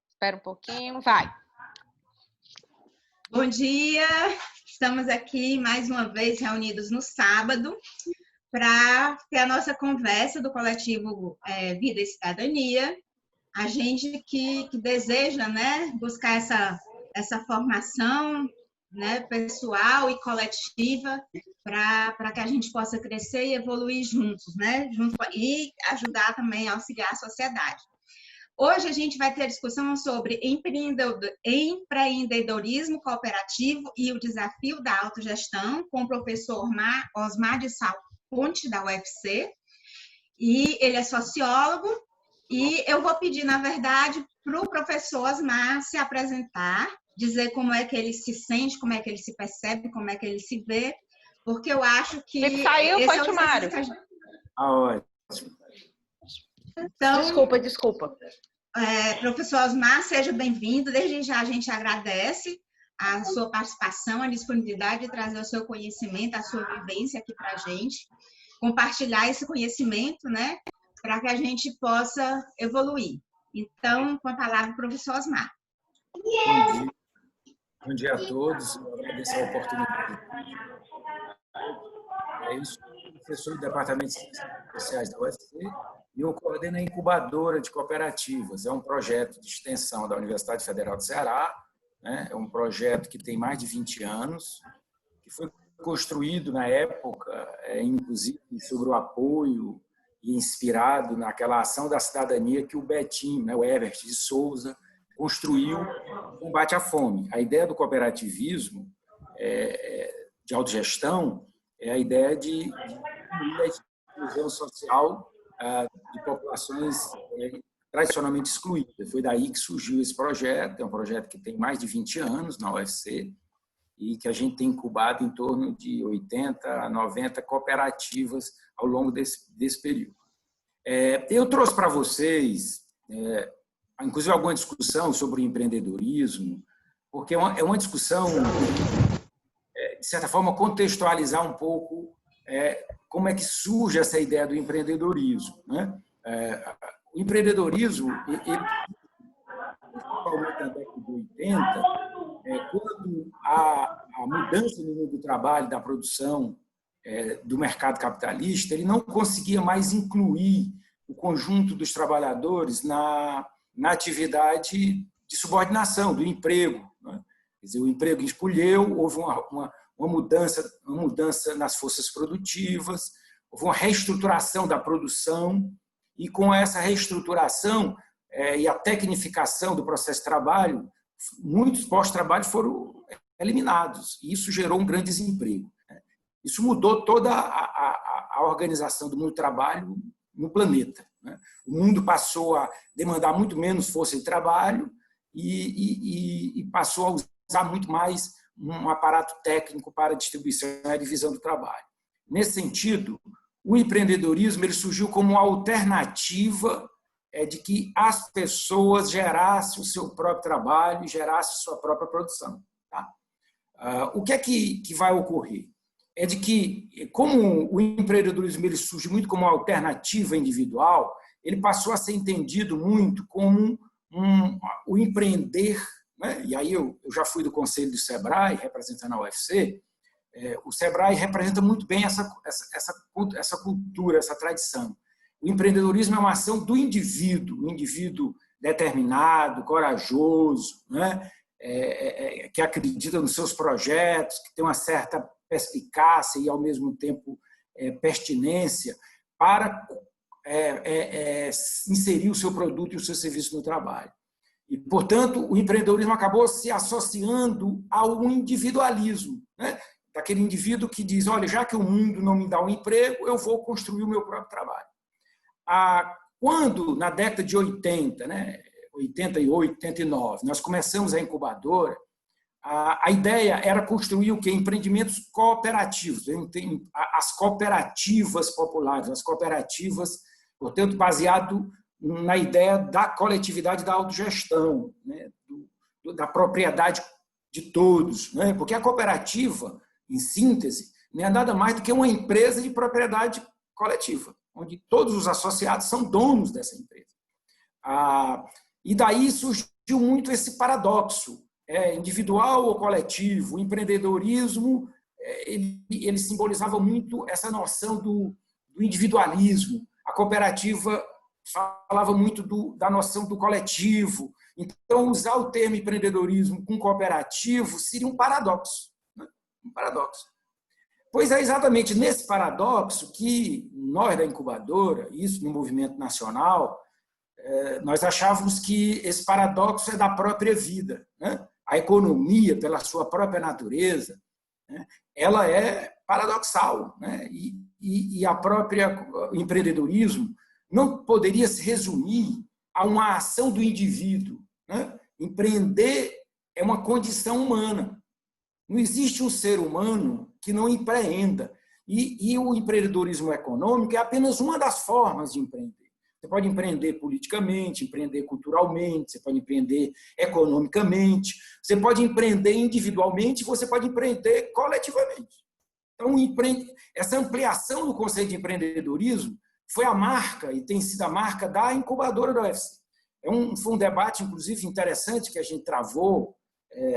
Espera um pouquinho, vai. Bom dia, estamos aqui mais uma vez reunidos no sábado para ter a nossa conversa do coletivo Vida e Cidadania. A gente que deseja, né, buscar essa formação, né, pessoal e coletiva para que a gente possa crescer e evoluir juntos, né, e ajudar também a auxiliar a sociedade. Hoje a gente vai ter discussão sobre empreendedorismo cooperativo e o desafio da autogestão com o professor Osmar de Sá Ponte, da UFC, e ele é sociólogo, e eu vou pedir, na verdade, para o professor Osmar se apresentar, dizer como é que ele se sente, como é que ele se percebe, como é que ele se vê, porque eu acho que... Ele saiu, foi, Timário? Ótimo. Então, Desculpa. Professor Osmar, seja bem-vindo. Desde já a gente agradece a sua participação, a disponibilidade de trazer o seu conhecimento, a sua vivência aqui para a gente, compartilhar esse conhecimento, né, para que a gente possa evoluir. Então, com a palavra, o professor Osmar. Bom dia a todos, eu agradeço a oportunidade. Eu sou professor do Departamento de Ciências Sociais da UFC e eu coordeno a incubadora de cooperativas. É um projeto de extensão da Universidade Federal do Ceará, né? É um projeto que tem mais de 20 anos, que foi construído na época, inclusive sobre o apoio e inspirado naquela ação da cidadania que o Betinho, né, o Herbert de Souza, construiu no combate à fome. A ideia do cooperativismo, de autogestão, é a ideia de diminuir a exclusão social de populações tradicionalmente excluídas. Foi daí que surgiu esse projeto. É um projeto que tem mais de 20 anos na UFC e que a gente tem incubado em torno de 80 a 90 cooperativas ao longo desse período. Eu trouxe para vocês, inclusive, alguma discussão sobre o empreendedorismo, porque é uma discussão, de certa forma, contextualizar um pouco como é que surge essa ideia do empreendedorismo, né? O empreendedorismo, principalmente na década de 80, quando a mudança no mundo do trabalho, da produção, do mercado capitalista, ele não conseguia mais incluir o conjunto dos trabalhadores na atividade de subordinação, do emprego, né? Quer dizer, o emprego escolheu, houve uma mudança nas forças produtivas, houve uma reestruturação da produção, e com essa reestruturação e a tecnificação do processo de trabalho, muitos postos de trabalho foram eliminados, e isso gerou um grande desemprego. Isso mudou toda a organização do mundo do trabalho no planeta, né? O mundo passou a demandar muito menos força de trabalho e passou a usar muito mais um aparato técnico para a distribuição e a divisão do trabalho. Nesse sentido, o empreendedorismo ele surgiu como uma alternativa de que as pessoas gerassem o seu próprio trabalho, gerassem sua própria produção. Tá? O que é que vai ocorrer? É de que, como o empreendedorismo ele surge muito como uma alternativa individual, ele passou a ser entendido muito como o empreender, né? E aí eu já fui do conselho do Sebrae, representando a UFC. O Sebrae representa muito bem essa cultura, essa tradição. O empreendedorismo é uma ação do indivíduo, um indivíduo determinado, corajoso, né? Que acredita nos seus projetos, que tem uma certa perspicácia e, ao mesmo tempo, pertinência para inserir o seu produto e o seu serviço no trabalho. E, portanto, o empreendedorismo acabou se associando ao individualismo, né? Daquele indivíduo que diz, olha, já que o mundo não me dá um emprego, eu vou construir o meu próprio trabalho. Quando, na década de 80, né, 88, 89, nós começamos a incubadora, a ideia era construir o quê? Empreendimentos cooperativos, as cooperativas populares, as cooperativas, portanto, baseado na ideia da coletividade da autogestão, né? Da propriedade de todos, né? Porque a cooperativa, em síntese, não é nada mais do que uma empresa de propriedade coletiva, onde todos os associados são donos dessa empresa. E daí surgiu muito esse paradoxo, individual ou coletivo. O empreendedorismo ele simbolizava muito essa noção do individualismo. A cooperativa falava muito da noção do coletivo. Então, usar o termo empreendedorismo com cooperativo seria um paradoxo. Né? Um paradoxo. Pois é exatamente nesse paradoxo que nós da incubadora, isso no movimento nacional, nós achávamos que esse paradoxo é da própria vida. Né? A economia, pela sua própria natureza, né? Ela é paradoxal. Né? E a própria empreendedorismo não poderia se resumir a uma ação do indivíduo. Né? Empreender é uma condição humana. Não existe um ser humano que não empreenda. E o empreendedorismo econômico é apenas uma das formas de empreender. Você pode empreender politicamente, empreender culturalmente, você pode empreender economicamente, você pode empreender individualmente, você pode empreender coletivamente. Então, essa ampliação do conceito de empreendedorismo foi a marca, e tem sido a marca da incubadora da UFC. Foi um debate, inclusive, interessante que a gente travou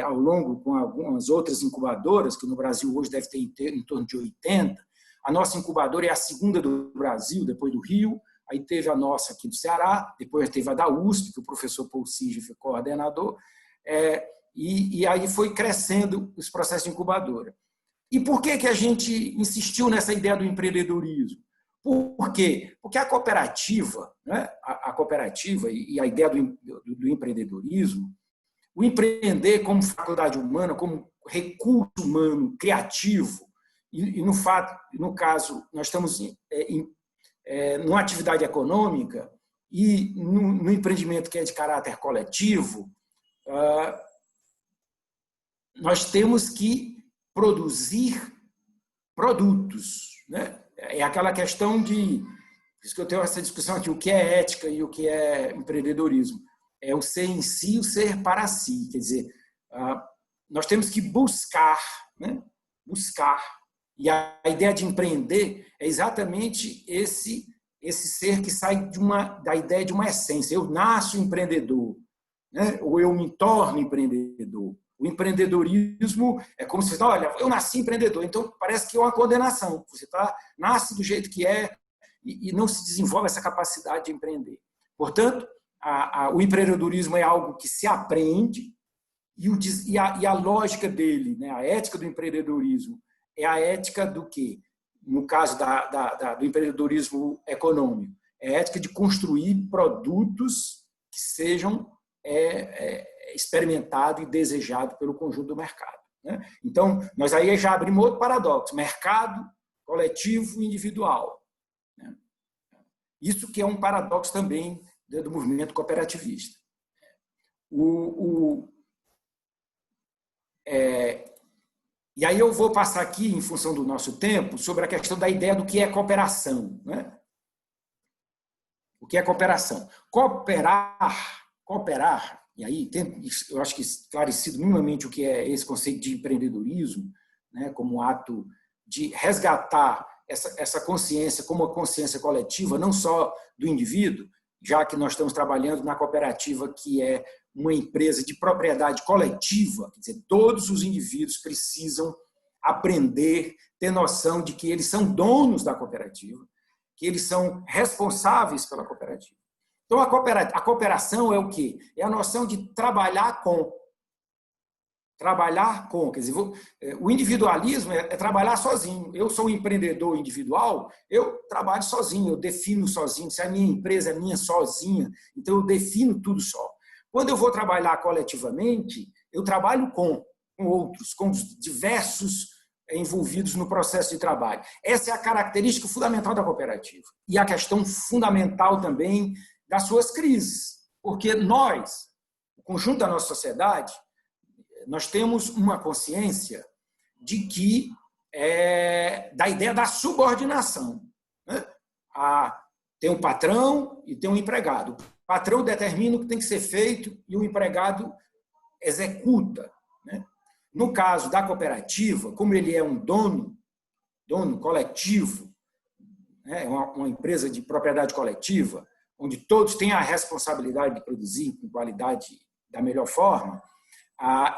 ao longo com algumas outras incubadoras, que no Brasil hoje deve ter em torno de 80. A nossa incubadora é a segunda do Brasil, depois do Rio. Aí teve a nossa aqui do Ceará, depois teve a da USP, que o professor Paul Sige foi coordenador, e aí foi crescendo os processos de incubadora. E por que a gente insistiu nessa ideia do empreendedorismo? Por quê? Porque a cooperativa, né? A cooperativa e a ideia do empreendedorismo, o empreender como faculdade humana, como recurso humano criativo, e no caso, nós estamos numa atividade econômica e no empreendimento que é de caráter coletivo, nós temos que produzir produtos. Né? É aquela questão de... Por isso que eu tenho essa discussão aqui, o que é ética e o que é empreendedorismo. É o ser em si e o ser para si. Quer dizer, nós temos que buscar, né? Buscar. E a ideia de empreender é exatamente esse ser que sai da ideia de uma essência. Eu nasço empreendedor, né? Ou eu me torno empreendedor. O empreendedorismo é como se fosse, olha, eu nasci empreendedor, então parece que é uma condenação. Você nasce do jeito que é e não se desenvolve essa capacidade de empreender. Portanto, o empreendedorismo é algo que se aprende e a lógica dele, né? A ética do empreendedorismo é a ética do quê? No caso do empreendedorismo econômico, é a ética de construir produtos que sejam experimentados e desejados pelo conjunto do mercado. Né? Então, nós aí já abrimos outro paradoxo, mercado, coletivo e individual. Né? Isso que é um paradoxo também do movimento cooperativista. E aí eu vou passar aqui, em função do nosso tempo, sobre a questão da ideia do que é cooperação. Né? O que é cooperação? Cooperar, e aí eu acho que esclarecido minimamente o que é esse conceito de empreendedorismo, né, como ato de resgatar essa consciência como uma consciência coletiva, não só do indivíduo, já que nós estamos trabalhando na cooperativa, que é uma empresa de propriedade coletiva, quer dizer, todos os indivíduos precisam aprender, ter noção de que eles são donos da cooperativa, que eles são responsáveis pela cooperativa. Então, a cooperação é o quê? É a noção de trabalhar com. Trabalhar com. Quer dizer, o individualismo é trabalhar sozinho. Eu sou um empreendedor individual, eu trabalho sozinho, eu defino sozinho. Se a minha empresa é minha sozinha, então eu defino tudo só. Quando eu vou trabalhar coletivamente, eu trabalho com outros, com os diversos envolvidos no processo de trabalho. Essa é a característica fundamental da cooperativa. E a questão fundamental também das suas crises. Porque nós, o conjunto da nossa sociedade, nós temos uma consciência de que da ideia da subordinação. Né? Tem um patrão e tem um empregado. O patrão determina o que tem que ser feito e o empregado executa. Né? No caso da cooperativa, como ele é um dono coletivo, né? Uma empresa de propriedade coletiva, onde todos têm a responsabilidade de produzir com qualidade da melhor forma,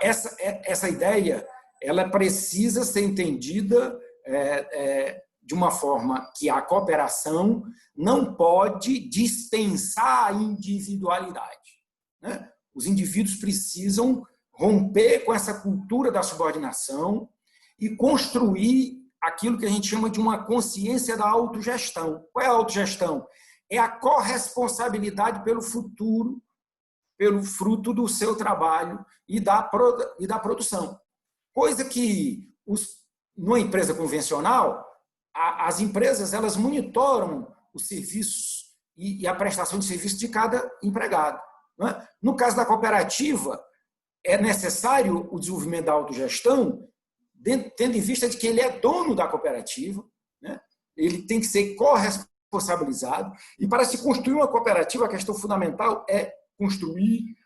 essa ideia ela precisa ser entendida de uma forma que a cooperação não pode dispensar a individualidade, né? Os indivíduos precisam romper com essa cultura da subordinação e construir aquilo que a gente chama de uma consciência da autogestão. Qual é a autogestão? É a corresponsabilidade pelo futuro, pelo fruto do seu trabalho e da produção. Coisa que, numa empresa convencional, as empresas elas monitoram os serviços e a prestação de serviço de cada empregado, né? No caso da cooperativa, é necessário o desenvolvimento da autogestão, tendo em vista de que ele é dono da cooperativa, né? Ele tem que ser corresponsabilizado. E para se construir uma cooperativa, a questão fundamental é construir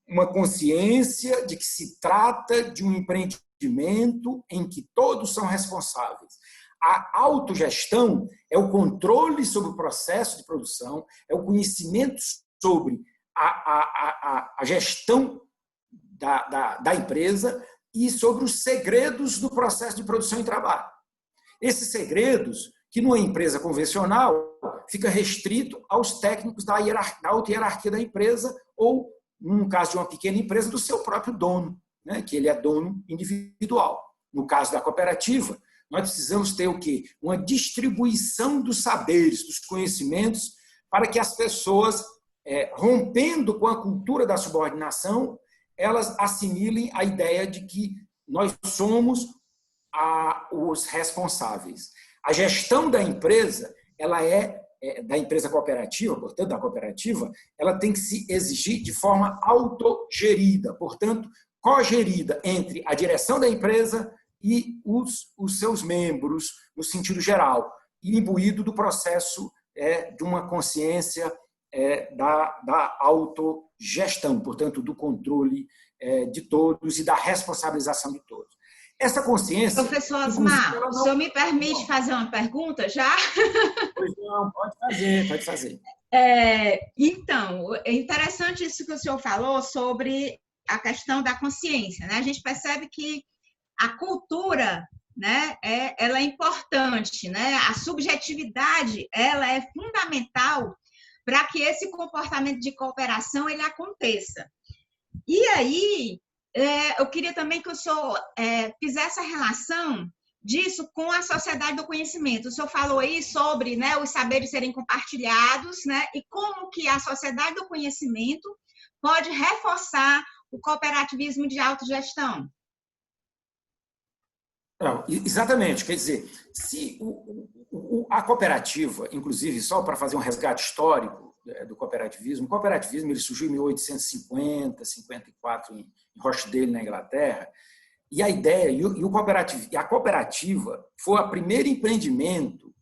uma consciência de que se trata de um empreendimento em que todos são responsáveis. A autogestão é o controle sobre o processo de produção, é o conhecimento sobre a gestão da empresa e sobre os segredos do processo de produção e trabalho. Esses segredos, que numa empresa convencional, fica restrito aos técnicos da alta hierarquia da empresa ou, num caso de uma pequena empresa, do seu próprio dono, né? Que ele é dono individual. No caso da cooperativa, nós precisamos ter o quê? Uma distribuição dos saberes, dos conhecimentos, para que as pessoas, rompendo com a cultura da subordinação, elas assimilem a ideia de que nós somos os responsáveis. A gestão da empresa, ela da empresa cooperativa, portanto, da cooperativa, ela tem que se exigir de forma autogerida, portanto, cogerida entre a direção da empresa e os seus membros, no sentido geral, e imbuído do processo de uma consciência da autogestão, portanto, do controle de todos e da responsabilização de todos. Essa consciência... Professor Osmar, o senhor me permite fazer uma pergunta já? Pois não, pode fazer. Então, é interessante isso que o senhor falou sobre a questão da consciência, né? A gente percebe que a cultura, né, ela é importante, né? A subjetividade, ela é fundamental para que esse comportamento de cooperação ele aconteça. E aí, eu queria também que o senhor fizesse a relação disso com a sociedade do conhecimento. O senhor falou aí sobre, né, os saberes serem compartilhados, né, e como que a sociedade do conhecimento pode reforçar o cooperativismo de autogestão. Não, exatamente, quer dizer, se a cooperativa, inclusive, só para fazer um resgate histórico do cooperativismo, o cooperativismo ele surgiu em 1850, 54, em Rochdale, na Inglaterra, e a ideia, a cooperativa foi o primeiro empreendimento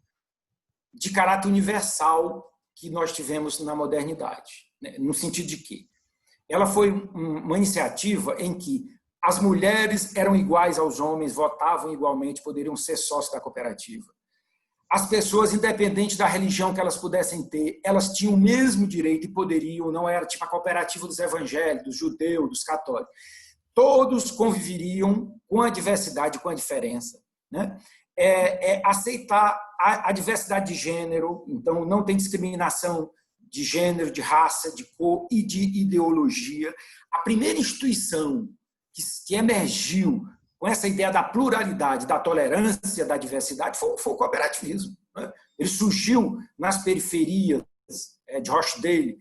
de caráter universal que nós tivemos na modernidade, né? No sentido de que ela foi uma iniciativa em que as mulheres eram iguais aos homens, votavam igualmente, poderiam ser sócios da cooperativa. As pessoas, independente da religião que elas pudessem ter, elas tinham o mesmo direito e poderiam, não era tipo a cooperativa dos evangélicos, dos judeus, dos católicos. Todos conviveriam com a diversidade, com a diferença, né? Aceitar a diversidade de gênero, então não tem discriminação de gênero, de raça, de cor e de ideologia. A primeira instituição que emergiu com essa ideia da pluralidade, da tolerância, da diversidade, foi o cooperativismo, né? Ele surgiu nas periferias de Rochdale,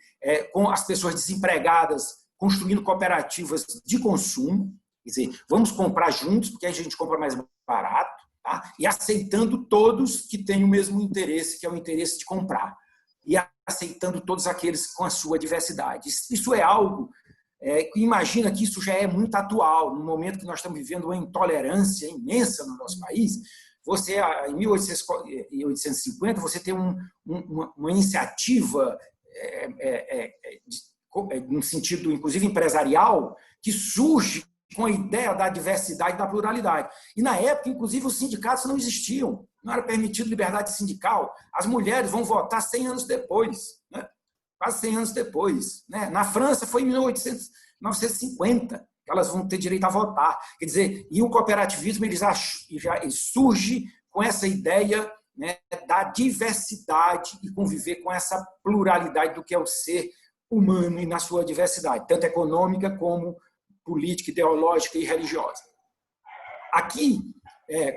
com as pessoas desempregadas, construindo cooperativas de consumo, quer dizer, vamos comprar juntos, porque a gente compra mais barato, tá? E aceitando todos que têm o mesmo interesse, que é o interesse de comprar, e aceitando todos aqueles com a sua diversidade. Isso é algo... imagina que isso já é muito atual, no momento que nós estamos vivendo uma intolerância imensa no nosso país. Você, em 1850, você tem uma iniciativa, no sentido, inclusive, empresarial, que surge com a ideia da diversidade e da pluralidade. E, na época, inclusive, os sindicatos não existiam, não era permitido liberdade sindical. As mulheres vão votar 100 anos depois, né? quase 100 anos depois. Né? Na França foi em 1950 que elas vão ter direito a votar. Quer dizer, e o cooperativismo ele surge com essa ideia, né, da diversidade e conviver com essa pluralidade do que é o ser humano e na sua diversidade, tanto econômica como política, ideológica e religiosa. Aqui,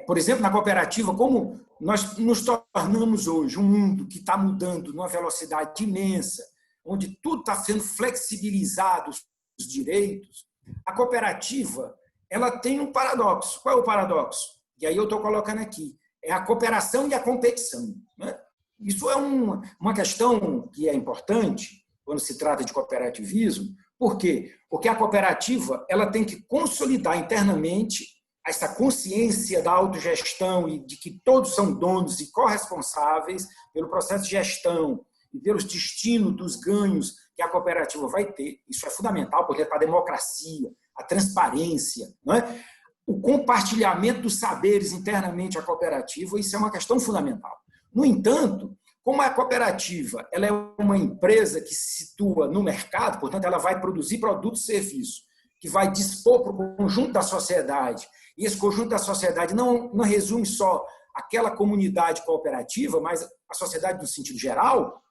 por exemplo, na cooperativa, como nós nos tornamos hoje um mundo que está mudando numa velocidade imensa, onde tudo está sendo flexibilizado, os direitos, a cooperativa ela tem um paradoxo. Qual é o paradoxo? E aí eu estou colocando aqui. É a cooperação e a competição. Né? Isso é uma questão que é importante quando se trata de cooperativismo. Por quê? Porque a cooperativa ela tem que consolidar internamente essa consciência da autogestão e de que todos são donos e corresponsáveis pelo processo de gestão e pelos destinos dos ganhos que a cooperativa vai ter. Isso é fundamental, porque é para a democracia, a transparência, não é? O compartilhamento dos saberes internamente à cooperativa, isso é uma questão fundamental. No entanto, como a cooperativa ela é uma empresa que se situa no mercado, portanto, ela vai produzir produtos e serviços, que vai dispor para o conjunto da sociedade, e esse conjunto da sociedade não resume só aquela comunidade cooperativa, mas a sociedade no sentido geral,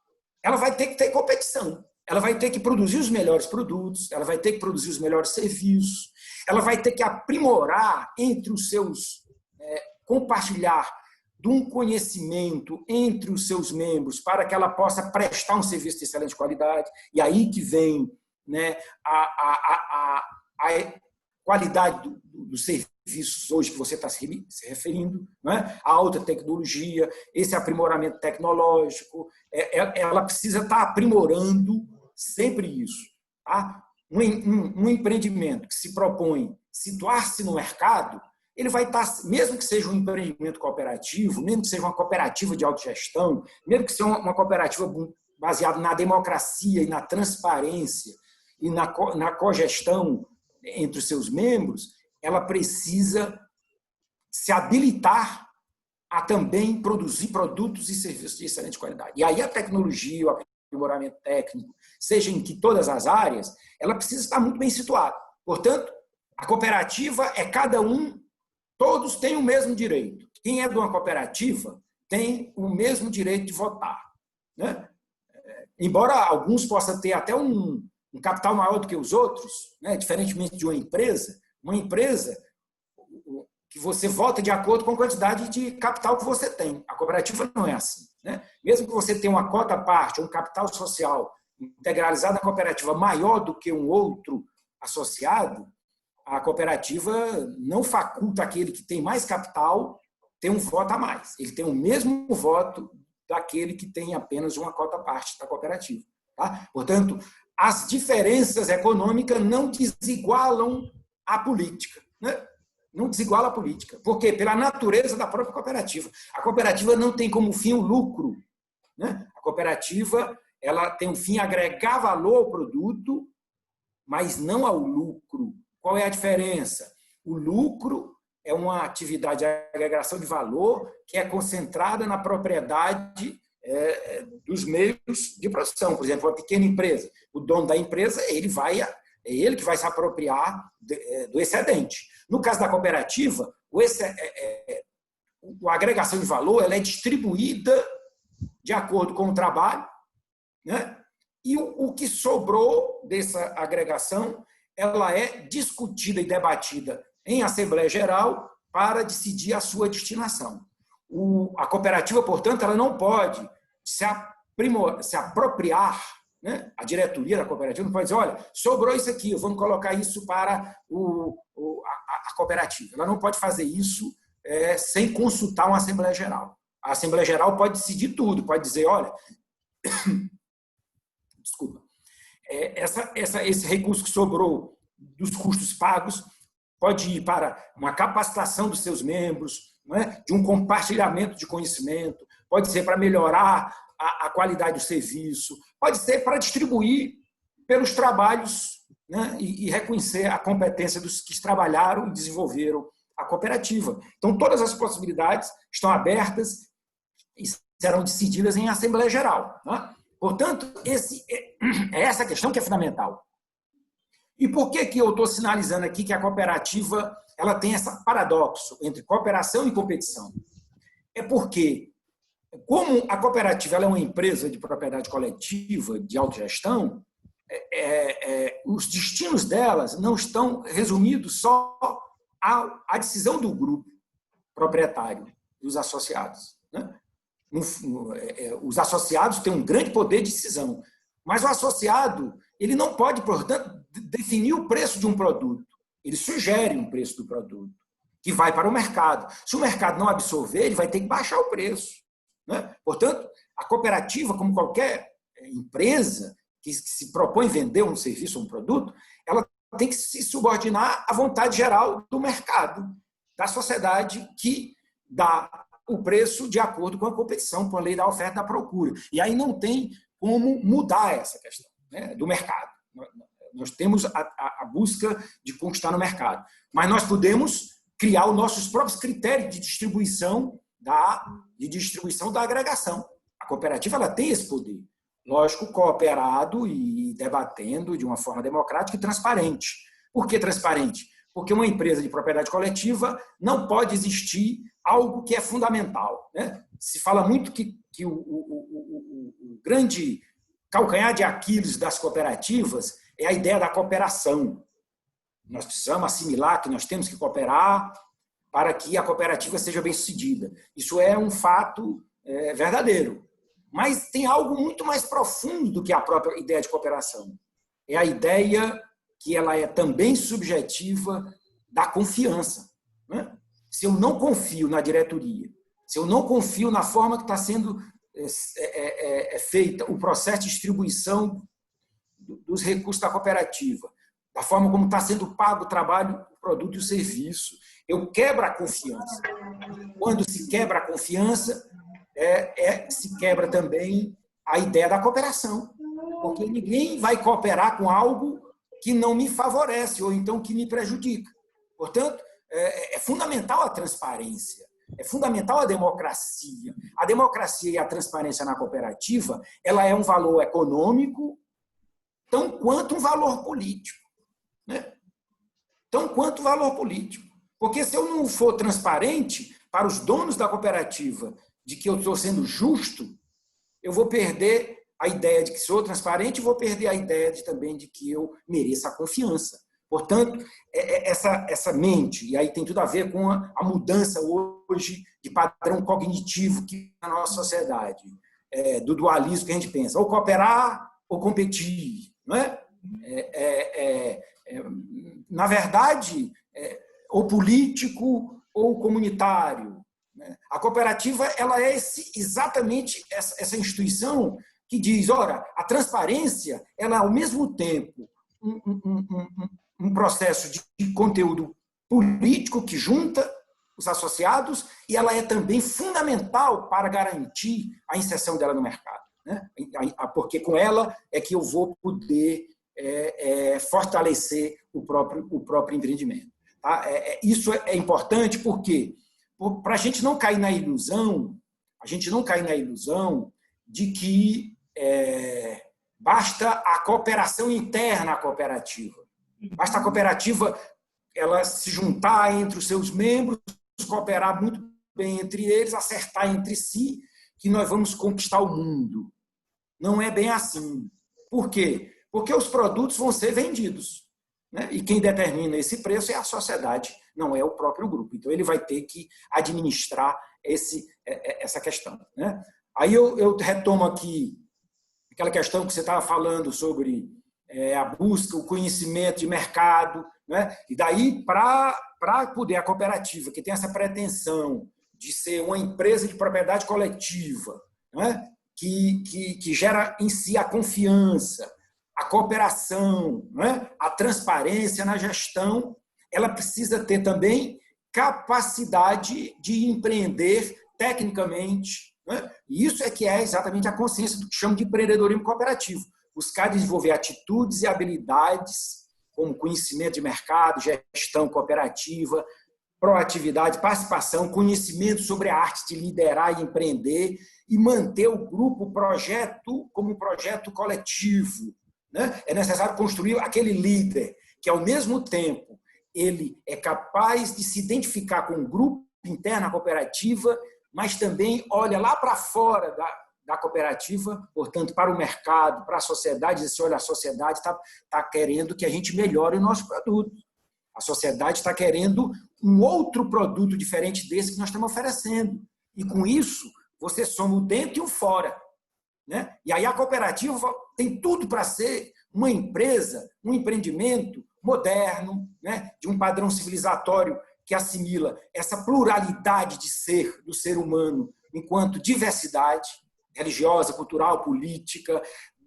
ela vai ter que ter competição. Ela vai ter que produzir os melhores produtos, ela vai ter que produzir os melhores serviços, ela vai ter que aprimorar entre os seus, compartilhar de um conhecimento entre os seus membros para que ela possa prestar um serviço de excelente qualidade. E aí que vem, né, a qualidade dos serviços hoje que você está se referindo, né? A alta tecnologia, esse aprimoramento tecnológico, ela precisa estar aprimorando sempre isso. Tá? Um empreendimento que se propõe situar-se no mercado, ele vai estar, mesmo que seja um empreendimento cooperativo, mesmo que seja uma cooperativa de autogestão, mesmo que seja uma cooperativa baseada na democracia e na transparência e na cogestão entre os seus membros, ela precisa se habilitar a também produzir produtos e serviços de excelente qualidade. E aí a tecnologia, o aprimoramento técnico, seja em que todas as áreas, ela precisa estar muito bem situada. Portanto, a cooperativa é cada um, todos têm o mesmo direito. Quem é de uma cooperativa tem o mesmo direito de votar. Né? Embora alguns possam ter até um capital maior do que os outros, né? Diferentemente de uma empresa que você vota de acordo com a quantidade de capital que você tem. A cooperativa não é assim. Né? Mesmo que você tenha uma cota-parte, um capital social integralizado na cooperativa maior do que um outro associado, a cooperativa não faculta aquele que tem mais capital ter um voto a mais. Ele tem o mesmo voto daquele que tem apenas uma cota-parte da cooperativa. Tá? Portanto, as diferenças econômicas não desigualam a política. Né? Não desiguala a política. Por quê? Pela natureza da própria cooperativa. A cooperativa não tem como fim o lucro. Né? A cooperativa ela tem o fim agregar valor ao produto, mas não ao lucro. Qual é a diferença? O lucro é uma atividade de agregação de valor que é concentrada na propriedade dos meios de produção. Por exemplo, uma pequena empresa. O dono da empresa é ele que vai se apropriar do excedente. No caso da cooperativa, a agregação de valor ela é distribuída de acordo com o trabalho, né? E o que sobrou dessa agregação ela é discutida e debatida em Assembleia Geral para decidir a sua destinação. A cooperativa, portanto, ela não pode se apropriar, né? A diretoria da cooperativa não pode dizer, olha, sobrou isso aqui, vamos colocar isso para a cooperativa. Ela não pode fazer isso sem consultar uma Assembleia Geral. A Assembleia Geral pode decidir tudo, pode dizer, olha, desculpa, esse recurso que sobrou dos custos pagos pode ir para uma capacitação dos seus membros, não é? De um compartilhamento de conhecimento, pode ser para melhorar a qualidade do serviço, pode ser para distribuir pelos trabalhos, né? E reconhecer a competência dos que trabalharam e desenvolveram a cooperativa. Então, todas as possibilidades estão abertas e serão decididas em Assembleia Geral. Né? Portanto, é essa questão que é fundamental. E por que eu estou sinalizando aqui que a cooperativa ela tem esse paradoxo entre cooperação e competição? É porque, como a cooperativa ela é uma empresa de propriedade coletiva, de autogestão, os destinos delas não estão resumidos só à decisão do grupo proprietário, dos associados, né? Os associados têm um grande poder de decisão, mas o associado ele não pode, portanto, definir o preço de um produto. Ele sugere um preço do produto, que vai para o mercado. Se o mercado não absorver, ele vai ter que baixar o preço, né? Portanto, a cooperativa, como qualquer empresa que se propõe vender um serviço ou um produto, ela tem que se subordinar à vontade geral do mercado, da sociedade que dá o preço de acordo com a competição, com a lei da oferta e da procura. E aí não tem como mudar essa questão, né, do mercado. Nós temos a busca de conquistar no mercado. Mas nós podemos criar os nossos próprios critérios de distribuição da agregação. A cooperativa ela tem esse poder. Lógico, cooperado e debatendo de uma forma democrática e transparente. Por que transparente? Porque uma empresa de propriedade coletiva não pode existir algo que é fundamental, né? Se fala muito que o grande calcanhar de Aquiles das cooperativas é a ideia da cooperação. Nós precisamos assimilar que nós temos que cooperar para que a cooperativa seja bem-sucedida. Isso é um fato verdadeiro. Mas tem algo muito mais profundo do que a própria ideia de cooperação. É a ideia que ela é também subjetiva da confiança, né? Se eu não confio na diretoria, se eu não confio na forma que está sendo feita o processo de distribuição dos recursos da cooperativa, da forma como está sendo pago o trabalho, o produto e o serviço, eu quebro a confiança. Quando se quebra a confiança, se quebra também a ideia da cooperação, porque ninguém vai cooperar com algo que não me favorece ou então que me prejudica. Portanto, é fundamental a transparência, é fundamental a democracia. A democracia e a transparência na cooperativa, ela é um valor econômico tão quanto um valor político, né? Tão quanto valor político. Porque se eu não for transparente para os donos da cooperativa de que eu estou sendo justo, eu vou perder a ideia de que sou transparente e vou perder a ideia também de que eu mereça a confiança. Portanto, essa mente, e aí tem tudo a ver com a mudança hoje de padrão cognitivo que na nossa sociedade, do dualismo que a gente pensa, ou cooperar ou competir, não é? Na verdade, ou político ou comunitário. A cooperativa ela é exatamente essa instituição que diz, ora, a transparência ela é ao mesmo tempo um processo de conteúdo político que junta os associados e ela é também fundamental para garantir a inserção dela no mercado, né? Porque com ela é que eu vou poder fortalecer o próprio empreendimento. Tá? Isso é importante porque para a gente não cair na ilusão, de que basta a cooperação interna à cooperativa. Basta a cooperativa ela se juntar entre os seus membros, cooperar muito bem entre eles, acertar entre si, que nós vamos conquistar o mundo. Não é bem assim. Por quê? Porque os produtos vão ser vendidos, né? E quem determina esse preço é a sociedade, não é o próprio grupo. Então, ele vai ter que administrar essa questão, né? Aí eu retomo aqui aquela questão que você estava falando sobre a busca, o conhecimento de mercado, né? E daí, para poder a cooperativa, que tem essa pretensão de ser uma empresa de propriedade coletiva, né? que gera em si a confiança, a cooperação, né? A transparência na gestão, ela precisa ter também capacidade de empreender tecnicamente, né? E isso é que é exatamente a consciência do que chamo de empreendedorismo cooperativo. Buscar desenvolver atitudes e habilidades como conhecimento de mercado, gestão cooperativa, proatividade, participação, conhecimento sobre a arte de liderar e empreender e manter o grupo, o projeto, como um projeto coletivo, né? É necessário construir aquele líder que, ao mesmo tempo, ele é capaz de se identificar com o grupo interno da cooperativa, mas também olha lá para fora da cooperativa, portanto, para o mercado, para a sociedade, e diz: olha, a sociedade está querendo que a gente melhore o nosso produto. A sociedade está querendo um outro produto diferente desse que nós estamos oferecendo. E, com isso, você soma o dentro e o fora, né? E aí a cooperativa tem tudo para ser uma empresa, um empreendimento moderno, né? De um padrão civilizatório que assimila essa pluralidade de ser do ser humano enquanto diversidade religiosa, cultural, política,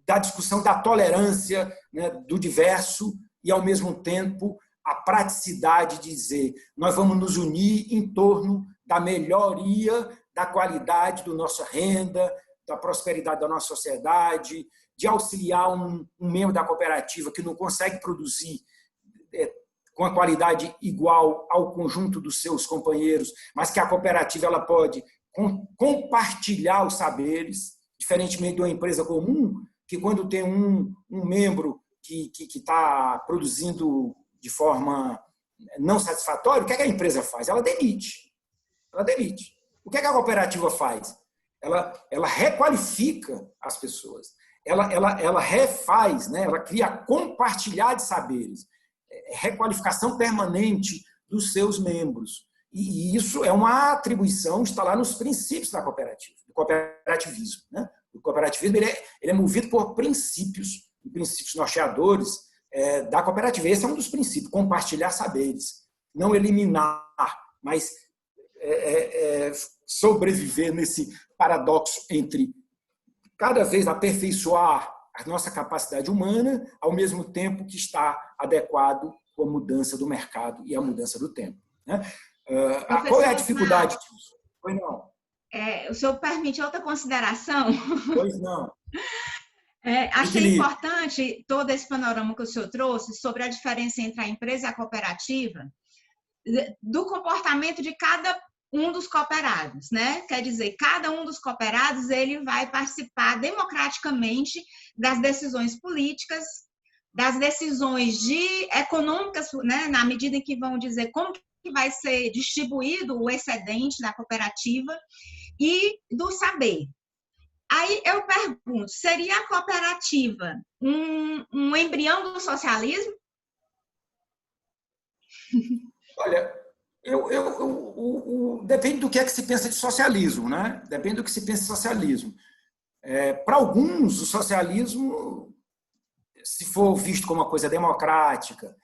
da discussão da tolerância, né? Do diverso e, ao mesmo tempo, a praticidade de dizer: nós vamos nos unir em torno da melhoria da qualidade da nossa renda, da prosperidade da nossa sociedade, de auxiliar um membro da cooperativa que não consegue produzir com a qualidade igual ao conjunto dos seus companheiros, mas que a cooperativa ela pode compartilhar os saberes, diferentemente de uma empresa comum, que quando tem um membro que está produzindo de forma não satisfatória, o que é que a empresa faz? Ela demite. Ela demite. O que é que a cooperativa faz? Ela requalifica as pessoas. Ela refaz, né? Ela cria compartilhar de saberes. Requalificação permanente dos seus membros. E isso é uma atribuição, está lá nos princípios da cooperativa, do cooperativismo, né? O cooperativismo ele é movido por princípios norteadores da cooperativa. Esse é um dos princípios: compartilhar saberes, não eliminar, mas sobreviver nesse paradoxo entre cada vez aperfeiçoar a nossa capacidade humana, ao mesmo tempo que está adequado com a mudança do mercado e a mudança do tempo, né? Qual é a dificuldade disso? Pois não. O senhor permite outra consideração? Pois não. Achei importante todo esse panorama que o senhor trouxe sobre a diferença entre a empresa e a cooperativa, do comportamento de cada um dos cooperados, né? Quer dizer, cada um dos cooperados ele vai participar democraticamente das decisões políticas, das decisões econômicas, né? Na medida em que vão dizer como que vai ser distribuído o excedente da cooperativa e do saber. Aí eu pergunto, seria a cooperativa um embrião do socialismo? Olha, depende do que é que se pensa de socialismo, né? Depende do que se pensa de socialismo. Para alguns, o socialismo, se for visto como uma coisa democrática,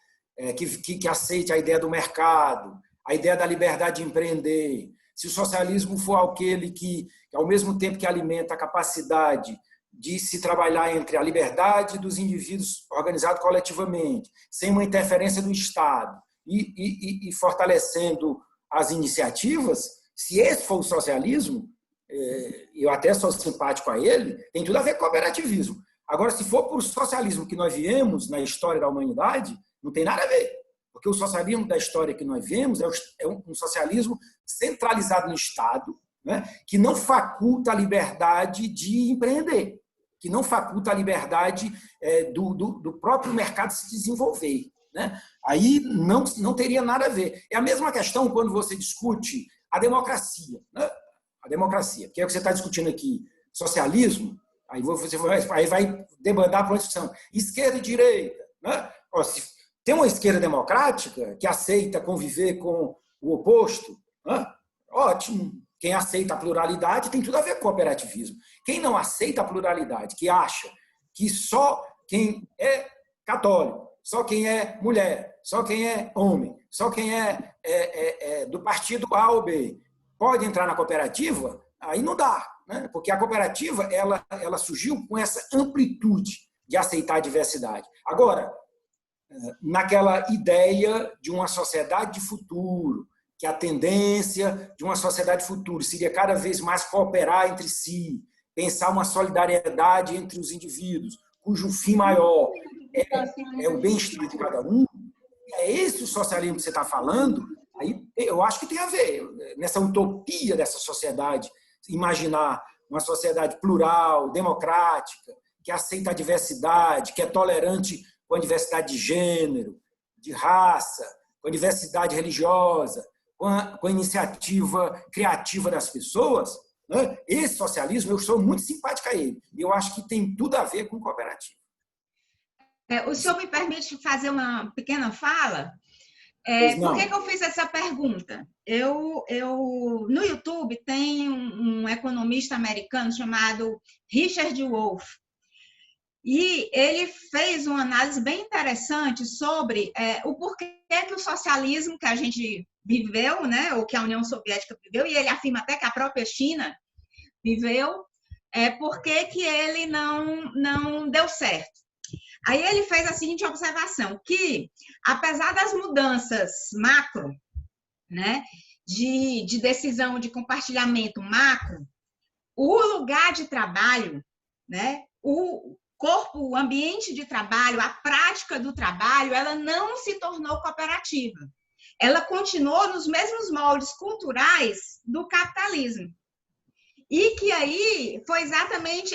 que aceite a ideia do mercado, a ideia da liberdade de empreender, se o socialismo for aquele que, ao mesmo tempo que alimenta a capacidade de se trabalhar entre a liberdade dos indivíduos organizados coletivamente, sem uma interferência do Estado, e fortalecendo as iniciativas, se esse for o socialismo, eu até sou simpático a ele, tem tudo a ver com cooperativismo. Agora, se for para o socialismo que nós viemos na história da humanidade, não tem nada a ver. Porque o socialismo da história que nós vemos é um socialismo centralizado no Estado, né, que não faculta a liberdade de empreender, que não faculta a liberdade do próprio mercado se desenvolver, né? Aí não teria nada a ver. É a mesma questão quando você discute a democracia, né? A democracia, que é o que você está discutindo aqui, socialismo, aí você vai debandar para uma discussão esquerda e direita, né? Se tem uma esquerda democrática que aceita conviver com o oposto, né? Ótimo. Quem aceita a pluralidade tem tudo a ver com cooperativismo. Quem não aceita a pluralidade, que acha que só quem é católico, só quem é mulher, só quem é homem, só quem é do partido A ou B pode entrar na cooperativa, aí não dá, né? Porque a cooperativa ela surgiu com essa amplitude de aceitar a diversidade. Agora, naquela ideia de uma sociedade de futuro, que a tendência de uma sociedade futura seria cada vez mais cooperar entre si, pensar uma solidariedade entre os indivíduos, cujo fim maior é o bem-estar de cada um. É esse o socialismo que você está falando, aí eu acho que tem a ver nessa utopia dessa sociedade, imaginar uma sociedade plural, democrática, que aceita a diversidade, que é tolerante com a diversidade de gênero, de raça, com a diversidade religiosa, com a iniciativa criativa das pessoas, né? Esse socialismo, eu sou muito simpática a ele. E eu acho que tem tudo a ver com o cooperativo. O senhor me permite fazer uma pequena fala? Por que eu fiz essa pergunta? No YouTube tem um economista americano chamado Richard Wolff, e ele fez uma análise bem interessante sobre o porquê que o socialismo que a gente viveu, né, ou que a União Soviética viveu, e ele afirma até que a própria China viveu, por que ele não deu certo. Aí ele fez a seguinte observação, que apesar das mudanças macro, né, de decisão, de compartilhamento macro, o lugar de trabalho, né, o corpo, o ambiente de trabalho, a prática do trabalho, ela não se tornou cooperativa. Ela continuou nos mesmos moldes culturais do capitalismo. E que aí foi exatamente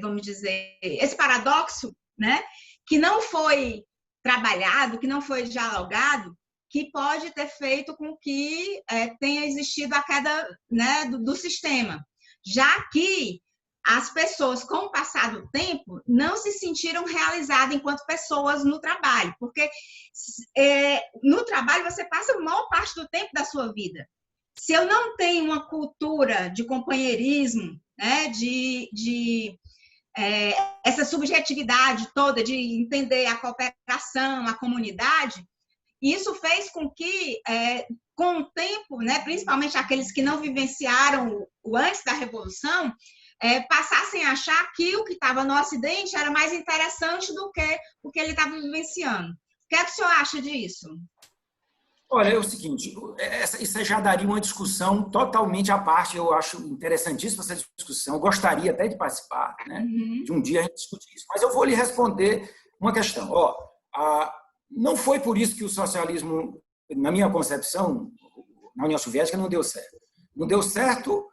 vamos dizer, esse paradoxo, né, que não foi trabalhado, que não foi dialogado, que pode ter feito com que tenha existido a queda, né, do sistema, já que as pessoas, com o passar do tempo, não se sentiram realizadas enquanto pessoas no trabalho, porque no trabalho você passa a maior parte do tempo da sua vida. Se eu não tenho uma cultura de companheirismo, né, essa subjetividade toda de entender a cooperação, a comunidade, isso fez com que, com o tempo, né, principalmente aqueles que não vivenciaram o antes da Revolução, passassem a achar que o que estava no Ocidente era mais interessante do que o que ele estava vivenciando. O que é que o senhor acha disso? Olha, é o seguinte, isso já daria uma discussão totalmente à parte, eu acho interessantíssima essa discussão, eu gostaria até de participar, né? De um dia a gente discutir isso, mas eu vou lhe responder uma questão. Não foi por isso que o socialismo, na minha concepção, na União Soviética, não deu certo. Não deu certo,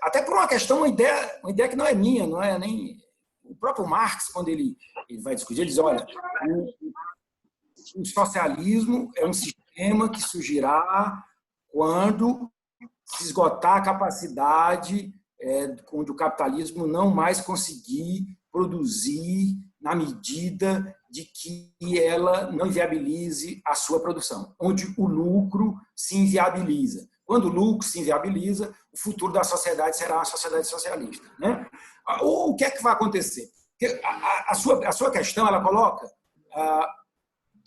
até por uma questão, uma ideia que não é minha, não é nem... O próprio Marx, quando ele vai discutir, ele diz, olha, o socialismo é um sistema que surgirá quando se esgotar a capacidade onde o capitalismo não mais conseguir produzir na medida de que ela não inviabilize a sua produção, onde o lucro se inviabiliza. Quando o lucro se inviabiliza, o futuro da sociedade será uma sociedade socialista, né? O que é que vai acontecer? A sua questão, ela coloca...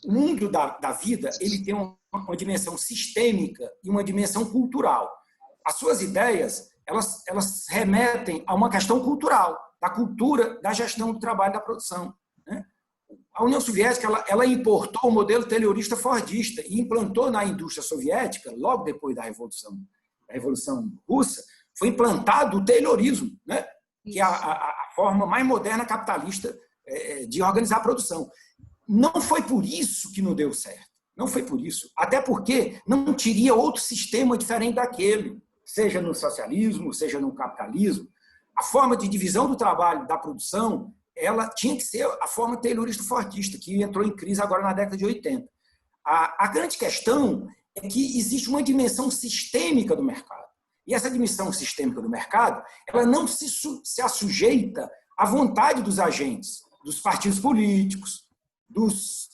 O mundo da vida, ele tem uma dimensão sistêmica e uma dimensão cultural. As suas ideias, elas remetem a uma questão cultural, da cultura da gestão do trabalho e da produção, né? A União Soviética, ela importou o modelo taylorista fordista e implantou na indústria soviética, logo depois da Revolução Russa, foi implantado o taylorismo, né? Que é a forma mais moderna capitalista de organizar a produção. Não foi por isso que não deu certo. Não foi por isso. Até porque não teria outro sistema diferente daquele, seja no socialismo, seja no capitalismo. A forma de divisão do trabalho, da produção, ela tinha que ser a forma taylorista-fordista, que entrou em crise agora na década de 80. A grande questão é que existe uma dimensão sistêmica do mercado. E essa dimensão sistêmica do mercado, ela não se assujeita à vontade dos agentes, dos partidos políticos, dos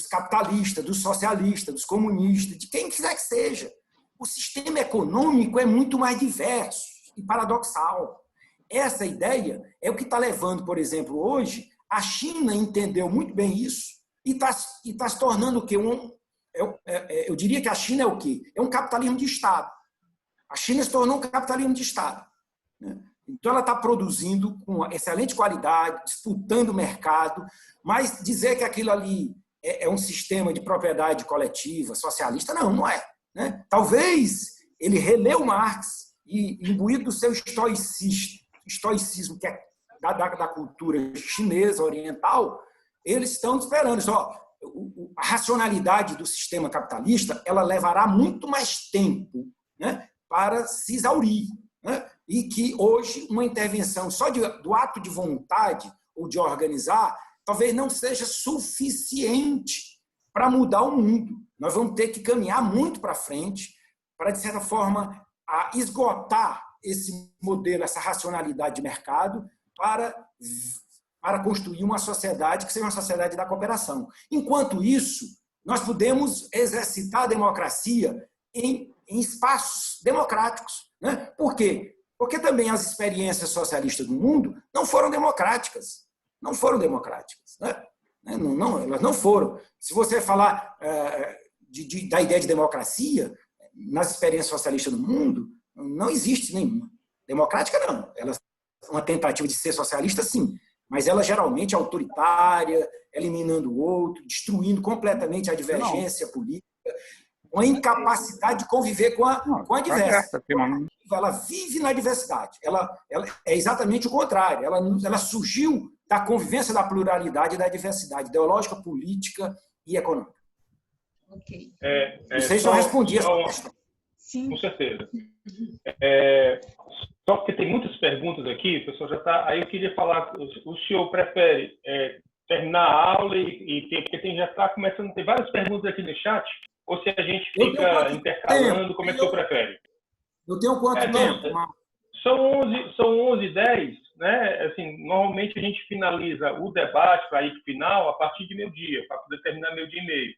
capitalistas, dos socialistas, dos comunistas, de quem quiser que seja. O sistema econômico é muito mais diverso e paradoxal. Essa ideia é o que está levando, por exemplo, hoje, a China entendeu muito bem isso e está se tornando o quê? Eu diria que a China é o quê? É um capitalismo de Estado. A China se tornou um capitalismo de Estado, né? Então, ela está produzindo com excelente qualidade, disputando o mercado, mas dizer que aquilo ali é um sistema de propriedade coletiva, socialista, não é, né? Talvez ele releu Marx e, imbuído do seu estoicismo, que é da cultura chinesa, oriental, eles estão esperando. a racionalidade do sistema capitalista ela levará muito mais tempo, né, para se exaurir, né? E que hoje uma intervenção só do ato de vontade ou de organizar talvez não seja suficiente para mudar o mundo. Nós vamos ter que caminhar muito para frente para, de certa forma, esgotar esse modelo, essa racionalidade de mercado para construir uma sociedade que seja uma sociedade da cooperação. Enquanto isso, nós podemos exercitar a democracia em espaços democráticos, né? Por quê? Porque também as experiências socialistas do mundo não foram democráticas. Não foram democráticas, né? Não, elas não foram. Se você falar da ideia de democracia, nas experiências socialistas do mundo, não existe nenhuma. Democrática, não. Uma tentativa de ser socialista, sim, mas ela geralmente é autoritária, eliminando o outro, destruindo completamente a divergência política, com a incapacidade de conviver com a diversidade. Ela vive na diversidade. Ela é exatamente o contrário. Ela surgiu da convivência da pluralidade e da diversidade ideológica, política e econômica. Ok. Não sei se eu respondi essa questão. Sim. Com certeza. Só porque tem muitas perguntas aqui, o pessoal já está. Aí eu queria falar, o senhor prefere terminar a aula porque já está começando a ter várias perguntas aqui no chat, ou se a gente fica intercalando, como é que o senhor prefere? Eu tenho quanto tempo? São 11h10, né? Assim, normalmente a gente finaliza o debate para ir para o final a partir de meio-dia, para poder terminar meio-dia e meio.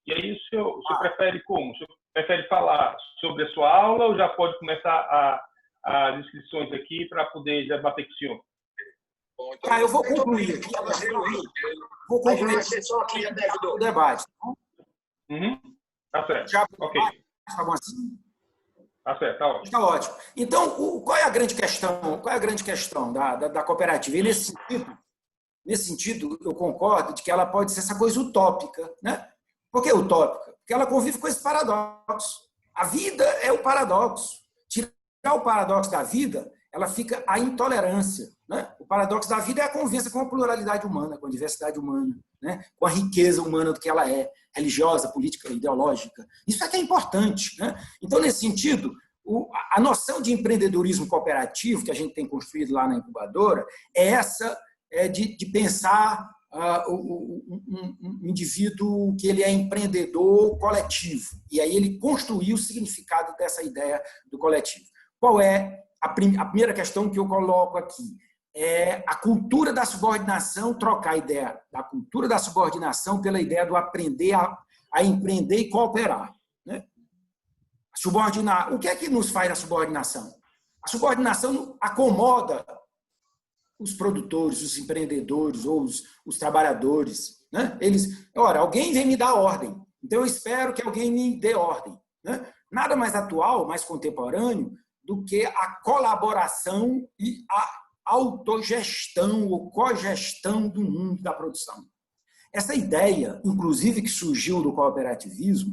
E aí o senhor prefere como? O senhor prefere falar sobre a sua aula ou já pode começar as inscrições aqui para poder debater com o senhor? Eu vou concluir aqui. Vou concluir o debate. Tá certo. Ok. Tá bom assim? Tá certo, tá ótimo. Tá ótimo. Então, qual é a grande questão? Qual é a grande questão da cooperativa? E nesse sentido, eu concordo de que ela pode ser essa coisa utópica, né? Por que utópica? Porque ela convive com esse paradoxo. A vida é o paradoxo. Tirar o paradoxo da vida, ela fica a intolerância, né? O paradoxo da vida é a convivência com a pluralidade humana, com a diversidade humana, né? Com a riqueza humana do que ela é, religiosa, política, ideológica. Isso é que é importante, né? Então, nesse sentido, a noção de empreendedorismo cooperativo que a gente tem construído lá na incubadora é essa de pensar um indivíduo que ele é empreendedor coletivo. E aí ele construiu o significado dessa ideia do coletivo. Qual é a primeira questão que eu coloco aqui? É a cultura da subordinação, trocar a ideia da cultura da subordinação pela ideia do aprender a empreender e cooperar, né? Subordinar. O que é que nos faz a subordinação? A subordinação acomoda os produtores, os empreendedores ou os trabalhadores, né? Alguém vem me dar ordem, então eu espero que alguém me dê ordem, né? Nada mais atual, mais contemporâneo do que a colaboração e a autogestão ou cogestão do mundo da produção. Essa ideia, inclusive, que surgiu do cooperativismo,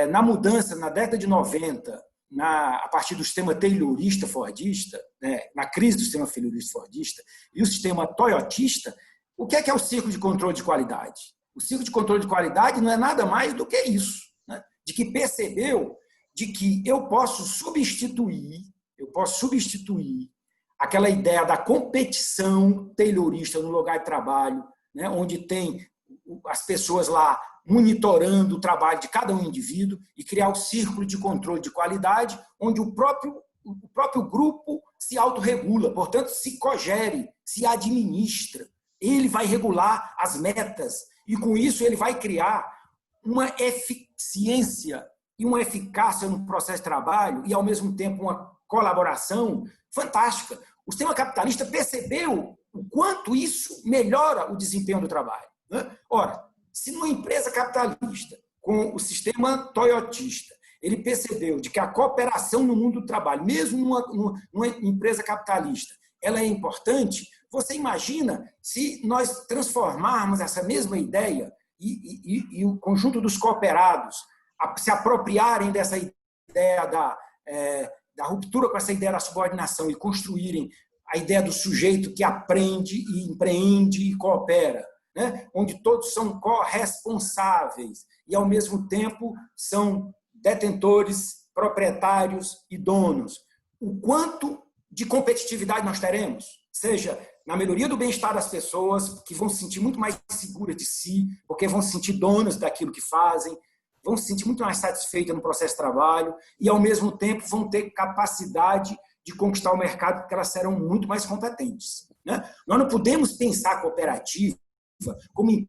na mudança, na década de 90, a partir do sistema taylorista-fordista, né, na crise do sistema taylorista-fordista e o sistema toyotista, o que é o ciclo de controle de qualidade? O ciclo de controle de qualidade não é nada mais do que isso, né? De que percebeu de que eu posso substituir aquela ideia da competição taylorista no lugar de trabalho, né, onde tem as pessoas lá monitorando o trabalho de cada um indivíduo e criar o círculo de controle de qualidade, onde o próprio grupo se autorregula, portanto, se cogere, se administra. Ele vai regular as metas e, com isso, ele vai criar uma eficiência e uma eficácia no processo de trabalho e, ao mesmo tempo, uma colaboração fantástica. O sistema capitalista percebeu o quanto isso melhora o desempenho do trabalho, né? Ora, se numa empresa capitalista, com o sistema toyotista, ele percebeu de que a cooperação no mundo do trabalho, mesmo numa empresa capitalista, ela é importante, você imagina se nós transformarmos essa mesma ideia e o conjunto dos cooperados se apropriarem dessa ideia da ruptura com essa ideia da subordinação e construírem a ideia do sujeito que aprende e empreende e coopera, né? Onde todos são corresponsáveis e, ao mesmo tempo, são detentores, proprietários e donos. O quanto de competitividade nós teremos, seja na melhoria do bem-estar das pessoas, que vão se sentir muito mais seguras de si, porque vão se sentir donas daquilo que fazem, vão se sentir muito mais satisfeitas no processo de trabalho e, ao mesmo tempo, vão ter capacidade de conquistar o mercado, porque elas serão muito mais competentes, né? Nós não podemos pensar a cooperativa como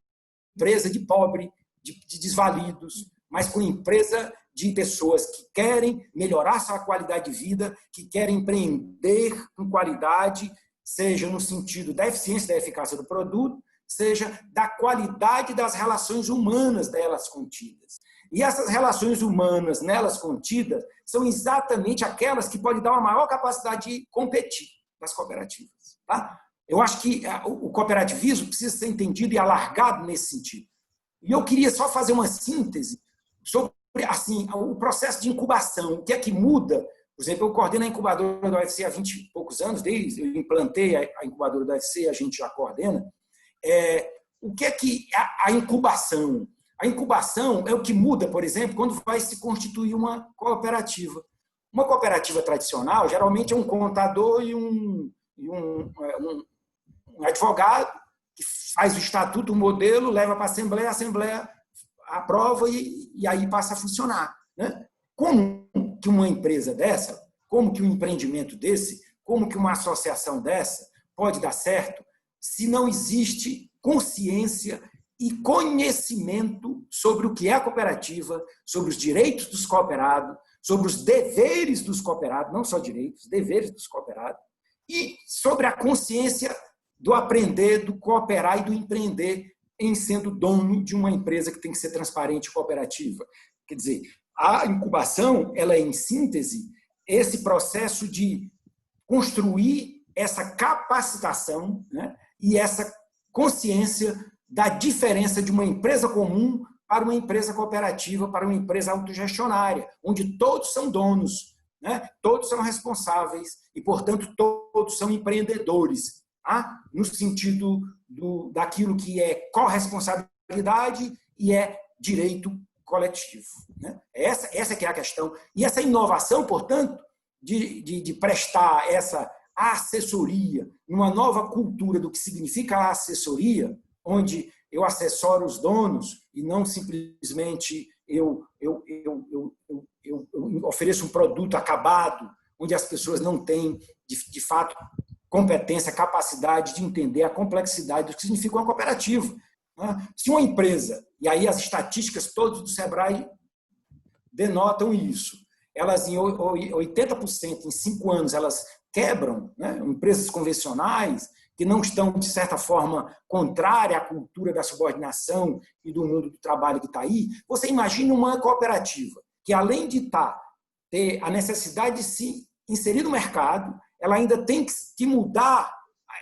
empresa de pobre, de desvalidos, mas como empresa de pessoas que querem melhorar sua qualidade de vida, que querem empreender com qualidade, seja no sentido da eficiência e da eficácia do produto, seja da qualidade das relações humanas delas contidas. E essas relações humanas nelas contidas são exatamente aquelas que podem dar uma maior capacidade de competir nas cooperativas. Tá? Eu acho que o cooperativismo precisa ser entendido e alargado nesse sentido. E eu queria só fazer uma síntese sobre assim, o processo de incubação. O que é que muda? Por exemplo, eu coordeno a incubadora da UFC há 20 e poucos anos, desde eu implantei a incubadora da UFC, a gente já coordena. O que é que a incubação? A incubação é o que muda, por exemplo, quando vai se constituir uma cooperativa. Uma cooperativa tradicional, geralmente, é um contador e um advogado que faz o estatuto, o modelo, leva para a Assembleia aprova e aí passa a funcionar, né? Como que uma empresa dessa, como que um empreendimento desse, como que uma associação dessa pode dar certo se não existe consciência e conhecimento sobre o que é a cooperativa, sobre os direitos dos cooperados, sobre os deveres dos cooperados, não só direitos, deveres dos cooperados, e sobre a consciência do aprender, do cooperar e do empreender em sendo dono de uma empresa que tem que ser transparente e cooperativa. Quer dizer, a incubação, ela é, em síntese, esse processo de construir essa capacitação, né, e essa consciência da diferença de uma empresa comum para uma empresa cooperativa, para uma empresa autogestionária, onde todos são donos, né, todos são responsáveis e, portanto, todos são empreendedores, tá? No sentido daquilo que é corresponsabilidade e é direito coletivo, né? Essa que é a questão. E essa inovação, portanto, de prestar essa assessoria numa nova cultura do que significa a assessoria, onde eu assessoro os donos e não simplesmente eu ofereço um produto acabado, onde as pessoas não têm, de fato, competência, capacidade de entender a complexidade do que significa uma cooperativa. Se uma empresa, e aí as estatísticas todas do Sebrae denotam isso, elas em 80%, em 5 anos, elas quebram, né? Empresas convencionais que não estão, de certa forma, contrárias à cultura da subordinação e do mundo do trabalho que está aí. Você imagina uma cooperativa que, além de ter a necessidade de se inserir no mercado, ela ainda tem que mudar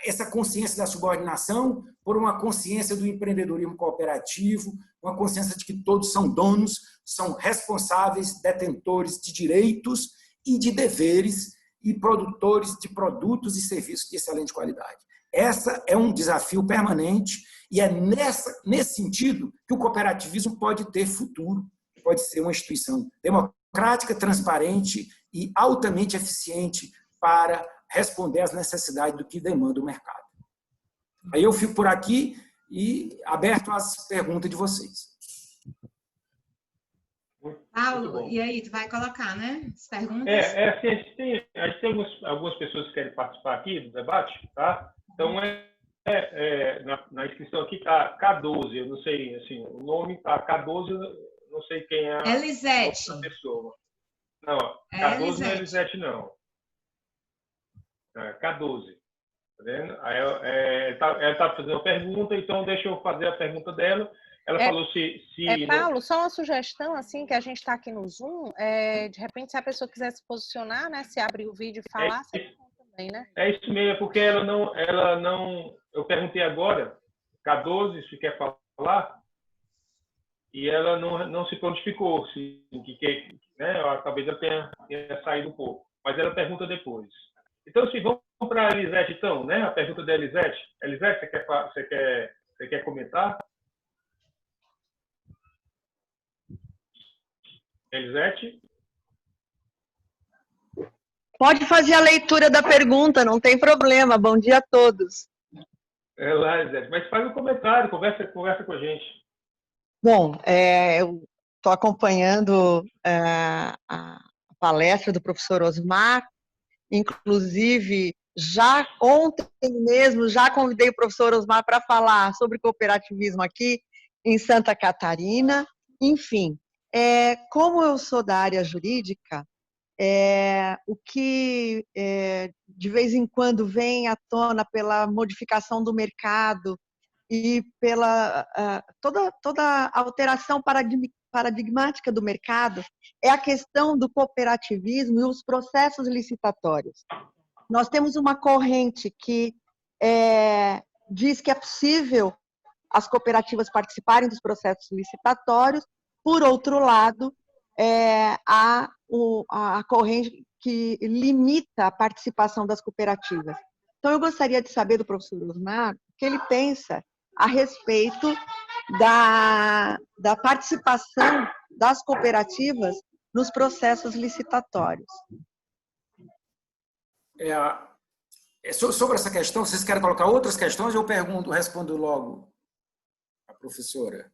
essa consciência da subordinação por uma consciência do empreendedorismo cooperativo, uma consciência de que todos são donos, são responsáveis, detentores de direitos e de deveres e produtores de produtos e serviços de excelente qualidade. Essa é um desafio permanente e é nesse sentido que o cooperativismo pode ter futuro, pode ser uma instituição democrática, transparente e altamente eficiente para responder às necessidades do que demanda o mercado. Aí eu fico por aqui e aberto às perguntas de vocês. Paulo, e aí, tu vai colocar, né, as perguntas? Assim, a gente tem algumas pessoas que querem participar aqui do debate, tá? Então, na inscrição aqui está K12, eu não sei, assim, o nome está K12, eu não sei quem é Elisete. a pessoa. Não, K12 não é Elisete, não. K12. Tá vendo? Aí, ela está fazendo uma pergunta, então deixa eu fazer a pergunta dela. Ela falou se Paulo, só uma sugestão, assim, que a gente está aqui no Zoom, de repente, se a pessoa quiser se posicionar, né, se abrir o vídeo e falar, também, né? É isso mesmo, porque ela não... Eu perguntei agora, K12, se quer falar, e ela não se prontificou, né, talvez ela tenha saído um pouco, mas ela pergunta depois. Então, vamos para a Elisete, então, né? A pergunta da Elisete. Elisete, você Você quer comentar? Elisete? Pode fazer a leitura da pergunta, não tem problema. Bom dia a todos. É lá, Elisete. Mas faz um comentário, conversa com a gente. Bom, eu estou acompanhando a palestra do professor Osmar, inclusive, já ontem mesmo, já convidei o professor Osmar para falar sobre cooperativismo aqui em Santa Catarina. Enfim, como eu sou da área jurídica, o que de vez em quando vem à tona pela modificação do mercado e pela toda a alteração paradigmática do mercado é a questão do cooperativismo e os processos licitatórios. Nós temos uma corrente que diz que é possível as cooperativas participarem dos processos licitatórios, por outro lado, a corrente que limita a participação das cooperativas. Então, eu gostaria de saber do professor Osmar o que ele pensa a respeito da participação das cooperativas nos processos licitatórios. Sobre essa questão, vocês querem colocar outras questões? Eu respondo logo a professora.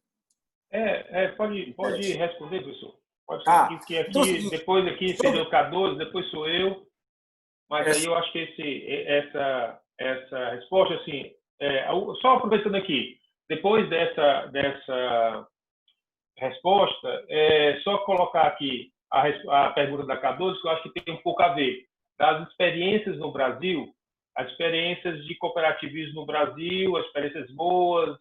Pode responder, professor. Pode ser que aqui, então, depois aqui seria o K12, depois sou eu. Mas aí eu acho que essa resposta, assim, só aproveitando aqui, depois dessa resposta, só colocar aqui a pergunta da K12, que eu acho que tem um pouco a ver. Das experiências no Brasil, as experiências de cooperativismo no Brasil, as experiências boas,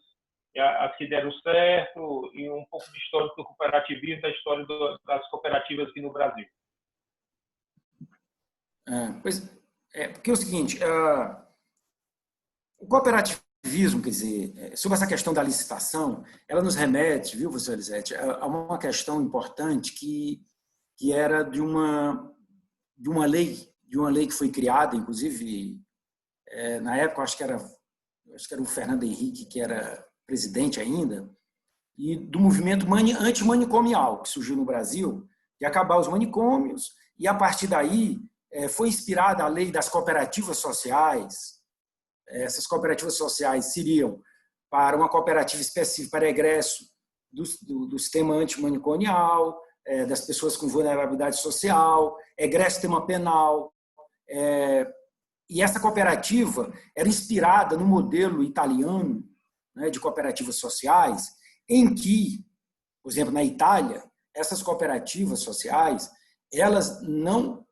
as que deram certo, e um pouco de história do cooperativismo, da história das cooperativas aqui no Brasil. Porque é o seguinte, o cooperativismo, quer dizer, sobre essa questão da licitação, ela nos remete, viu, professor Elisete, a uma questão importante que era de uma lei que foi criada, inclusive, na época, acho que era o Fernando Henrique, que era presidente ainda, e do movimento antimanicomial, que surgiu no Brasil, de acabar os manicômios, e a partir daí foi inspirada a lei das cooperativas sociais. Essas cooperativas sociais seriam para uma cooperativa específica para egresso do sistema antimanicomial, das pessoas com vulnerabilidade social, egresso tema penal. E essa cooperativa era inspirada no modelo italiano, né, de cooperativas sociais, em que, por exemplo, na Itália, essas cooperativas sociais, elas não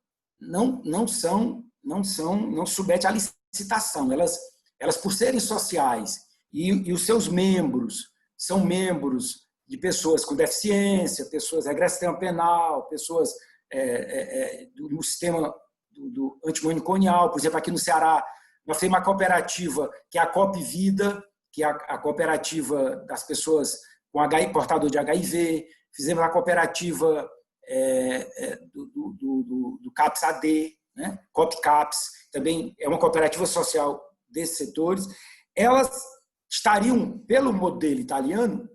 submetem à licitação. Elas, por serem sociais e os seus membros são membros de pessoas com deficiência, pessoas regresso tema penal, pessoas do sistema do antimanicomial. Por exemplo, aqui no Ceará, nós temos uma cooperativa que é a Coop Vida, que é a cooperativa das pessoas com portador de HIV. Fizemos a cooperativa do CAPS-AD, né? COP-CAPS, também é uma cooperativa social desses setores. Elas estariam, pelo modelo italiano,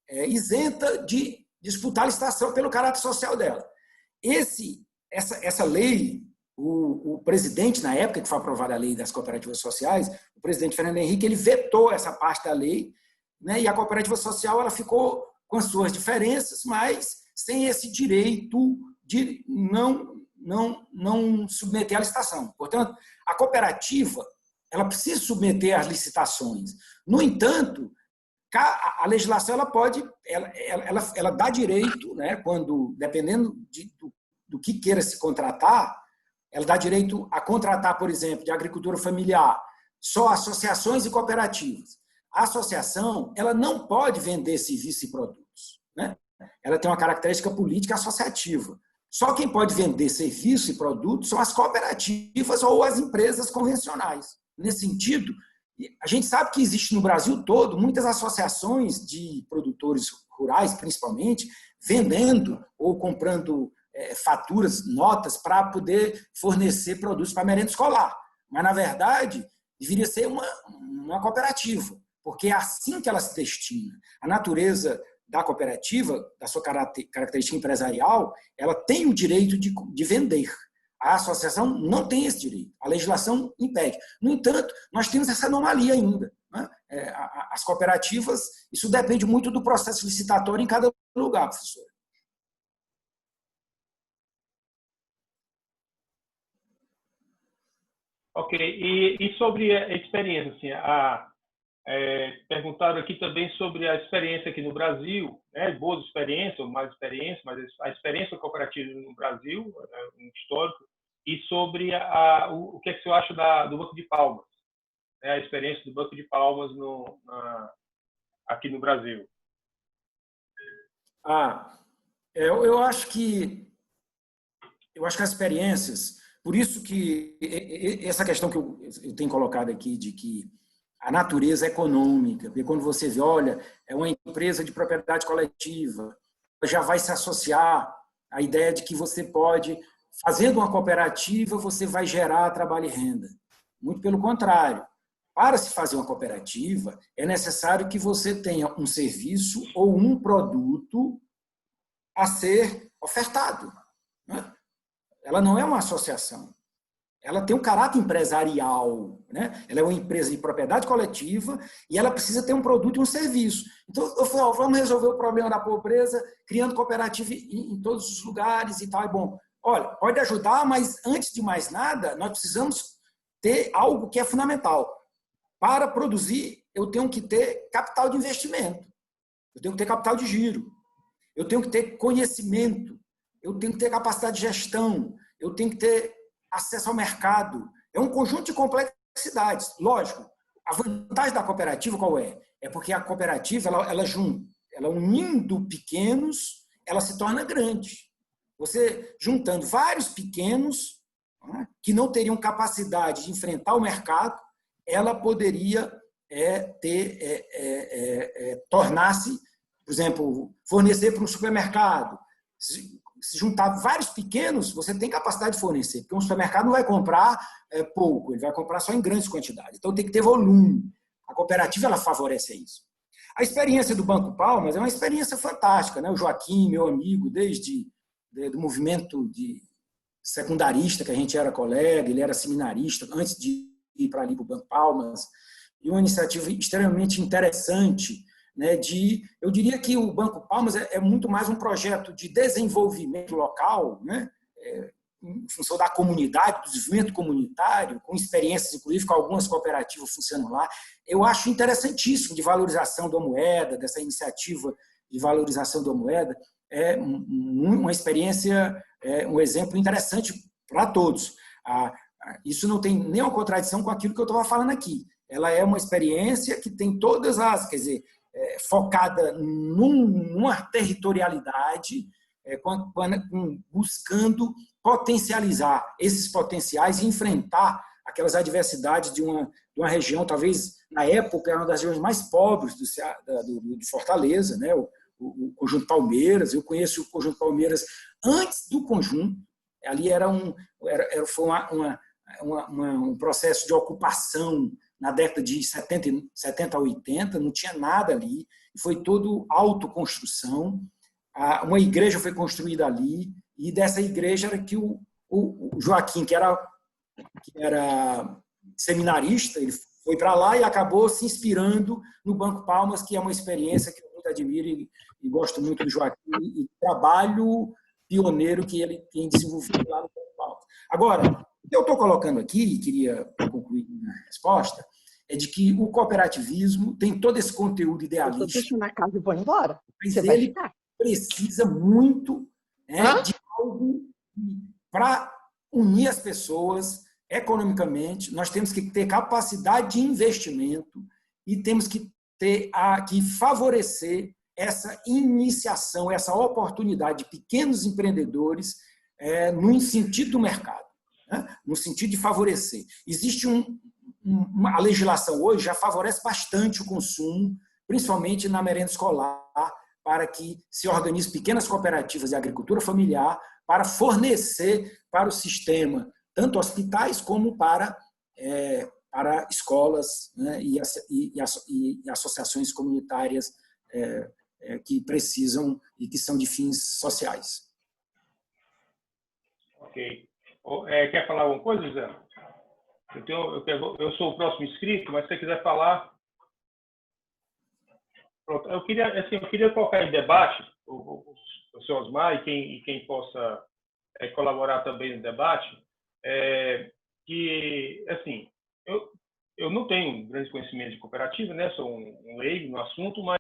isenta de disputar a licitação pelo caráter social dela. Essa lei, o presidente, na época que foi aprovada a lei das cooperativas sociais, o presidente Fernando Henrique, ele vetou essa parte da lei, né, e a cooperativa social ela ficou com as suas diferenças, mas sem esse direito de não submeter à licitação. Portanto, a cooperativa ela precisa submeter às licitações. No entanto, a legislação ela dá direito, né, quando, dependendo do que queira se contratar, ela dá direito a contratar, por exemplo, de agricultura familiar, só associações e cooperativas. A associação ela não pode vender serviços e produtos, né? Ela tem uma característica política associativa. Só quem pode vender serviços e produtos são as cooperativas ou as empresas convencionais. Nesse sentido, a gente sabe que existe no Brasil todo muitas associações de produtores rurais, principalmente, vendendo ou comprando faturas, notas, para poder fornecer produtos para merenda escolar. Mas, na verdade, deveria ser uma cooperativa, porque é assim que ela se destina. A natureza da cooperativa, da sua característica empresarial, ela tem o direito de vender. A associação não tem esse direito. A legislação impede. No entanto, nós temos essa anomalia ainda, né? As cooperativas, isso depende muito do processo licitatório em cada lugar, professor. Ok. E sobre a experiência, assim, perguntaram aqui também sobre a experiência aqui no Brasil, né? Boas experiências, ou mais experiências, mas a experiência cooperativa no Brasil, um histórico, e sobre o que é que você acha do Banco de Palmas, né? A experiência do Banco de Palmas aqui no Brasil. Eu acho que as experiências, por isso que essa questão que eu tenho colocado aqui de que a natureza econômica, porque quando você vê, olha, é uma empresa de propriedade coletiva, já vai se associar à ideia de que você pode, fazendo uma cooperativa, você vai gerar trabalho e renda. Muito pelo contrário. Para se fazer uma cooperativa, é necessário que você tenha um serviço ou um produto a ser ofertado. Ela não é uma associação. Ela tem um caráter empresarial, né? Ela é uma empresa de propriedade coletiva e ela precisa ter um produto e um serviço. Então, eu falei, vamos resolver o problema da pobreza criando cooperativa em todos os lugares e tal. É bom. Olha, pode ajudar, mas antes de mais nada, nós precisamos ter algo que é fundamental. Para produzir, eu tenho que ter capital de investimento, eu tenho que ter capital de giro, eu tenho que ter conhecimento, eu tenho que ter capacidade de gestão, eu tenho que ter acesso ao mercado. É um conjunto de complexidades. Lógico, a vantagem da cooperativa qual é? É porque a cooperativa, ela unindo pequenos, ela se torna grande. Você juntando vários pequenos, né, que não teriam capacidade de enfrentar o mercado, ela poderia tornar-se, por exemplo, fornecer para um supermercado. Se juntar vários pequenos, você tem capacidade de fornecer, porque um supermercado não vai comprar pouco, ele vai comprar só em grandes quantidades. Então, tem que ter volume. A cooperativa ela favorece isso. A experiência do Banco Palmas é uma experiência fantástica, né? O Joaquim, meu amigo, desde do movimento secundarista, que a gente era colega, ele era seminarista, antes de ir para ali para o Banco Palmas, e uma iniciativa extremamente interessante, né, eu diria que o Banco Palmas é muito mais um projeto de desenvolvimento local, né, em função da comunidade, do desenvolvimento comunitário, com experiências, inclusive, com algumas cooperativas funcionando lá. Eu acho interessantíssimo de valorização da moeda, dessa iniciativa de valorização da moeda, é uma experiência, um exemplo interessante para todos. Isso não tem nenhuma contradição com aquilo que eu estava falando aqui. Ela é uma experiência que tem todas as, quer dizer, focada numa territorialidade, buscando potencializar esses potenciais e enfrentar aquelas adversidades de uma região, talvez, na época, era uma das regiões mais pobres de Fortaleza, né? O Conjunto Palmeiras. Eu conheço o Conjunto Palmeiras antes do Conjunto. Ali foi um processo de ocupação na década de 70 a 80, não tinha nada ali, foi tudo autoconstrução. Uma igreja foi construída ali, e dessa igreja era que o Joaquim, que era seminarista, ele foi para lá e acabou se inspirando no Banco Palmas, que é uma experiência que eu muito admiro e gosto muito do Joaquim, e trabalho pioneiro que ele tem desenvolvido lá no Banco Palmas. Agora, o que eu estou colocando aqui, e queria concluir minha resposta, é de que o cooperativismo tem todo esse conteúdo idealista. Eu estou fechando a casa e vou embora. Mas você ele precisa muito, né, de algo para unir as pessoas economicamente. Nós temos que ter capacidade de investimento e temos que favorecer essa iniciação, essa oportunidade de pequenos empreendedores no sentido do mercado, né? No sentido de favorecer. Existe a legislação hoje já favorece bastante o consumo, principalmente na merenda escolar, para que se organize pequenas cooperativas de agricultura familiar para fornecer para o sistema, tanto hospitais como para para escolas, né, e associações comunitárias que precisam e que são de fins sociais. Ok. Quer falar alguma coisa, José? Eu sou o próximo inscrito, mas se você quiser falar... Pronto. Eu queria colocar em debate o senhor Osmar e quem possa colaborar também no debate, que, assim, eu não tenho grande conhecimento de cooperativa, né? Sou um leigo no assunto, mas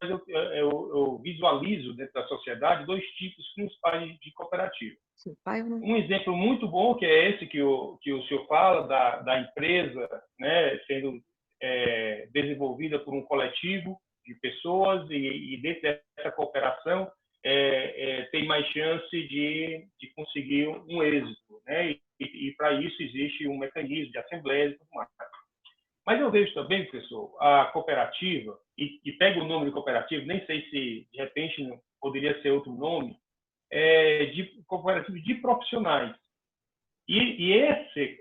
eu visualizo dentro da sociedade 2 tipos principais de cooperativa. Um exemplo muito bom, que é esse que o senhor fala, da empresa, né, sendo desenvolvida por um coletivo de pessoas e dentro dessa cooperação tem mais chance de conseguir um êxito, né? E para isso existe um mecanismo de assembleia e tudo mais. Mas eu vejo também, professor, a cooperativa, e pego o nome de cooperativa, nem sei se de repente não poderia ser outro nome, de cooperativa de profissionais. E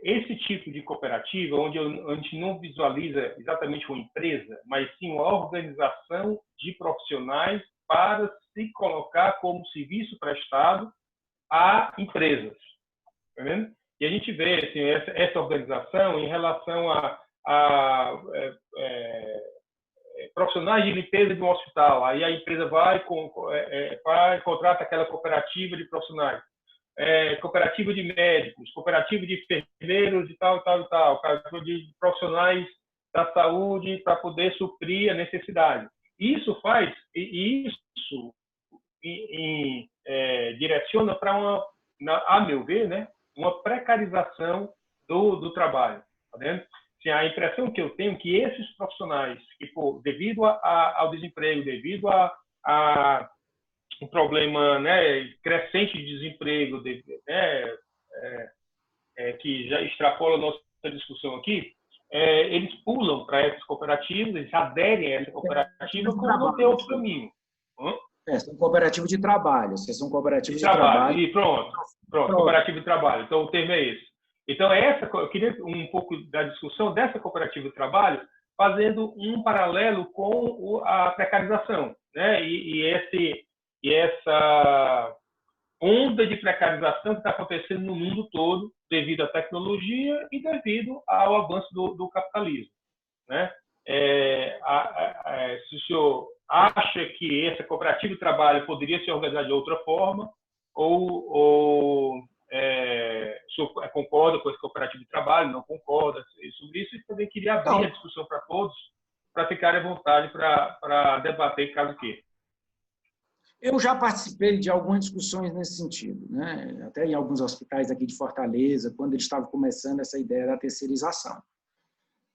esse tipo de cooperativa, onde a gente não visualiza exatamente uma empresa, mas sim uma organização de profissionais para se colocar como serviço prestado a empresas. Tá vendo? E a gente vê assim, essa organização em relação a profissionais de limpeza de um hospital. Aí a empresa vai contrata aquela cooperativa de profissionais. Cooperativa de médicos, cooperativa de enfermeiros e tal, de profissionais da saúde para poder suprir a necessidade. Isso direciona para a meu ver, né, uma precarização do trabalho. Tá vendo? Assim, a impressão que eu tenho é que esses profissionais, que devido ao desemprego, devido a um problema, né, crescente de desemprego, que já extrapola a nossa discussão aqui, eles pulam para essas cooperativas, eles aderem a essa cooperativa como não tem outro caminho. São cooperativas de trabalho. Vocês são cooperativas de trabalho. E pronto, cooperativa de trabalho. Então, o termo é esse. Então, eu queria um pouco da discussão dessa cooperativa de trabalho, fazendo um paralelo com a precarização, né? E essa onda de precarização que está acontecendo no mundo todo devido à tecnologia e devido ao avanço do capitalismo, né? Se o senhor acha que essa cooperativa de trabalho poderia se organizar de outra forma ou o senhor concorda com essa cooperativa de trabalho, não concorda sobre isso, e também queria abrir a discussão para todos, para ficarem à vontade para debater caso queira. Eu já participei de algumas discussões nesse sentido, né? Até em alguns hospitais aqui de Fortaleza, quando eles estavam começando essa ideia da terceirização.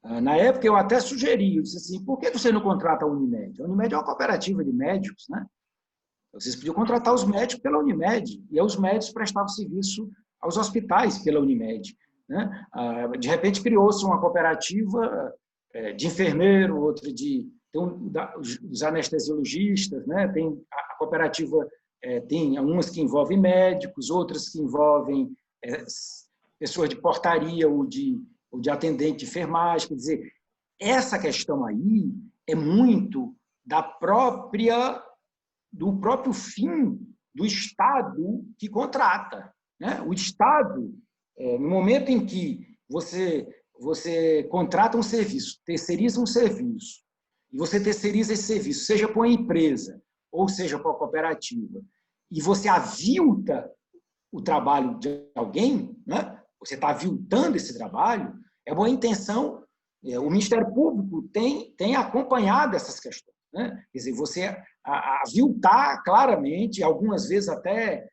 Na época, eu até sugeri, eu disse assim, por que você não contrata a Unimed? A Unimed é uma cooperativa de médicos, né? Vocês podiam contratar os médicos pela Unimed, e os médicos prestavam serviço aos hospitais pela Unimed, né? De repente, criou-se uma cooperativa de enfermeiro, outra os anestesiologistas, né? Tem a cooperativa, tem umas que envolvem médicos, outras que envolvem pessoas de portaria ou de atendente de enfermagem. Quer dizer, essa questão aí é muito do próprio fim do Estado que contrata, né? O Estado, no momento em que você contrata um serviço, terceiriza um serviço, e você terceiriza esse serviço, seja para uma empresa, ou seja para uma cooperativa, e você avilta o trabalho de alguém, né? Você está aviltando esse trabalho, é boa intenção. O Ministério Público tem acompanhado essas questões, né? Quer dizer, você aviltar claramente, algumas vezes até,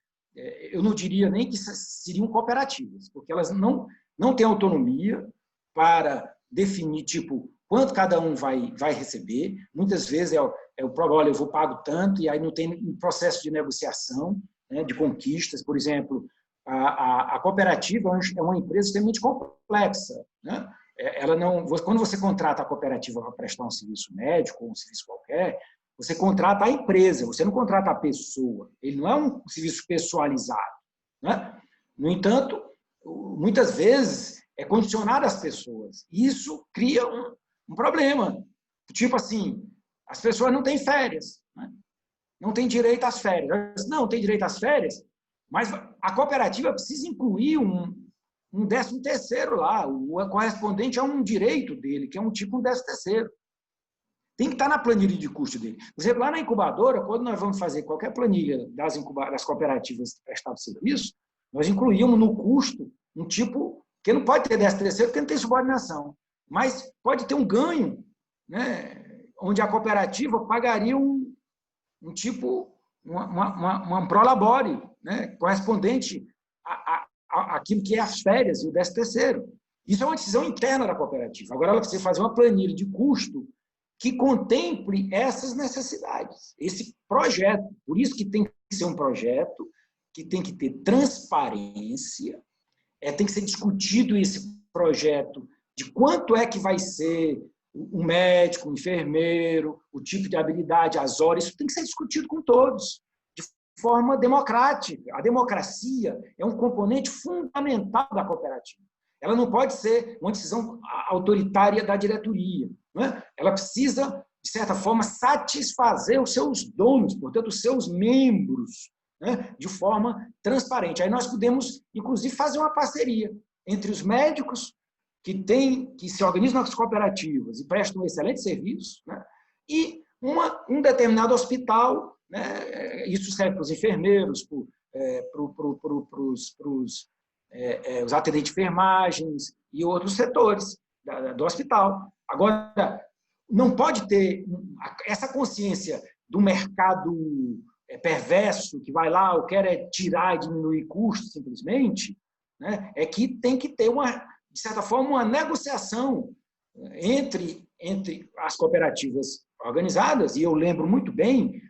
eu não diria nem que seriam cooperativas, porque elas não têm autonomia para definir, tipo, quanto cada um vai receber. Muitas vezes o problema, olha, eu vou pago tanto, e aí não tem um processo de negociação, né, de conquistas. Por exemplo, a cooperativa é uma empresa extremamente complexa, né? Quando você contrata a cooperativa para prestar um serviço médico ou um serviço qualquer, você contrata a empresa, você não contrata a pessoa. Ele não é um serviço pessoalizado, né? No entanto, muitas vezes, é condicionado às pessoas. Isso cria um problema. Tipo assim, as pessoas não têm férias, né? Não têm direito às férias. Não, tem direito às férias, mas a cooperativa precisa incluir um 13º lá, o correspondente a um direito dele, que é um tipo um 13º. Tem que estar na planilha de custo dele. Por exemplo, lá na incubadora, quando nós vamos fazer qualquer planilha das cooperativas de prestado de serviço, nós incluímos no custo um tipo, que não pode ter 13º, porque não tem subordinação, mas pode ter um ganho, né, onde a cooperativa pagaria um tipo, uma prolabore, né, correspondente àquilo que é as férias e o 13º. Isso é uma decisão interna da cooperativa. Agora ela precisa fazer uma planilha de custo que contemple essas necessidades, esse projeto. Por isso que tem que ser um projeto que tem que ter transparência, tem que ser discutido esse projeto de quanto é que vai ser um médico, um enfermeiro, o tipo de habilidade, as horas, isso tem que ser discutido com todos, de forma democrática. A democracia é um componente fundamental da cooperativa. Ela não pode ser uma decisão autoritária da diretoria. Não é? Ela precisa, de certa forma, satisfazer os seus donos, portanto, os seus membros, né, de forma transparente. Aí nós podemos, inclusive, fazer uma parceria entre os médicos que se organizam nas cooperativas e prestam um excelente serviço, né, e um determinado hospital, né, isso serve para os enfermeiros, para os atendentes de enfermagens e outros setores do hospital. Agora, não pode ter essa consciência do mercado perverso, que vai lá, eu quero tirar e diminuir custos, simplesmente, né? É que tem que ter, de certa forma, uma negociação entre as cooperativas organizadas, e eu lembro muito bem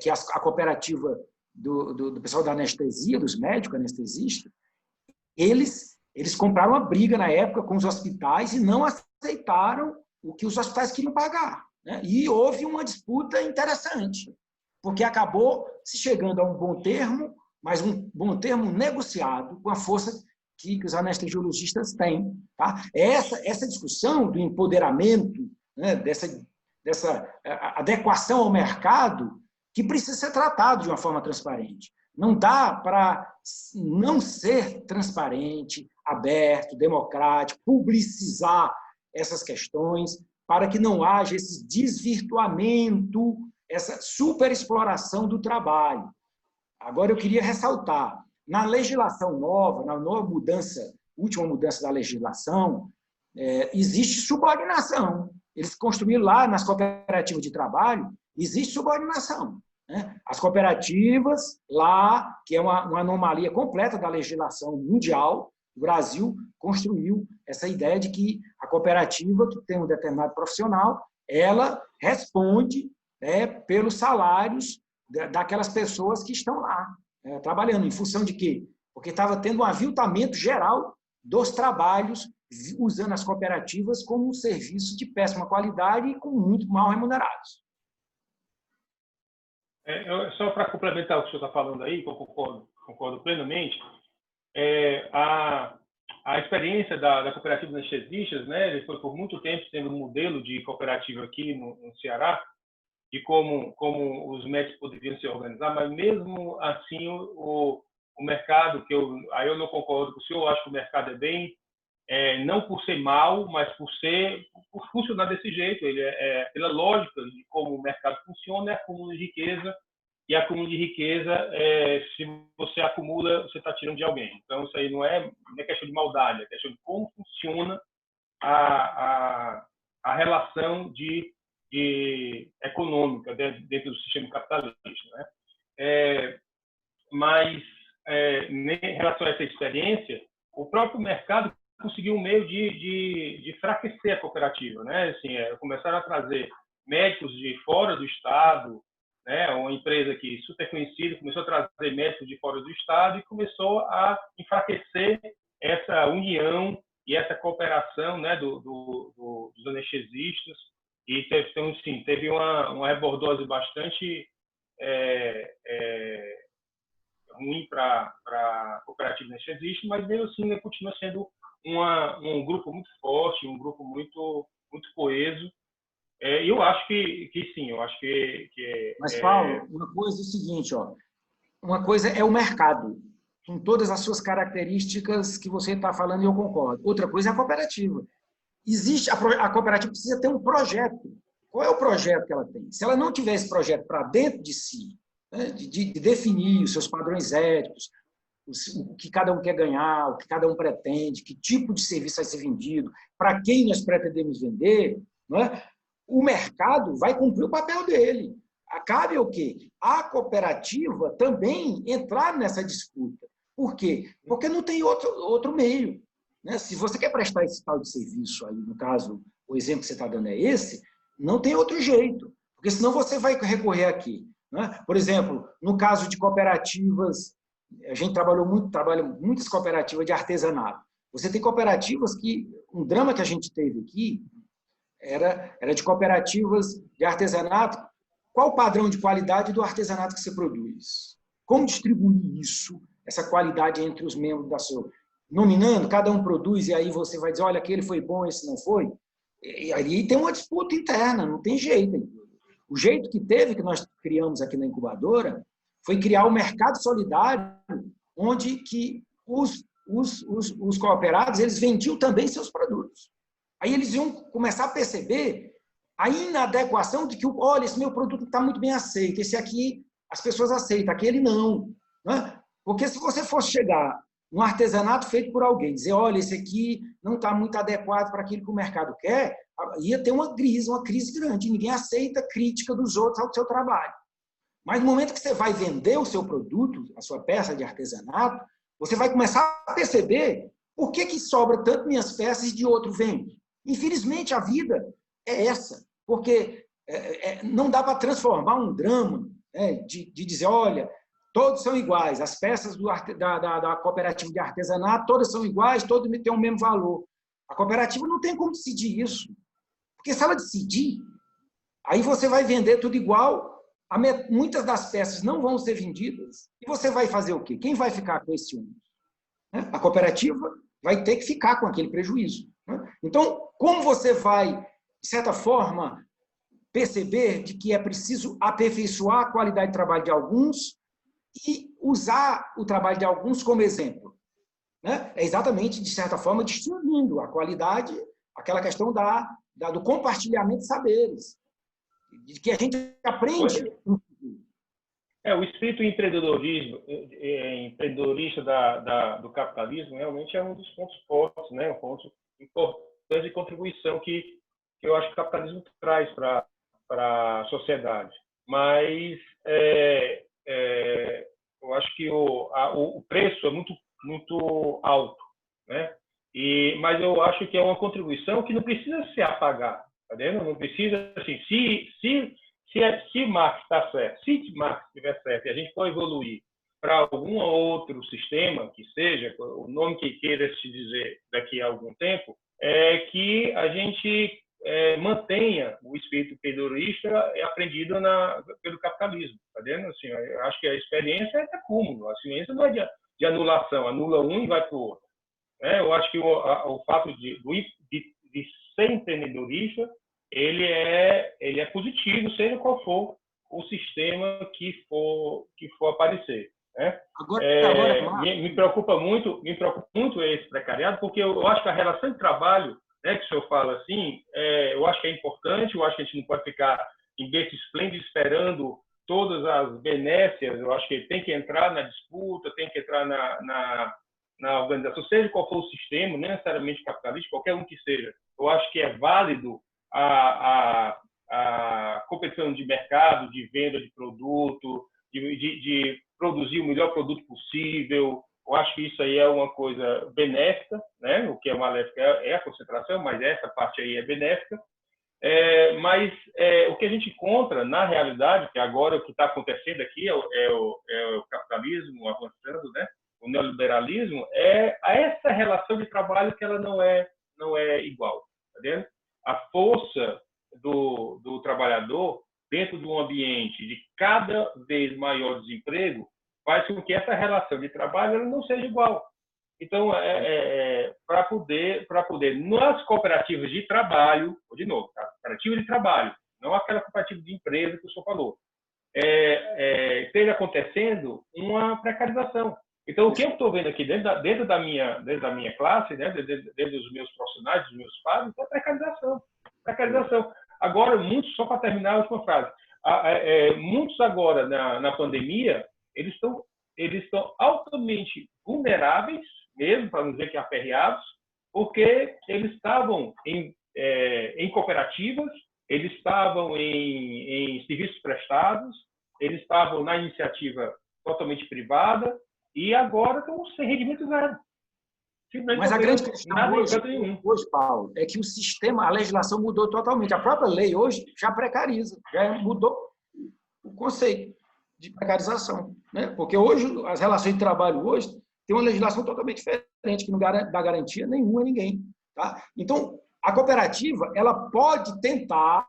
que a cooperativa do pessoal da anestesia, dos médicos anestesistas, eles compraram uma briga na época com os hospitais e não aceitaram o que os hospitais queriam pagar, né? E houve uma disputa interessante, porque acabou se chegando a um bom termo, mas um bom termo negociado com a força que os anestesiologistas têm. Tá? Essa discussão do empoderamento, né, dessa adequação ao mercado, que precisa ser tratado de uma forma transparente. Não dá para não ser transparente, aberto, democrático, publicizar essas questões, para que não haja esse desvirtuamento, essa superexploração do trabalho. Agora, eu queria ressaltar, na legislação nova, na última mudança da legislação, existe subordinação. Eles construíram lá nas cooperativas de trabalho, existe subordinação. Né? As cooperativas lá, que é uma anomalia completa da legislação mundial, o Brasil construiu essa ideia de que a cooperativa, que tem um determinado profissional, ela responde pelos salários daquelas pessoas que estão lá trabalhando. Em função de quê? Porque estava tendo um aviltamento geral dos trabalhos, usando as cooperativas como um serviço de péssima qualidade e com muito mal remunerados. Só para complementar o que o senhor está falando aí, que eu concordo plenamente, a experiência da cooperativa de anestesistas, né, ele foi por muito tempo sendo um modelo de cooperativa aqui no Ceará, de como os médicos poderiam se organizar, mas mesmo assim o mercado, aí eu não concordo com o senhor, eu acho que o mercado é bem, não por ser mal, mas por funcionar desse jeito. Ele pela lógica de como o mercado funciona, é acúmulo de riqueza, e acúmulo de riqueza, se você acumula, você está tirando de alguém. Então, isso aí não é questão de maldade, é questão de como funciona a relação econômica dentro do sistema capitalista, né? Mas, em relação a essa experiência, o próprio mercado conseguiu um meio de enfraquecer a cooperativa, né? Assim, começaram a trazer médicos de fora do estado, né? Uma empresa que super conhecida começou a trazer médicos de fora do estado e começou a enfraquecer essa união e essa cooperação, né, dos anestesistas. E teve uma rebordose bastante ruim para a cooperativa anestesista, mas mesmo assim continua sendo um grupo muito forte, um grupo muito coeso. Eu acho que sim, eu acho que Mas, Paulo, uma coisa é o seguinte, ó, uma coisa é o mercado, com todas as suas características que você está falando e eu concordo. Outra coisa é a cooperativa. A cooperativa precisa ter um projeto. Qual é o projeto que ela tem? Se ela não tiver esse projeto para dentro de si, né, de definir os seus padrões éticos, o que cada um quer ganhar, o que cada um pretende, que tipo de serviço vai ser vendido, para quem nós pretendemos vender, né, o mercado vai cumprir o papel dele. Cabe o quê? A cooperativa também entrar nessa disputa. Por quê? Porque não tem outro meio. Né? Se você quer prestar esse tal de serviço, aí, no caso, o exemplo que você está dando é esse, não tem outro jeito, porque senão você vai recorrer aqui. Né? Por exemplo, no caso de cooperativas, a gente trabalha muitas cooperativas de artesanato. Você tem cooperativas que, um drama que a gente teve aqui, era de cooperativas de artesanato. Qual o padrão de qualidade do artesanato que você produz? Como distribuir isso, essa qualidade entre os membros da sua... Nominando, cada um produz, e aí você vai dizer, olha, aquele foi bom, esse não foi. E aí tem uma disputa interna, não tem jeito. O jeito que teve, que nós criamos aqui na incubadora, foi criar o mercado solidário, onde que os cooperados eles vendiam também seus produtos. Aí eles iam começar a perceber a inadequação de que, olha, esse meu produto está muito bem aceito, esse aqui as pessoas aceitam, aquele não. Né? Porque se você fosse chegar num artesanato feito por alguém, dizer, olha, esse aqui não está muito adequado para aquilo que o mercado quer, ia ter uma crise grande. Ninguém aceita crítica dos outros ao seu trabalho. Mas no momento que você vai vender o seu produto, a sua peça de artesanato, você vai começar a perceber por que sobra tanto minhas peças e de outro vende. Infelizmente, a vida é essa, porque não dá para transformar um drama, né, de dizer, olha, todos são iguais, as peças da cooperativa de artesanato, todas são iguais, todas têm o mesmo valor. A cooperativa não tem como decidir isso, porque se ela decidir, aí você vai vender tudo igual, muitas das peças não vão ser vendidas, e você vai fazer o quê? Quem vai ficar com esse ônus? A cooperativa vai ter que ficar com aquele prejuízo. Então, como você vai, de certa forma, perceber de que é preciso aperfeiçoar a qualidade de trabalho de alguns e usar o trabalho de alguns como exemplo? É exatamente, de certa forma, distinguindo a qualidade, aquela questão do compartilhamento de saberes, de que a gente aprende. O espírito empreendedorista do capitalismo realmente é um dos pontos fortes, né? Um ponto importante de contribuição que eu acho que o capitalismo traz para a sociedade. Mas eu acho que o preço é muito alto, né? Mas eu acho que é uma contribuição que não precisa se apagar, tá vendo? Não precisa, assim, se Marx está certo, se Marx estiver certo e a gente for evoluir para algum outro sistema, que seja, o nome que queira se dizer daqui a algum tempo, é que a gente mantenha o espírito empreendedorista aprendido pelo capitalismo, tá vendo? Assim, eu acho que a experiência é acúmulo, a ciência não é de anulação, anula um e vai para o outro. Eu acho que o fato de ser empreendedorista ele é positivo, seja qual for o sistema que for aparecer. Né? Agora, me preocupa muito esse precariado, porque eu acho que a relação de trabalho, né, que o senhor fala assim, eu acho que é importante, eu acho que a gente não pode ficar em berço esplêndido esperando todas as benécias, eu acho que tem que entrar na disputa, tem que entrar na organização, seja qual for o sistema, não necessariamente capitalista, qualquer um que seja. Eu acho que é válido a competição de mercado, de venda de produto, de produzir o melhor produto possível. Eu acho que isso aí é uma coisa benéfica, né? O que é maléfica é a concentração, mas essa parte aí é benéfica. Mas o que a gente encontra na realidade, que agora o que está acontecendo aqui é o capitalismo avançando, né? O neoliberalismo, essa relação de trabalho que ela não é igual, tá vendo? A força do trabalhador dentro de um ambiente de cada vez maior desemprego faz com que essa relação de trabalho ela não seja igual. Então, para poder, nas cooperativas de trabalho, de novo, tá? Cooperativa de trabalho, não aquela cooperativa de empresa que o senhor falou, esteja acontecendo uma precarização. Então, o que eu estou vendo aqui dentro da minha classe, né, dentro dos meus profissionais, dos meus pares, é precarização. Precarização. Agora, muitos, só para terminar a última frase, muitos agora, na pandemia, eles estão altamente vulneráveis, mesmo, para não dizer que aperreados, porque eles estavam em cooperativas, eles estavam em serviços prestados, eles estavam na iniciativa totalmente privada e agora estão sem rendimento zero. Mas a grande questão hoje, Paulo, é que o sistema, a legislação mudou totalmente. A própria lei hoje já precariza, já mudou o conceito de precarização, né? Porque hoje, as relações de trabalho hoje tem uma legislação totalmente diferente, que não dá garantia nenhuma a ninguém. Tá? Então, a cooperativa ela pode tentar,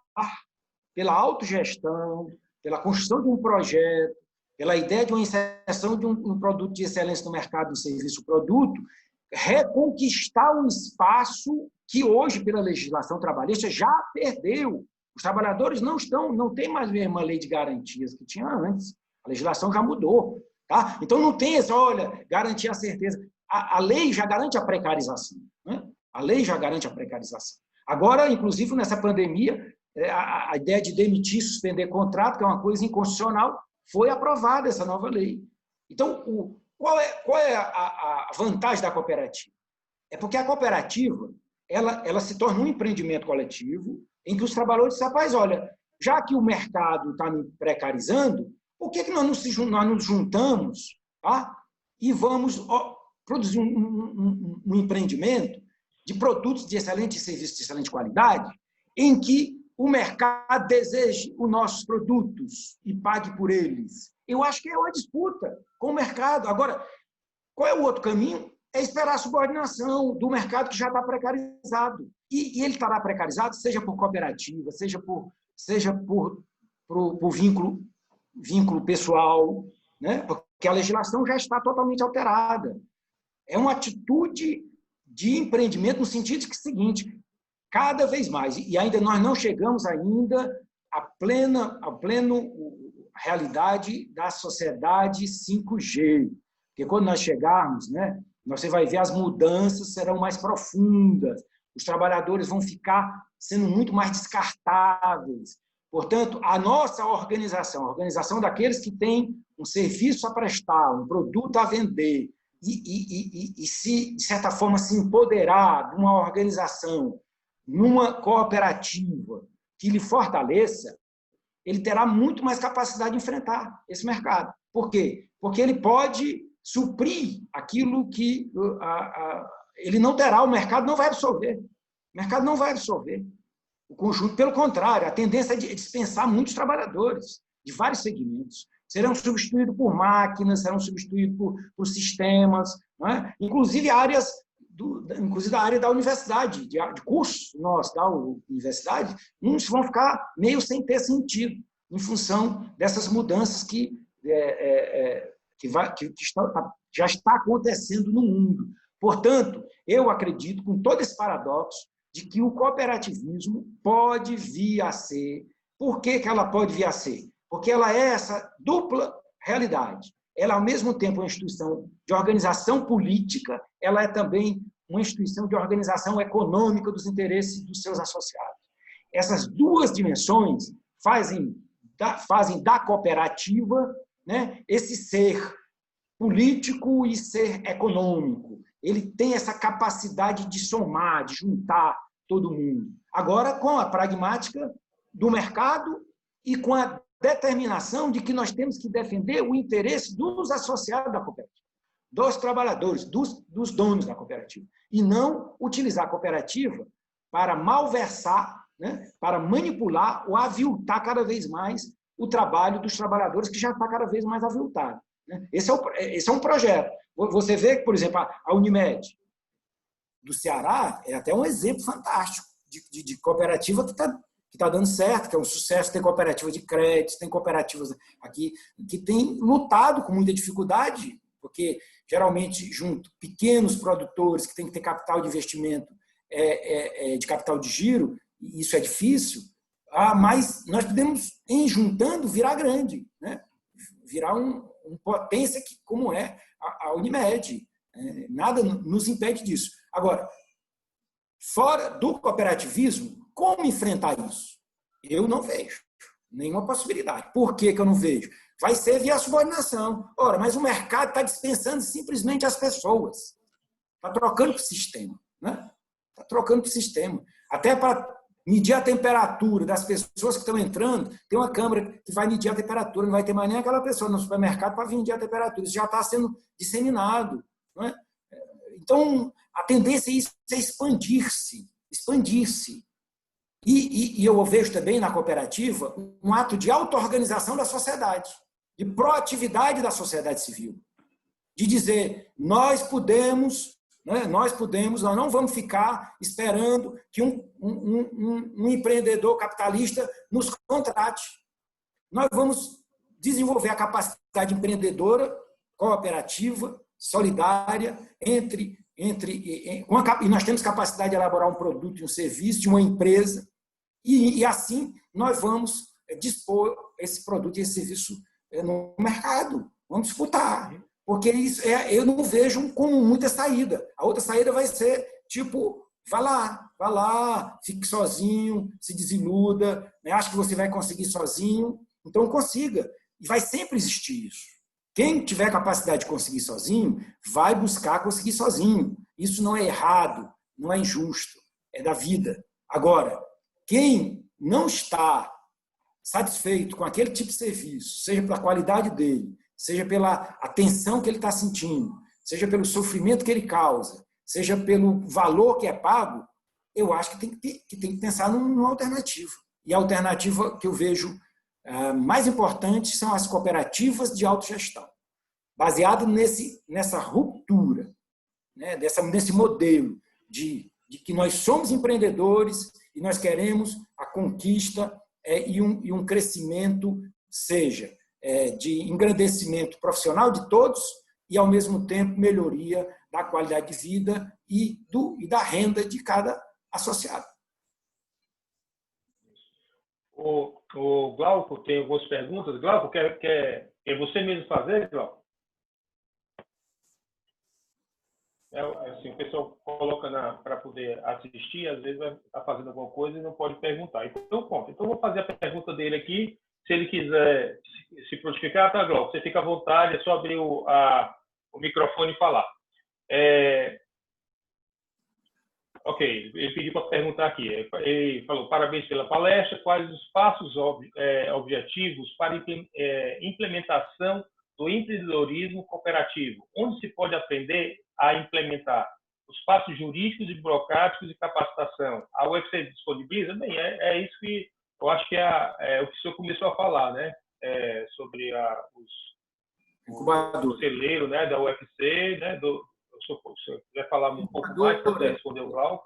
pela autogestão, pela construção de um projeto, pela ideia de uma inserção de um produto de excelência no mercado, um serviço, produto, reconquistar um espaço que hoje, pela legislação trabalhista, já perdeu. Os trabalhadores não têm mais a mesma lei de garantias que tinha antes. A legislação já mudou. Tá? Então, não tem essa, olha, garantir a certeza. A lei já garante a precarização. Né? A lei já garante a precarização. Agora, inclusive, nessa pandemia, a ideia de demitir, suspender contrato, que é uma coisa inconstitucional, foi aprovada essa nova lei. Então, qual é a vantagem da cooperativa? É porque a cooperativa ela se torna um empreendimento coletivo em que os trabalhadores dizem, rapaz, olha, já que o mercado está me precarizando, por que nós nos juntamos, tá? E vamos produzir um empreendimento de produtos de excelente serviço, de excelente qualidade, em que o mercado deseje os nossos produtos e pague por eles? Eu acho que é uma disputa com o mercado. Agora, qual é o outro caminho? É esperar a subordinação do mercado que já está precarizado. E ele estará precarizado, seja por cooperativa, seja por vínculo pessoal, né? Porque a legislação já está totalmente alterada. É uma atitude de empreendimento no sentido que é o seguinte, cada vez mais, e ainda nós não chegamos ainda à plena realidade da sociedade 5G. Porque quando nós chegarmos, né, você vai ver as mudanças serão mais profundas, os trabalhadores vão ficar sendo muito mais descartáveis. Portanto, a nossa organização, a organização daqueles que têm um serviço a prestar, um produto a vender, e se, de certa forma, se empoderar de uma organização, numa cooperativa que lhe fortaleça, ele terá muito mais capacidade de enfrentar esse mercado. Por quê? Porque ele pode suprir aquilo que ele não terá, o mercado não vai absorver. O mercado não vai absorver. O conjunto, pelo contrário, a tendência é de dispensar muitos trabalhadores de vários segmentos. Serão substituídos por máquinas, serão substituídos por sistemas, não é? Inclusive áreas, inclusive a área da universidade, de cursos nossos da universidade, uns vão ficar meio sem ter sentido, em função dessas mudanças que já está acontecendo no mundo. Portanto, eu acredito, com todo esse paradoxo, de que o cooperativismo pode vir a ser. Por que ela pode vir a ser? Porque ela é essa dupla realidade. Ela, ao mesmo tempo, é uma instituição de organização política, ela é também uma instituição de organização econômica dos interesses dos seus associados. Essas duas dimensões fazem da cooperativa, né, esse ser político e ser econômico. Ele tem essa capacidade de somar, de juntar todo mundo. Agora, com a pragmática do mercado e com a determinação de que nós temos que defender o interesse dos associados da cooperativa, dos trabalhadores, dos donos da cooperativa, e não utilizar a cooperativa para malversar, né, para manipular ou aviltar cada vez mais o trabalho dos trabalhadores, que já está cada vez mais aviltado. Esse é um projeto. Você vê que, por exemplo, a Unimed do Ceará é até um exemplo fantástico de cooperativa que está dando certo, que é um sucesso. Tem cooperativa de crédito, tem cooperativas aqui que têm lutado com muita dificuldade, porque geralmente junto pequenos produtores que têm que ter capital de investimento, de capital de giro, e isso é difícil, mas nós podemos, em juntando, virar grande, né? Virar uma potência como é a Unimed. Nada nos impede disso. Agora, fora do cooperativismo, como enfrentar isso? Eu não vejo nenhuma possibilidade. Por que eu não vejo? Vai ser via subordinação. Ora, mas o mercado está dispensando simplesmente as pessoas. Está trocando para o sistema. Né? Está trocando para o sistema. Até para medir a temperatura das pessoas que estão entrando, tem uma câmera que vai medir a temperatura, não vai ter mais nem aquela pessoa no supermercado para medir a temperatura. Isso já está sendo disseminado. Não é? Então, a tendência é expandir-se. Expandir-se. E eu vejo também na cooperativa um ato de auto-organização da sociedade, de proatividade da sociedade civil, de dizer, nós não vamos ficar esperando que um empreendedor capitalista nos contrate. Nós vamos desenvolver a capacidade empreendedora, cooperativa, solidária, e nós temos capacidade de elaborar um produto e um serviço de uma empresa, e assim nós vamos dispor esse produto e esse serviço no mercado. Vamos disputar. Porque isso eu não vejo como muita saída. A outra saída vai ser, tipo, vai lá, fique sozinho, se desiluda, né? Acha que você vai conseguir sozinho, então consiga. E vai sempre existir isso. Quem tiver capacidade de conseguir sozinho, vai buscar conseguir sozinho. Isso não é errado, não é injusto, é da vida. Agora, quem não está satisfeito com aquele tipo de serviço, seja pela qualidade dele, seja pela atenção que ele está sentindo, seja pelo sofrimento que ele causa, seja pelo valor que é pago, eu acho que tem que pensar numa alternativa. E a alternativa que eu vejo mais importante são as cooperativas de autogestão, baseado nessa ruptura, né, nesse modelo de que nós somos empreendedores e nós queremos a conquista e um crescimento, seja de engrandecimento profissional de todos e, ao mesmo tempo, melhoria da qualidade de vida e da renda de cada associado. O Glauco tem algumas perguntas. Glauco, quer você mesmo fazer, Glauco? Assim, o pessoal coloca para poder assistir, às vezes vai estar fazendo alguma coisa e não pode perguntar. Então, pronto. Então, eu vou fazer a pergunta dele aqui. Se ele quiser se prontificar, tá, Glauco? Você fica à vontade, é só abrir o microfone e falar. Ok, ele pediu para perguntar aqui. Ele falou, parabéns pela palestra. Quais os passos objetivos para implementação do empreendedorismo cooperativo? Onde se pode aprender a implementar os passos jurídicos e burocráticos e capacitação? A UFC disponibiliza? Bem, é isso que eu acho que é o que o senhor começou a falar, né? Sobre o celeiro, né, da UFC, né? Se o senhor quiser falar um pouco mais para responder o Glauco.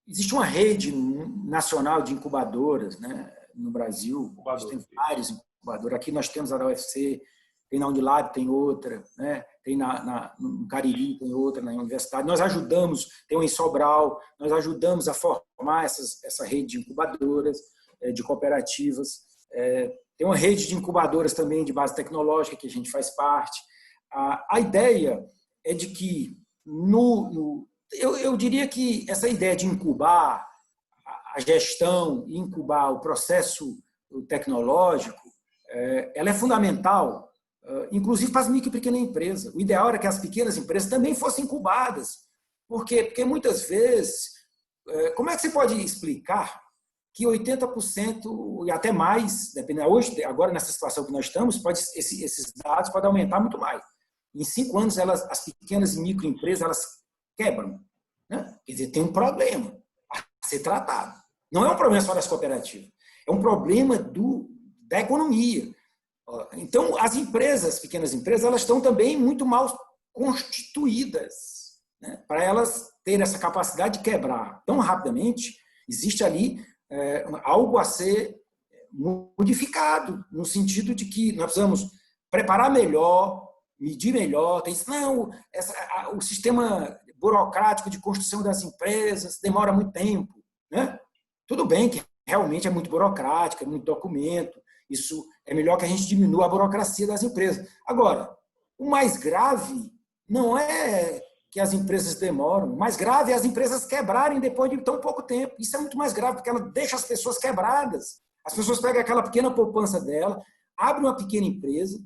Existe uma rede nacional de incubadoras, né, no Brasil. Tem várias incubadoras. Aqui nós temos a da UFC, tem na Unilab, tem outra, né? Tem no Cariri, tem outra na universidade. Nós ajudamos, tem uma em Sobral, nós ajudamos a formar essa rede de incubadoras, de cooperativas. Tem uma rede de incubadoras também de base tecnológica, que a gente faz parte. A ideia é de que, eu diria que essa ideia de incubar a gestão, incubar o processo tecnológico, ela é fundamental, inclusive para as micro e pequenas empresas. O ideal era que as pequenas empresas também fossem incubadas. Por quê? Porque muitas vezes, como é que você pode explicar que 80% e até mais, dependendo hoje, agora nessa situação que nós estamos, esses dados podem aumentar muito mais. Em 5 anos, as pequenas e microempresas elas quebram. Né? Quer dizer, tem um problema a ser tratado. Não é um problema só das cooperativas, é um problema da economia. Então, as pequenas empresas, elas estão também muito mal constituídas, né? Para elas terem essa capacidade de quebrar tão rapidamente, existe ali algo a ser modificado, no sentido de que nós precisamos preparar melhor, medir melhor. Tem isso, não, o sistema burocrático de construção das empresas demora muito tempo, né? Tudo bem que realmente é muito burocrático, é muito documento, isso é melhor que a gente diminua a burocracia das empresas. Agora, o mais grave não é que as empresas demoram, o mais grave é as empresas quebrarem depois de tão pouco tempo. Isso é muito mais grave, porque ela deixa as pessoas quebradas. As pessoas pegam aquela pequena poupança dela, abrem uma pequena empresa,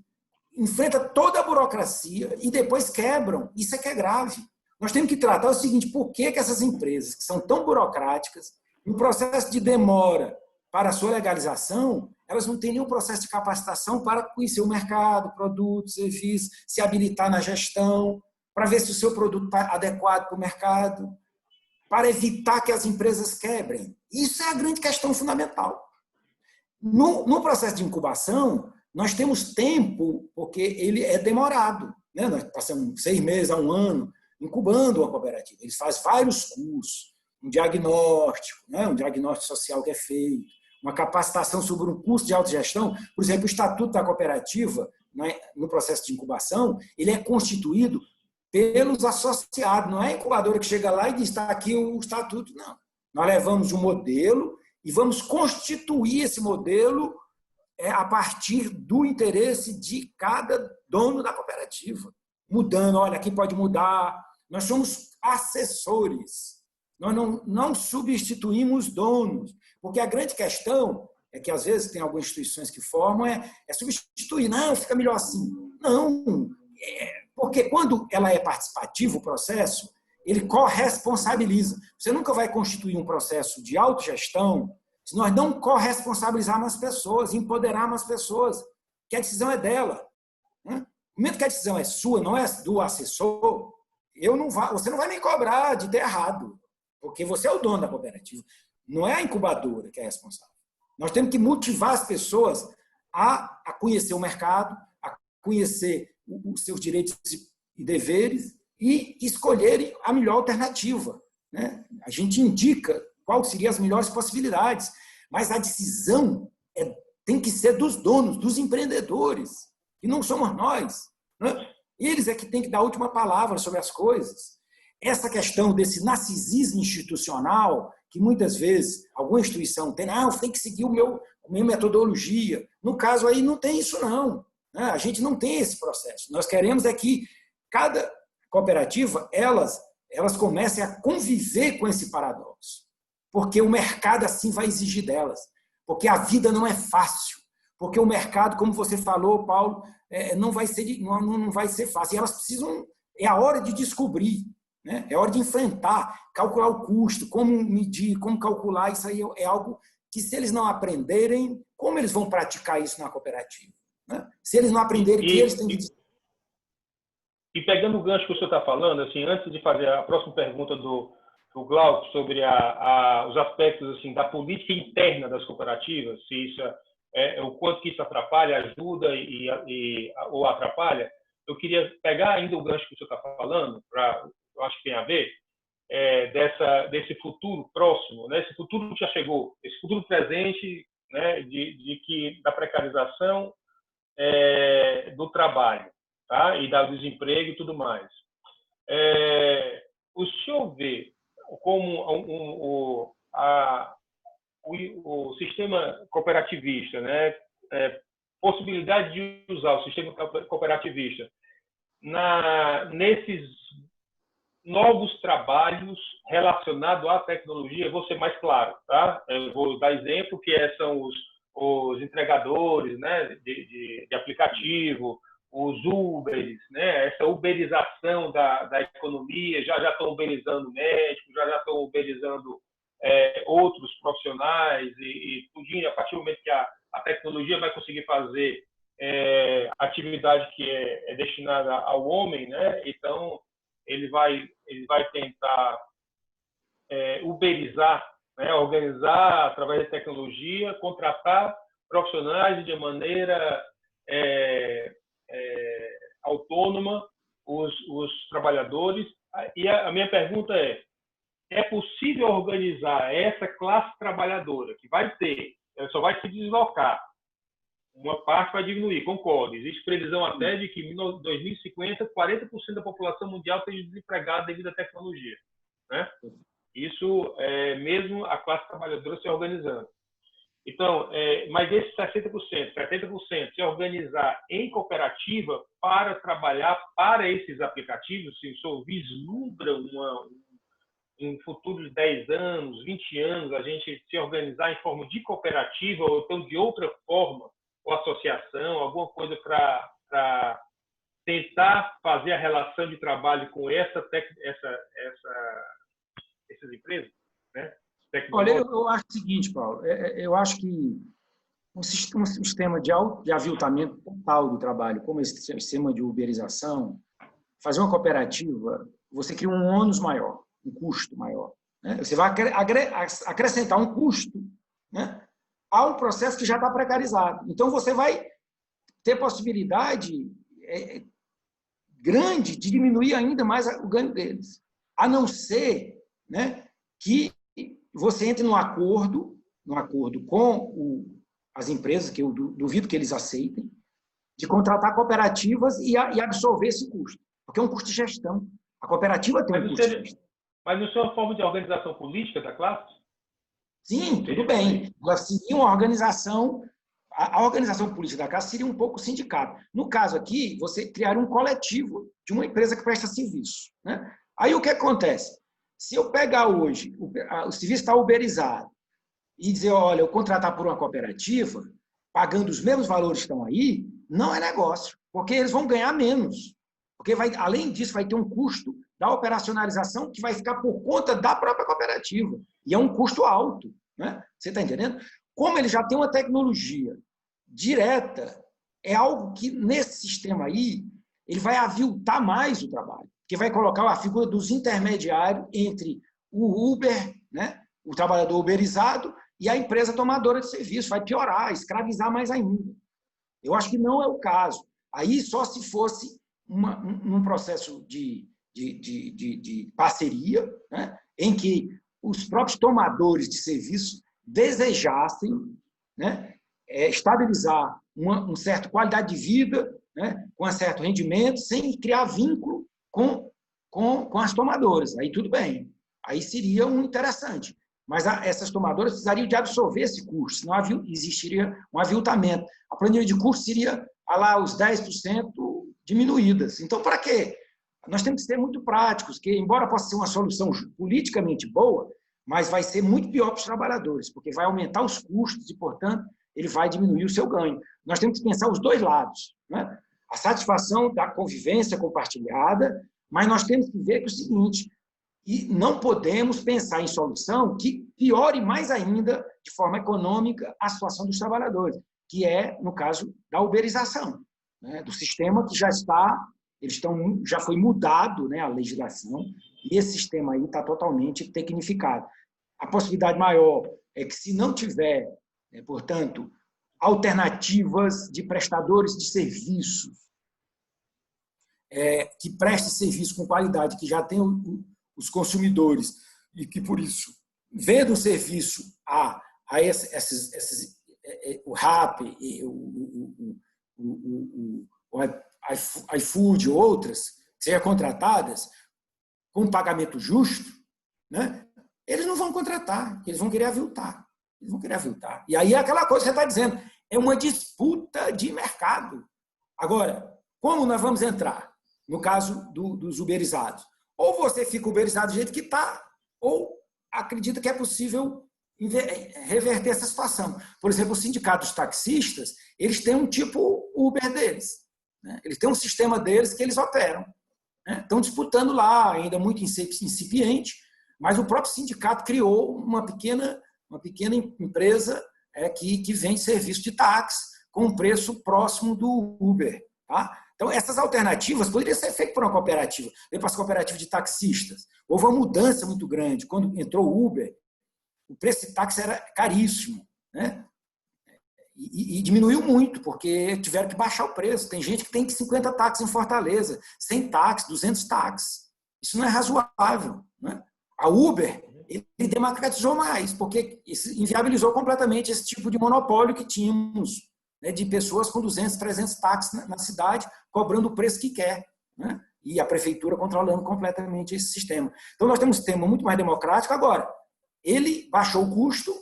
enfrenta toda a burocracia e depois quebram. Isso é que é grave. Nós temos que tratar o seguinte: por que essas empresas, que são tão burocráticas, no processo de demora para a sua legalização, elas não têm nenhum processo de capacitação para conhecer o mercado, produtos, serviços, se habilitar na gestão, para ver se o seu produto está adequado para o mercado, para evitar que as empresas quebrem. Isso é a grande questão fundamental. No processo de incubação, nós temos tempo, porque ele é demorado, né? Nós passamos 6 meses a 1 ano incubando uma cooperativa. Eles fazem vários cursos, um diagnóstico, né? Um diagnóstico social que é feito, uma capacitação sobre um curso de autogestão. Por exemplo, o Estatuto da Cooperativa, né, no processo de incubação, ele é constituído pelos associados, não é a incubadora que chega lá e diz: está aqui o Estatuto. Não. Nós levamos um modelo e vamos constituir esse modelo a partir do interesse de cada dono da cooperativa. Mudando, olha, aqui pode mudar. Nós somos assessores. Nós não substituímos donos. Porque a grande questão é que, às vezes, tem algumas instituições que formam, é substituir. Não, fica melhor assim. Não. Porque quando ela é participativa, o processo, ele corresponsabiliza. Você nunca vai constituir um processo de autogestão se nós não corresponsabilizarmos as pessoas, empoderarmos as pessoas, que a decisão é dela. No momento que a decisão é sua, não é do assessor, você não vai me cobrar de ter errado, porque você é o dono da cooperativa. Não é a incubadora que é responsável. Nós temos que motivar as pessoas a conhecer o mercado, a conhecer os seus direitos e deveres e escolherem a melhor alternativa, né? A gente indica quais seriam as melhores possibilidades, mas a decisão tem que ser dos donos, dos empreendedores, e não somos nós, né? Eles é que têm que dar a última palavra sobre as coisas. Essa questão desse narcisismo institucional, que muitas vezes alguma instituição tem, tem que seguir a minha metodologia. No caso aí não tem isso não. A gente não tem esse processo. Nós queremos é que cada cooperativa, elas comecem a conviver com esse paradoxo. Porque o mercado assim vai exigir delas. Porque a vida não é fácil. Porque o mercado, como você falou, Paulo, não vai ser fácil. E elas precisam, é a hora de descobrir, né? É hora de enfrentar, calcular o custo, como medir, como calcular. Isso aí é algo que, se eles não aprenderem, como eles vão praticar isso na cooperativa? Né? Se eles não aprenderem, que eles têm que... E pegando o gancho que o senhor está falando, assim, antes de fazer a próxima pergunta do Glauco sobre os aspectos assim, da política interna das cooperativas, se isso o quanto que isso atrapalha, ajuda ou atrapalha, eu queria pegar ainda o gancho que o senhor está falando, eu acho que tem a ver, desse futuro próximo, né? Esse futuro que já chegou, esse futuro presente, né? Da precarização do trabalho, tá? E do desemprego e tudo mais. O senhor vê como o sistema cooperativista, né? Possibilidade de usar o sistema cooperativista nesses novos trabalhos relacionados à tecnologia. Eu vou ser mais claro, tá? Eu vou dar exemplo que são os entregadores, né, de aplicativo, os Ubers, né, essa uberização da economia, já estão uberizando médicos, já estão uberizando outros profissionais e tudinho, a partir do momento que a tecnologia vai conseguir fazer atividade que é destinada ao homem, né, então ele vai tentar uberizar, né, organizar através da tecnologia, contratar profissionais de maneira autônoma os trabalhadores. E a minha pergunta é possível organizar essa classe trabalhadora que ela só vai se deslocar Uma parte vai diminuir, concordo. Existe previsão até de que em 2050, 40% da população mundial esteja desempregada devido à tecnologia, né? Isso é mesmo a classe trabalhadora se organizando. Então, mas esses 60%, 70% se organizar em cooperativa para trabalhar para esses aplicativos, se o senhor vislumbra um futuro de 10 anos, 20 anos, a gente se organizar em forma de cooperativa ou então de outra forma, ou associação, alguma coisa para tentar fazer a relação de trabalho com essas empresas, né? Olha, eu acho o seguinte, Paulo, eu acho que um sistema de aviltamento total do trabalho, como esse sistema de uberização, fazer uma cooperativa, você cria um ônus maior, um custo maior, né? Você vai acrescentar um custo, né, a um processo que já está precarizado. Então, você vai ter possibilidade grande de diminuir ainda mais o ganho deles, a não ser, né, que você entre num acordo com as empresas, que eu duvido que eles aceitem, de contratar cooperativas e absorver esse custo, porque é um custo de gestão. A cooperativa tem um custo de gestão. Mas não é uma forma de organização política da classe? Sim, tudo bem. Seria uma organização, a organização política da classe seria um pouco sindicato. No caso aqui, você criaria um coletivo de uma empresa que presta serviço, né? Aí o que acontece? Se eu pegar hoje, o serviço está uberizado, e dizer, olha, eu contratar por uma cooperativa, pagando os mesmos valores que estão aí, não é negócio, porque eles vão ganhar menos. Porque, além disso, vai ter um custo da operacionalização que vai ficar por conta da própria cooperativa. E é um custo alto, né? Você está entendendo? Como ele já tem uma tecnologia direta, é algo que, nesse sistema aí, ele vai aviltar mais o trabalho, porque vai colocar a figura dos intermediários entre o Uber, né, o trabalhador uberizado, e a empresa tomadora de serviço. Vai piorar, escravizar mais ainda. Eu acho que não é o caso. Aí só se fosse um processo de parceria, né, em que os próprios tomadores de serviço desejassem, né, estabilizar uma certa qualidade de vida, né, com um certo rendimento, sem criar vínculo com as tomadoras. Aí tudo bem. Aí seria interessante. Mas essas tomadoras precisariam de absorver esse custo, senão existiria um aviltamento. A planilha de custo seria lá os 10% diminuídas. Então, para quê? Nós temos que ser muito práticos, que, embora possa ser uma solução politicamente boa, mas vai ser muito pior para os trabalhadores, porque vai aumentar os custos e, portanto, ele vai diminuir o seu ganho. Nós temos que pensar os dois lados, né? A satisfação da convivência compartilhada, mas nós temos que ver que é o seguinte, e não podemos pensar em solução que piore mais ainda, de forma econômica, a situação dos trabalhadores, que é, no caso, da uberização, né, do sistema que já foi mudado, né, a legislação, e esse sistema aí está totalmente tecnificado. A possibilidade maior é que, se não tiver, portanto, alternativas de prestadores de serviços que prestem serviço com qualidade, que já tem os consumidores, e que, por isso, vendo o serviço a o Rappi, o iFood, outras, que sejam contratadas com um pagamento justo, né, eles não vão contratar, eles vão querer aviltar. Eles vão querer aviltar. E aí é aquela coisa que você está dizendo, é uma disputa de mercado. Agora, como nós vamos entrar no caso dos uberizados? Ou você fica uberizado do jeito que está, ou acredita que é possível reverter essa situação. Por exemplo, o sindicato dos taxistas, eles têm um tipo Uber deles, né? Eles têm um sistema deles que eles operam, né? Estão disputando lá, ainda muito incipiente, mas o próprio sindicato criou uma pequena empresa que vende serviço de táxi com um preço próximo do Uber, tá? Então, essas alternativas poderiam ser feitas por uma cooperativa, para as cooperativas de taxistas. Houve uma mudança muito grande. Quando entrou o Uber, o preço de táxi era caríssimo, né? E diminuiu muito, porque tiveram que baixar o preço. Tem gente que tem 50 táxis em Fortaleza, 100 táxis, 200 táxis. Isso não é razoável, né? A Uber, ele democratizou mais, porque inviabilizou completamente esse tipo de monopólio que tínhamos né, de pessoas com 200, 300 táxis na cidade, cobrando o preço que quer, né? E a prefeitura controlando completamente esse sistema. Então, nós temos um sistema muito mais democrático. Agora, ele baixou o custo.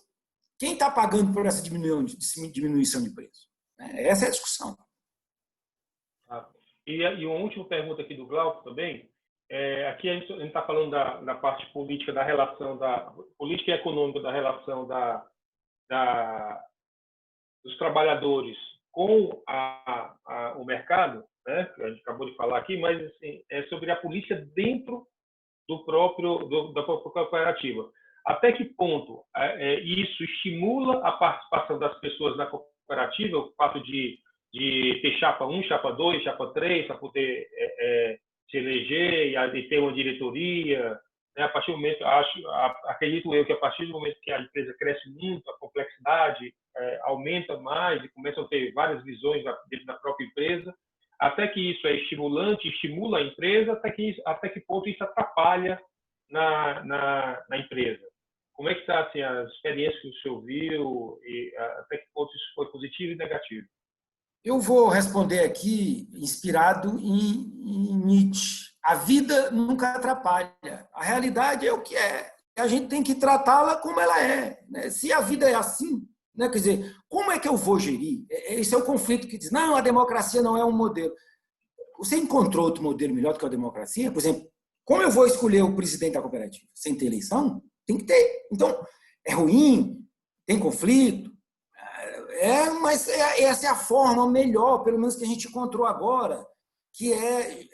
Quem está pagando por essa diminuição de preço? Essa é a discussão. E uma última pergunta aqui do Glauco também. Aqui a gente está falando da parte política, da relação da política e econômica, da relação dos trabalhadores com o mercado, né, que a gente acabou de falar aqui, mas assim, é sobre a política dentro da própria cooperativa. Até que ponto isso estimula a participação das pessoas na cooperativa, o fato de ter chapa 1, chapa 2, chapa 3, para poder se eleger e ter uma diretoria, né? A partir do momento, acredito eu que a partir do momento que a empresa cresce muito, a complexidade aumenta mais e começam a ter várias visões dentro da própria empresa, até que isso é estimulante, estimula a empresa, até que ponto isso atrapalha na empresa. Como é que está assim, as experiências que o senhor viu e até que ponto isso foi positivo e negativo? Eu vou responder aqui inspirado em Nietzsche. A vida nunca atrapalha. A realidade é o que é. A gente tem que tratá-la como ela é, né? Se a vida é assim, né? Quer dizer, como é que eu vou gerir? Esse é o conflito que diz, não, a democracia não é um modelo. Você encontrou outro modelo melhor do que a democracia? Por exemplo, como eu vou escolher o presidente da cooperativa? Sem ter eleição? Tem que ter. Então, é ruim, tem conflito, mas essa é a forma melhor, pelo menos que a gente encontrou agora, que é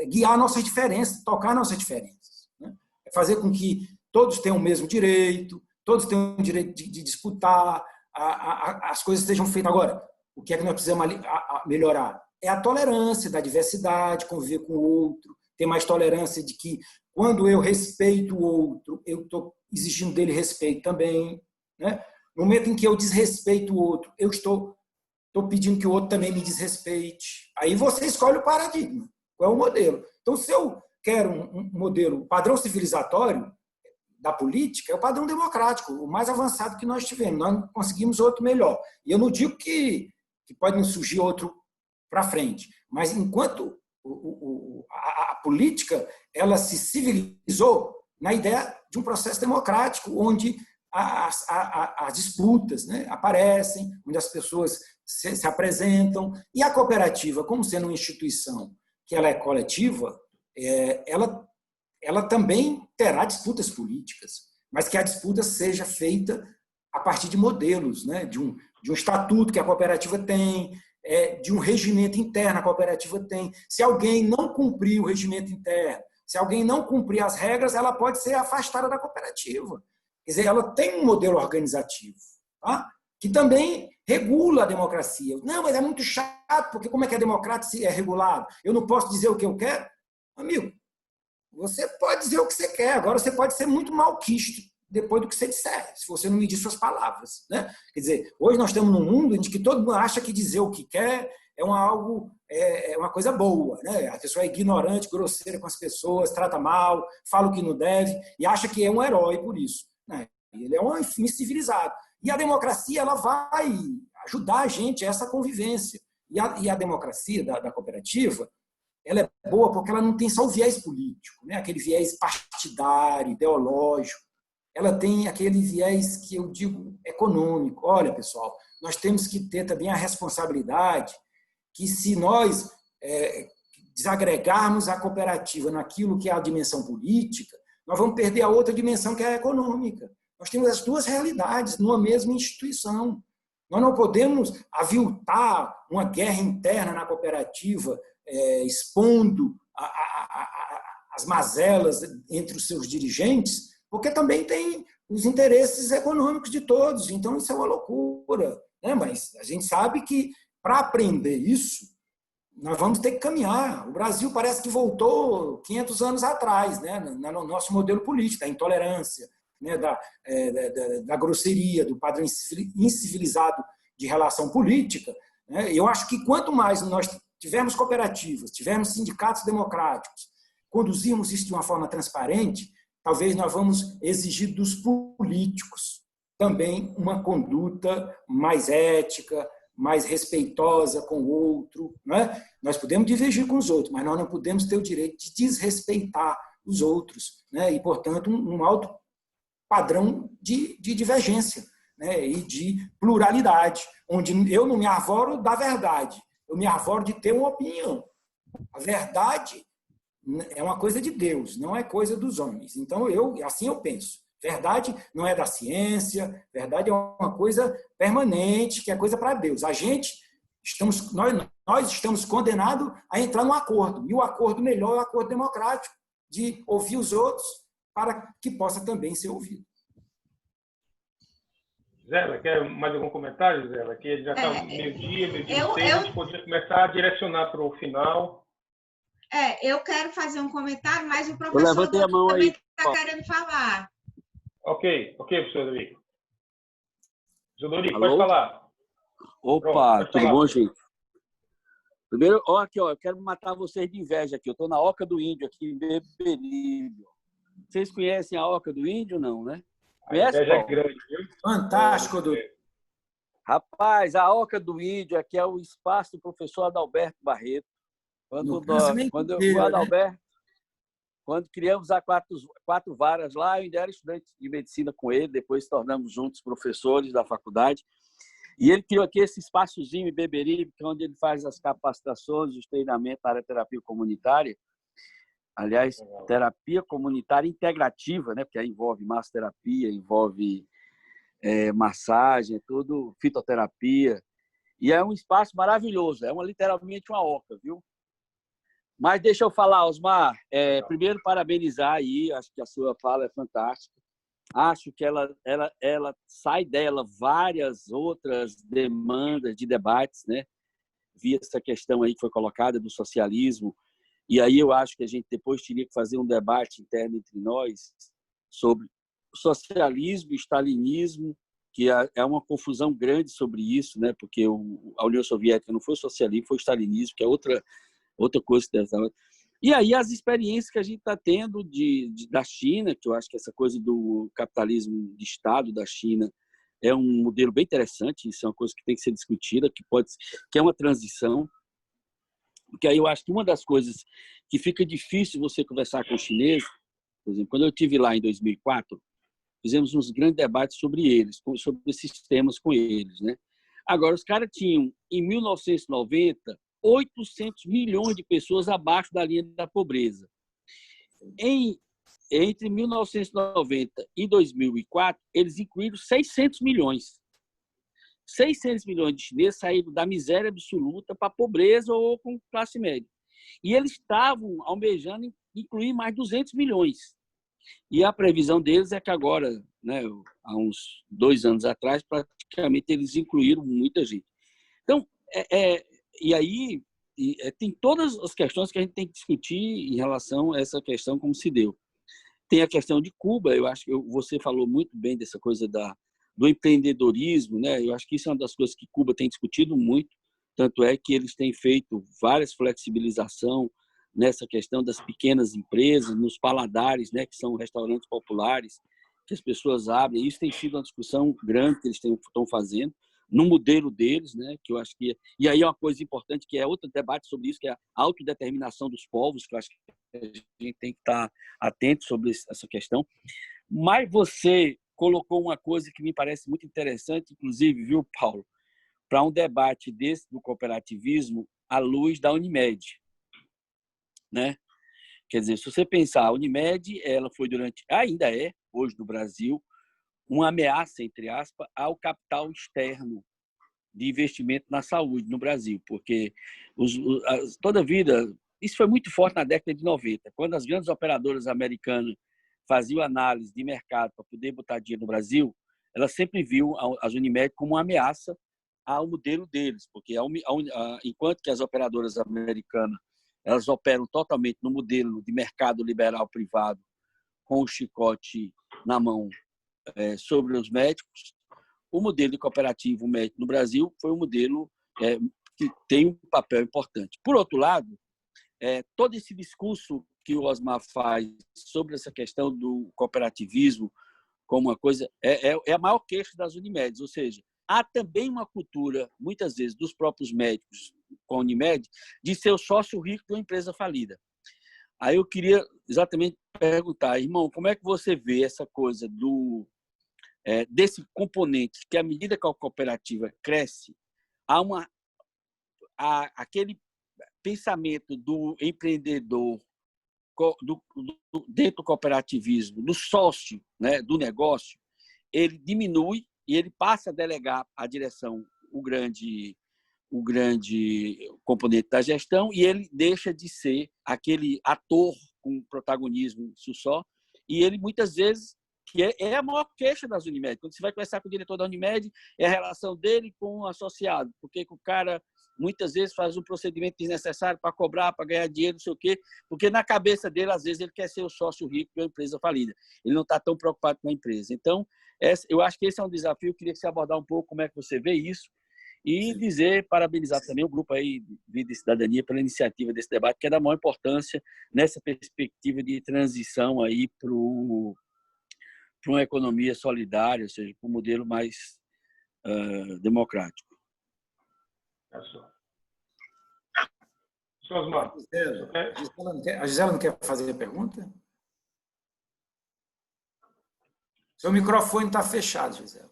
guiar nossas diferenças, tocar nossas diferenças, né? É fazer com que todos tenham o mesmo direito, todos tenham o direito de disputar, as coisas sejam feitas. Agora, o que é que nós precisamos melhorar? É a tolerância da diversidade, conviver com o outro, ter mais tolerância de que, quando eu respeito o outro, eu estou exigindo dele respeito também, né? No momento em que eu desrespeito o outro, eu estou pedindo que o outro também me desrespeite. Aí você escolhe o paradigma, qual é o modelo. Então, se eu quero um modelo, padrão civilizatório da política, é o padrão democrático, o mais avançado que nós tivemos. Nós não conseguimos outro melhor. E eu não digo que pode não surgir outro para frente, mas enquanto a política ela se civilizou na ideia de um processo democrático, onde as disputas, né, aparecem, onde as pessoas se apresentam, e a cooperativa, como sendo uma instituição que ela é coletiva, ela também terá disputas políticas, mas que a disputa seja feita a partir de modelos, né, de um estatuto que a cooperativa tem, de um regimento interno a cooperativa tem. Se alguém não cumprir o regimento interno, se alguém não cumprir as regras, ela pode ser afastada da cooperativa. Quer dizer, ela tem um modelo organizativo, tá? Que também regula a democracia. Não, mas é muito chato, porque como é que a democracia é regulada? Eu não posso dizer o que eu quero? Amigo, você pode dizer o que você quer, agora você pode ser muito malquisto depois do que você disser, se você não medir suas palavras, né? Quer dizer, hoje nós estamos num mundo em que todo mundo acha que dizer o que quer é uma coisa boa, né? A pessoa é ignorante, grosseira com as pessoas, trata mal, fala o que não deve e acha que é um herói por isso, né? Ele é um incivilizado. E a democracia ela vai ajudar a gente a essa convivência. E a democracia da cooperativa, ela é boa porque ela não tem só o viés político, né? Aquele viés partidário, ideológico. Ela tem aquele viés que eu digo econômico. Olha, pessoal, nós temos que ter também a responsabilidade que, se nós desagregarmos a cooperativa naquilo que é a dimensão política, nós vamos perder a outra dimensão, que é a econômica. Nós temos as duas realidades numa mesma instituição. Nós não podemos aviltar uma guerra interna na cooperativa, expondo as mazelas entre os seus dirigentes, porque também tem os interesses econômicos de todos. Então, isso é uma loucura, né? Mas a gente sabe que, para aprender isso, nós vamos ter que caminhar. O Brasil parece que voltou 500 anos atrás, né? No nosso modelo político, da intolerância, né? Da grosseria, do padrão incivilizado de relação política, né? Eu acho que quanto mais nós tivermos cooperativas, tivermos sindicatos democráticos, conduzirmos isso de uma forma transparente, talvez nós vamos exigir dos políticos também uma conduta mais ética, mais respeitosa com o outro. Não é? Nós podemos divergir com os outros, mas nós não podemos ter o direito de desrespeitar os outros, né? E, portanto, um alto padrão de divergência, né? E de pluralidade, onde eu não me arvoro da verdade, eu me arvoro de ter uma opinião. A verdade é uma coisa de Deus, não é coisa dos homens. Então, assim eu penso. Verdade não é da ciência, verdade é uma coisa permanente, que é coisa para Deus. Nós estamos condenados a entrar num acordo, e o acordo melhor é o acordo democrático, de ouvir os outros para que possa também ser ouvido. Zélia, quer mais algum comentário, Zélia? Que já está meio-dia, meio-dia e 6, a gente podia começar a direcionar para o final. Eu quero fazer um comentário, mas o professor também está querendo falar. Ok, professor Dorico. Professor Dorico, pode falar. Opa, pronto, tudo bom, gente? Primeiro, eu quero matar vocês de inveja aqui. Eu estou na Oca do Índio, aqui em Beberibe. Vocês conhecem a Oca do Índio, não, né? Conhece, a inveja é grande, viu? Fantástico, Dorico. Rapaz, a Oca do Índio aqui é o espaço do professor Adalberto Barreto. Quando criamos a quatro varas lá, eu ainda era estudante de medicina com ele, depois tornamos juntos professores da faculdade. E ele criou aqui esse espaçozinho em Beberibe, onde ele faz as capacitações, os treinamentos na área de terapia comunitária. Aliás, terapia comunitária integrativa, né? Porque aí envolve massoterapia, envolve massagem, tudo, fitoterapia. E é um espaço maravilhoso, literalmente uma oca, viu? Mas deixa eu falar, Osmar, primeiro parabenizar aí, acho que a sua fala é fantástica. Acho que ela sai dela várias outras demandas de debates, né? Vi essa questão aí que foi colocada do socialismo, e aí eu acho que a gente depois teria que fazer um debate interno entre nós sobre socialismo e stalinismo, que é uma confusão grande sobre isso, né? Porque a União Soviética não foi socialismo, foi stalinismo, que é outra coisa. E aí as experiências que a gente está tendo da China, que eu acho que essa coisa do capitalismo de Estado da China é um modelo bem interessante, isso é uma coisa que tem que ser discutida, que é uma transição, porque aí eu acho que uma das coisas que fica difícil você conversar com os chineses, por exemplo, quando eu estive lá em 2004, fizemos uns grandes debates sobre eles, sobre esses temas com eles, né? Agora, os caras tinham, em 1990, 800 milhões de pessoas abaixo da linha da pobreza. Entre 1990 e 2004, eles incluíram 600 milhões. 600 milhões de chineses saíram da miséria absoluta para a pobreza ou com classe média. E eles estavam almejando incluir mais 200 milhões. E a previsão deles é que agora, né, há uns 2 anos atrás, praticamente eles incluíram muita gente. Então, e aí tem todas as questões que a gente tem que discutir em relação a essa questão como se deu. Tem a questão de Cuba, eu acho que você falou muito bem dessa coisa do empreendedorismo, né? Eu acho que isso é uma das coisas que Cuba tem discutido muito, tanto é que eles têm feito várias flexibilizações nessa questão das pequenas empresas, nos paladares, né, que são restaurantes populares, que as pessoas abrem. Isso tem sido uma discussão grande que eles estão fazendo, no modelo deles, né, que eu acho que... E aí é uma coisa importante, que é outro debate sobre isso, que é a autodeterminação dos povos, que eu acho que a gente tem que estar atento sobre essa questão. Mas você colocou uma coisa que me parece muito interessante, inclusive, viu, Paulo, para um debate desse do cooperativismo à luz da Unimed, né? Quer dizer, se você pensar, a Unimed, ela foi ainda é, hoje no Brasil, uma ameaça, entre aspas, ao capital externo de investimento na saúde no Brasil, porque toda a vida, isso foi muito forte na década de 90, quando as grandes operadoras americanas faziam análise de mercado para poder botar dinheiro no Brasil, elas sempre viam as Unimed como uma ameaça ao modelo deles, porque enquanto que as operadoras americanas elas operam totalmente no modelo de mercado liberal privado, com o chicote na mão sobre os médicos, o modelo de cooperativo médico no Brasil foi um modelo que tem um papel importante. Por outro lado, todo esse discurso que o Osmar faz sobre essa questão do cooperativismo como uma coisa, é a maior queixa das Unimedes, ou seja, há também uma cultura, muitas vezes, dos próprios médicos com a Unimed, de ser o sócio rico de uma empresa falida. Aí eu queria exatamente perguntar, irmão, como é que você vê essa coisa desse componente que, à medida que a cooperativa cresce, há aquele pensamento do empreendedor dentro do cooperativismo, do sócio, né, do negócio, ele diminui e ele passa a delegar à direção o grande componente da gestão e ele deixa de ser aquele ator com protagonismo só, e ele muitas vezes, que é a maior queixa das Unimed, quando você vai conversar com o diretor da Unimed, é a relação dele com o associado, porque o cara muitas vezes faz um procedimento desnecessário para cobrar, para ganhar dinheiro, não sei o quê, porque na cabeça dele, às vezes, ele quer ser o sócio rico de uma empresa falida. Ele não está tão preocupado com a empresa. Então, eu acho que esse é um desafio. Eu queria que você abordar um pouco como é que você vê isso e dizer, parabenizar também o grupo aí Vida e Cidadania pela iniciativa desse debate, que é da maior importância nessa perspectiva de transição aí para uma economia solidária, ou seja, para um modelo mais democrático. A Gisela não quer fazer a pergunta? Seu microfone está fechado, Gisela.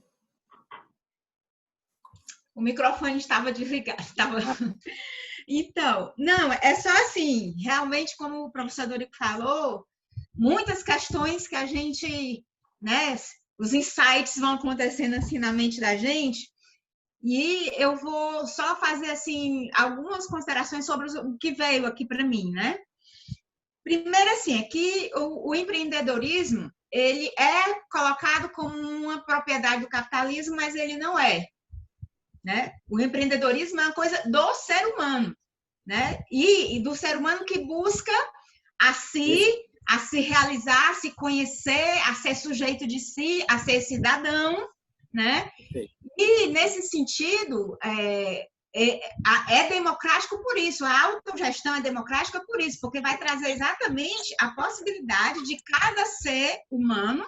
O microfone estava desligado. Então, não, é só assim, realmente, como o professor Dorico falou, muitas questões que a gente, né, os insights vão acontecendo assim na mente da gente, e eu vou só fazer assim algumas considerações sobre o que veio aqui para mim, né? Primeiro, assim, é que o empreendedorismo, ele é colocado como uma propriedade do capitalismo, mas ele não é, né? O empreendedorismo é uma coisa do ser humano, né? E do ser humano que busca a se realizar, a se conhecer, a ser sujeito de si, a ser cidadão, né? E, nesse sentido, é democrático por isso, a autogestão é democrática por isso, porque vai trazer exatamente a possibilidade de cada ser humano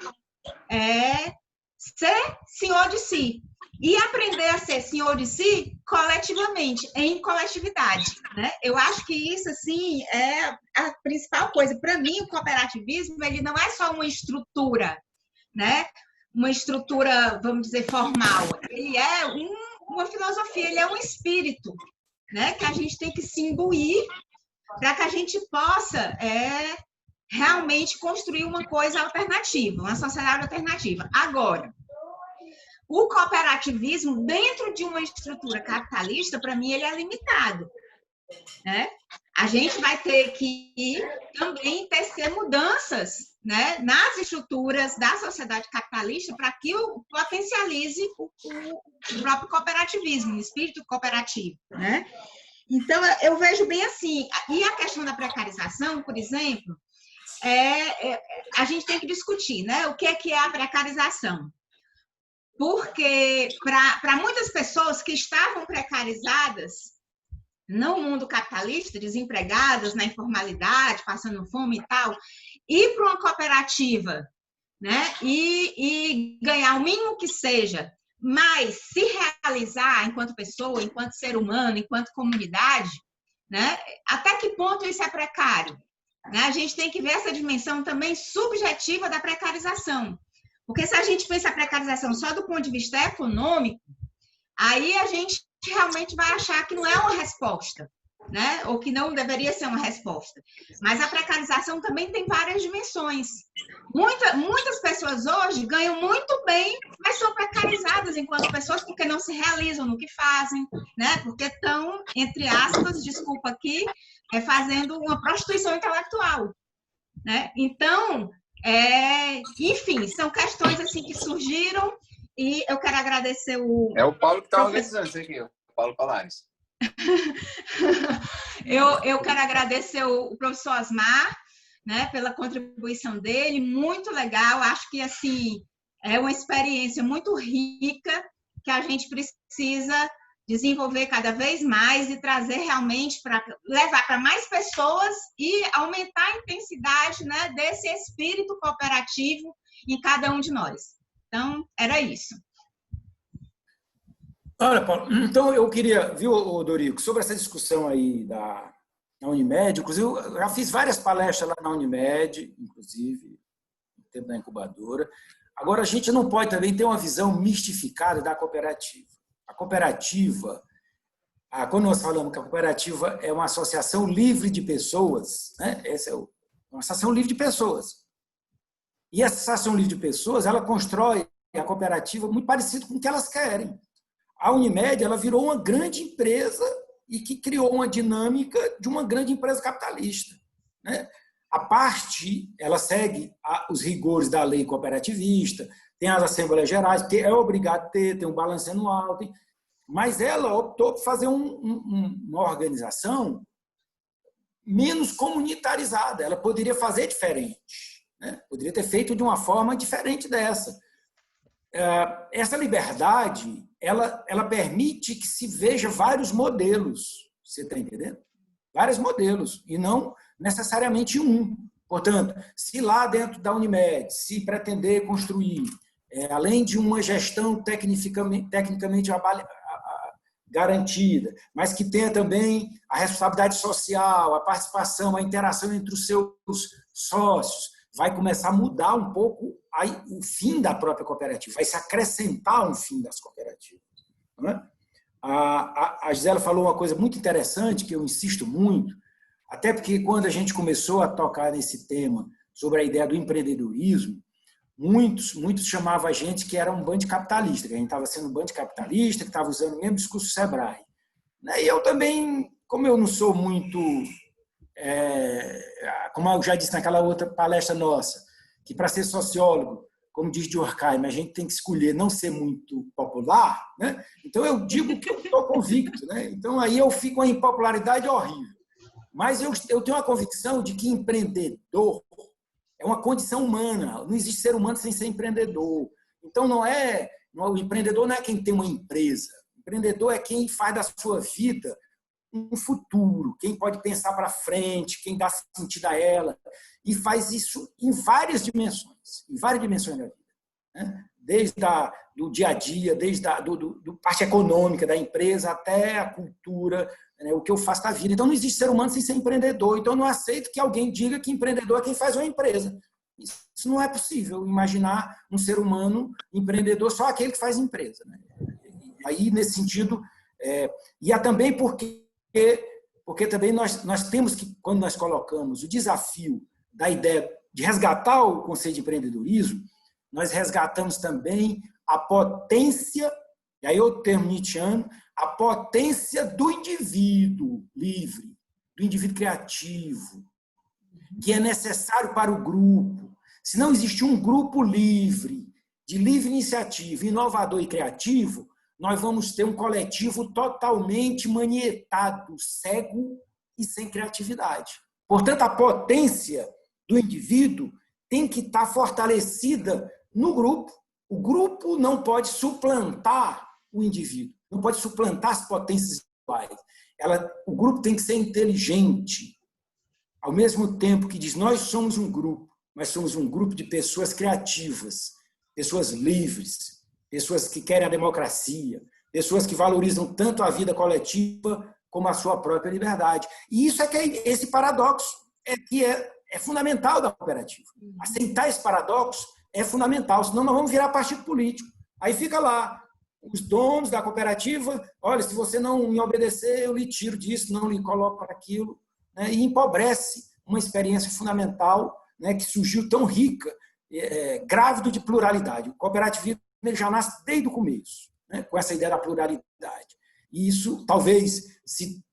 ser senhor de si e aprender a ser senhor de si coletivamente, em coletividade, né? Eu acho que isso, assim, é a principal coisa. Para mim, o cooperativismo, ele não é só uma estrutura, né? Uma estrutura, vamos dizer, formal. Ele é uma filosofia, ele é um espírito, né? Que a gente tem que se imbuir para que a gente possa realmente construir uma coisa alternativa, uma sociedade alternativa. Agora, o cooperativismo, dentro de uma estrutura capitalista, para mim, ele é limitado, né? A gente vai ter que também tecer mudanças, né, nas estruturas da sociedade capitalista para que potencialize o próprio cooperativismo, o espírito cooperativo, né? Então, eu vejo bem assim. E a questão da precarização, por exemplo, a gente tem que discutir, né, o que é a precarização. Porque, para muitas pessoas que estavam precarizadas no mundo capitalista, desempregadas, na informalidade, passando fome e tal, ir para uma cooperativa, né, e ganhar o mínimo que seja, mas se realizar enquanto pessoa, enquanto ser humano, enquanto comunidade, né, até que ponto isso é precário? Né? A gente tem que ver essa dimensão também subjetiva da precarização. Porque se a gente pensa a precarização só do ponto de vista econômico, aí a gente realmente vai achar que não é uma resposta, né? Ou que não deveria ser uma resposta. Mas a precarização também tem várias dimensões. Muitas pessoas hoje ganham muito bem, mas são precarizadas enquanto pessoas porque não se realizam no que fazem, né? Porque estão, entre aspas, desculpa aqui, fazendo uma prostituição intelectual, né? Então, enfim, são questões assim que surgiram e eu quero agradecer o... É o Paulo que está organizando isso aqui, o Paulo Palares. eu quero agradecer o professor Osmar, né, pela contribuição dele, muito legal, acho que assim, é uma experiência muito rica que a gente precisa desenvolver cada vez mais e trazer realmente para levar para mais pessoas e aumentar a intensidade, né, desse espírito cooperativo em cada um de nós. Então, era isso. Olha, Paulo, então eu queria, viu, Dorico, sobre essa discussão aí da Unimed, inclusive eu já fiz várias palestras lá na Unimed, inclusive, no tempo da incubadora. Agora, a gente não pode também ter uma visão mistificada da cooperativa. A cooperativa, quando nós falamos que a cooperativa é uma associação livre de pessoas, né? Essa é uma associação livre de pessoas. E essa associação livre de pessoas, ela constrói a cooperativa muito parecido com o que elas querem. A Unimed, ela virou uma grande empresa e que criou uma dinâmica de uma grande empresa capitalista, né? A parte, ela segue os rigores da lei cooperativista, tem as assembleias gerais, que é obrigado a ter, tem um balanço anual, mas ela optou por fazer uma organização menos comunitarizada. Ela poderia fazer diferente, né? Poderia ter feito de uma forma diferente dessa. Essa liberdade, ela permite que se veja vários modelos, você está entendendo? Vários modelos, e não necessariamente um. Portanto, se lá dentro da Unimed se pretender construir, além de uma gestão tecnicamente garantida, mas que tenha também a responsabilidade social, a participação, a interação entre os seus sócios, vai começar a mudar um pouco o fim da própria cooperativa, vai se acrescentar um fim das cooperativas. Não é? A Gisela falou uma coisa muito interessante, que eu insisto muito, até porque quando a gente começou a tocar nesse tema sobre a ideia do empreendedorismo, muitos chamavam a gente que era um bando capitalista, que a gente estava sendo um bando capitalista, que estava usando o mesmo discurso do Sebrae. E eu também, como eu não sou muito, como eu já disse naquela outra palestra nossa, que para ser sociólogo, como diz Durkheim, a gente tem que escolher não ser muito popular, né? Então eu digo que eu estou convicto, né? Então aí eu fico com a impopularidade horrível. Mas eu tenho uma convicção de que empreendedor é uma condição humana. Não existe ser humano sem ser empreendedor. Então o empreendedor não é quem tem uma empresa. O empreendedor é quem faz da sua vida um futuro, quem pode pensar para frente, quem dá sentido a ela, e faz isso em várias dimensões da vida, né? Desde do dia a dia, desde a parte econômica da empresa até a cultura, né? O que eu faço da vida. Então não existe ser humano sem ser empreendedor. Então eu não aceito que alguém diga que empreendedor é quem faz uma empresa. Isso não é possível, imaginar um ser humano empreendedor só aquele que faz empresa, né? Aí, nesse sentido, e há também porque também nós temos que, quando nós colocamos o desafio da ideia de resgatar o conceito de empreendedorismo, nós resgatamos também a potência, e aí o termo nietzschiano, a potência do indivíduo livre, do indivíduo criativo, que é necessário para o grupo. Se não existe um grupo livre, de livre iniciativa, inovador e criativo, nós vamos ter um coletivo totalmente manietado, cego e sem criatividade. Portanto, a potência do indivíduo tem que estar fortalecida no grupo. O grupo não pode suplantar o indivíduo, não pode suplantar as potências individuais. O grupo tem que ser inteligente, ao mesmo tempo que diz, nós somos um grupo, mas somos um grupo de pessoas criativas, pessoas livres, pessoas que querem a democracia, pessoas que valorizam tanto a vida coletiva como a sua própria liberdade. E isso esse paradoxo que é fundamental da cooperativa. Aceitar esse paradoxo é fundamental, senão nós vamos virar partido político. Aí fica lá, os donos da cooperativa, olha, se você não me obedecer, eu lhe tiro disso, não lhe coloco para aquilo, né? E empobrece uma experiência fundamental, né, que surgiu tão rica, grávido de pluralidade. O cooperativismo ele já nasce desde o começo, né, com essa ideia da pluralidade. E isso, talvez, se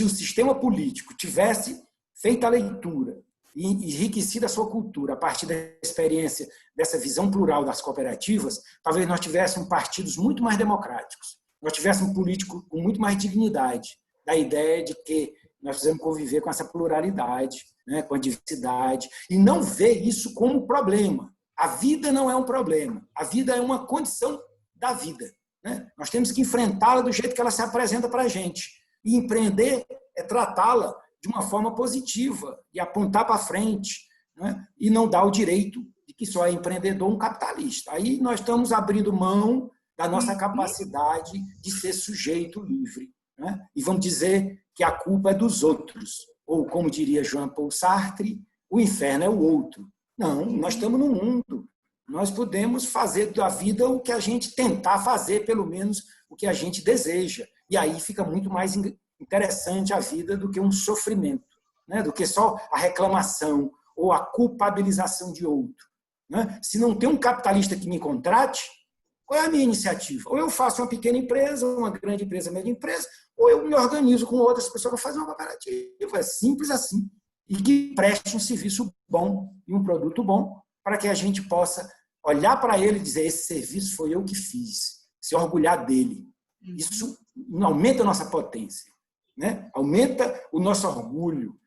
o sistema político tivesse feito a leitura e enriquecido a sua cultura a partir da experiência dessa visão plural das cooperativas, talvez nós tivéssemos partidos muito mais democráticos, nós tivéssemos políticos com muito mais dignidade, da ideia de que nós precisamos conviver com essa pluralidade, né, com a diversidade, e não ver isso como problema. A vida não é um problema, a vida é uma condição da vida, né? Nós temos que enfrentá-la do jeito que ela se apresenta para a gente. E empreender é tratá-la de uma forma positiva, e apontar para frente, né? E não dar o direito de de que só é empreendedor um capitalista. Aí nós estamos abrindo mão da nossa capacidade de ser sujeito livre, né? E vamos dizer que a culpa é dos outros. Ou, como diria Jean-Paul Sartre, o inferno é o outro. Não, nós estamos no mundo. Nós podemos fazer da vida o que a gente tentar fazer, pelo menos o que a gente deseja. E aí fica muito mais interessante a vida do que um sofrimento, né? Do que só a reclamação ou a culpabilização de outro, né? Se não tem um capitalista que me contrate, qual é a minha iniciativa? Ou eu faço uma pequena empresa, uma grande empresa, média empresa, ou eu me organizo com outras pessoas para fazer uma cooperativa. É simples assim. E que preste um serviço bom e um produto bom para que a gente possa olhar para ele e dizer: esse serviço foi eu que fiz, se orgulhar dele. Isso aumenta a nossa potência, né? Aumenta o nosso orgulho.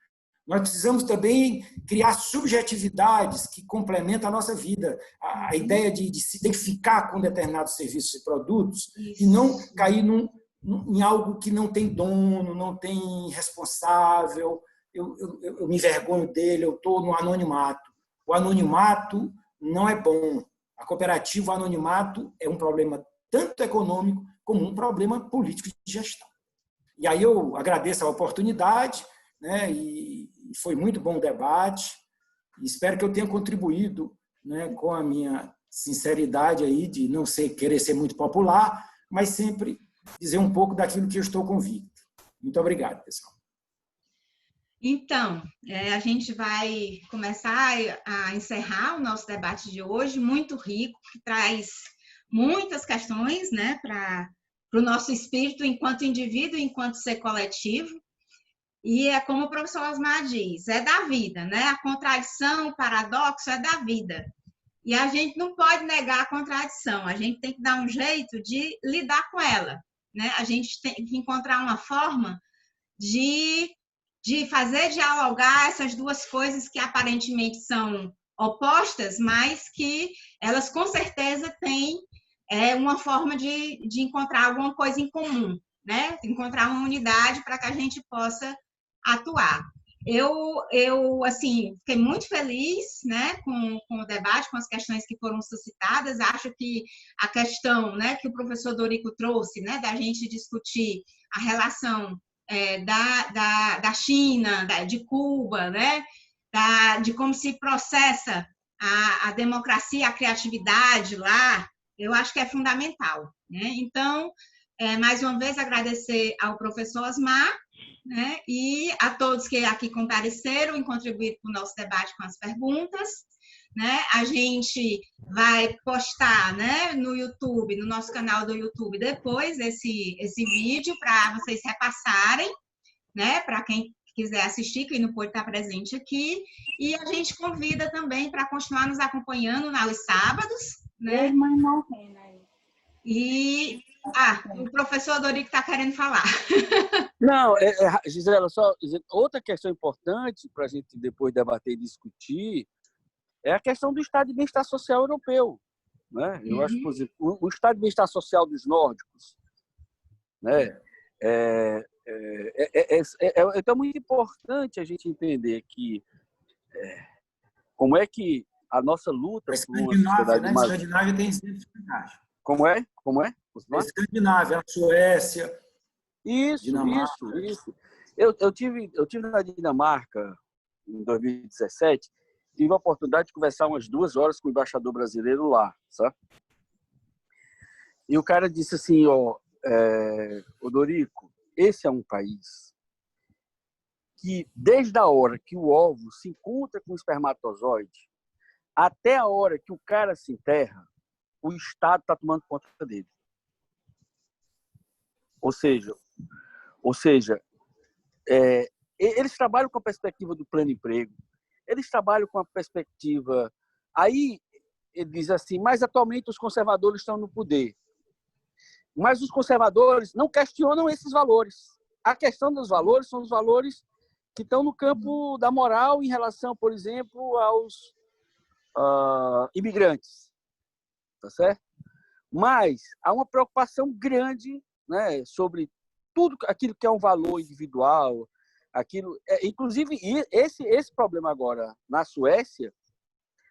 Nós precisamos também criar subjetividades que complementam a nossa vida. A ideia de se identificar com determinados serviços e produtos e não cair em algo que não tem dono, não tem responsável. Eu me envergonho dele, eu estou no anonimato. O anonimato não é bom. A cooperativa, o anonimato, é um problema tanto econômico como um problema político de gestão. E aí eu agradeço a oportunidade, né, e foi muito bom o debate. Espero que eu tenha contribuído, né, com a minha sinceridade aí de não querer ser muito popular, mas sempre dizer um pouco daquilo que eu estou convicto. Muito obrigado, pessoal. Então, a gente vai começar a encerrar o nosso debate de hoje, muito rico, que traz muitas questões, né, para o nosso espírito enquanto indivíduo, enquanto ser coletivo. E é como o professor Osmar diz, é da vida, né? A contradição, o paradoxo é da vida. E a gente não pode negar a contradição, a gente tem que dar um jeito de lidar com ela, né? A gente tem que encontrar uma forma de fazer dialogar essas duas coisas que aparentemente são opostas, mas que elas com certeza têm uma forma de encontrar alguma coisa em comum, né? Encontrar uma unidade para que a gente possa atuar. Eu assim, fiquei muito feliz, né, com o debate, com as questões que foram suscitadas. Acho que a questão, né, que o professor Dorico trouxe, né, da gente discutir a relação da China, de Cuba, né, de como se processa a democracia, a criatividade lá, eu acho que é fundamental, né? Então, mais uma vez, agradecer ao professor Osmar, né, e a todos que aqui compareceram e contribuíram para o nosso debate com as perguntas, né? A gente vai postar, né, no YouTube, no nosso canal do YouTube, depois esse vídeo para vocês repassarem, né, para quem quiser assistir, quem não pôde estar presente aqui, e a gente convida também para continuar nos acompanhando aos sábados, né? E o professor Dorico está querendo falar. Não, Gisela, só outra questão importante para a gente depois debater e discutir é a questão do Estado de Bem-Estar Social Europeu, né? Eu acho, por exemplo, o Estado de Bem-Estar Social dos nórdicos, né? Então, é muito importante a gente entender que como é que a nossa luta... A Escandinávia, né? A Escandinávia tem sempre vantagem. Como é? A Escandinávia, a Suécia, Isso. Eu tive na Dinamarca em 2017, tive a oportunidade de conversar umas 2 horas com o embaixador brasileiro lá, sabe? E o cara disse assim, ô Dorico, esse é um país que desde a hora que o óvulo se encontra com o espermatozoide até a hora que o cara se enterra, o Estado está tomando conta dele. Ou seja, eles trabalham com a perspectiva do pleno emprego, eles trabalham com a perspectiva... Aí, ele diz assim, mas atualmente os conservadores estão no poder. Mas os conservadores não questionam esses valores. A questão dos valores são os valores que estão no campo da moral em relação, por exemplo, aos imigrantes. Tá certo? Mas há uma preocupação grande, né, sobre tudo aquilo que é um valor individual, inclusive esse problema agora na Suécia,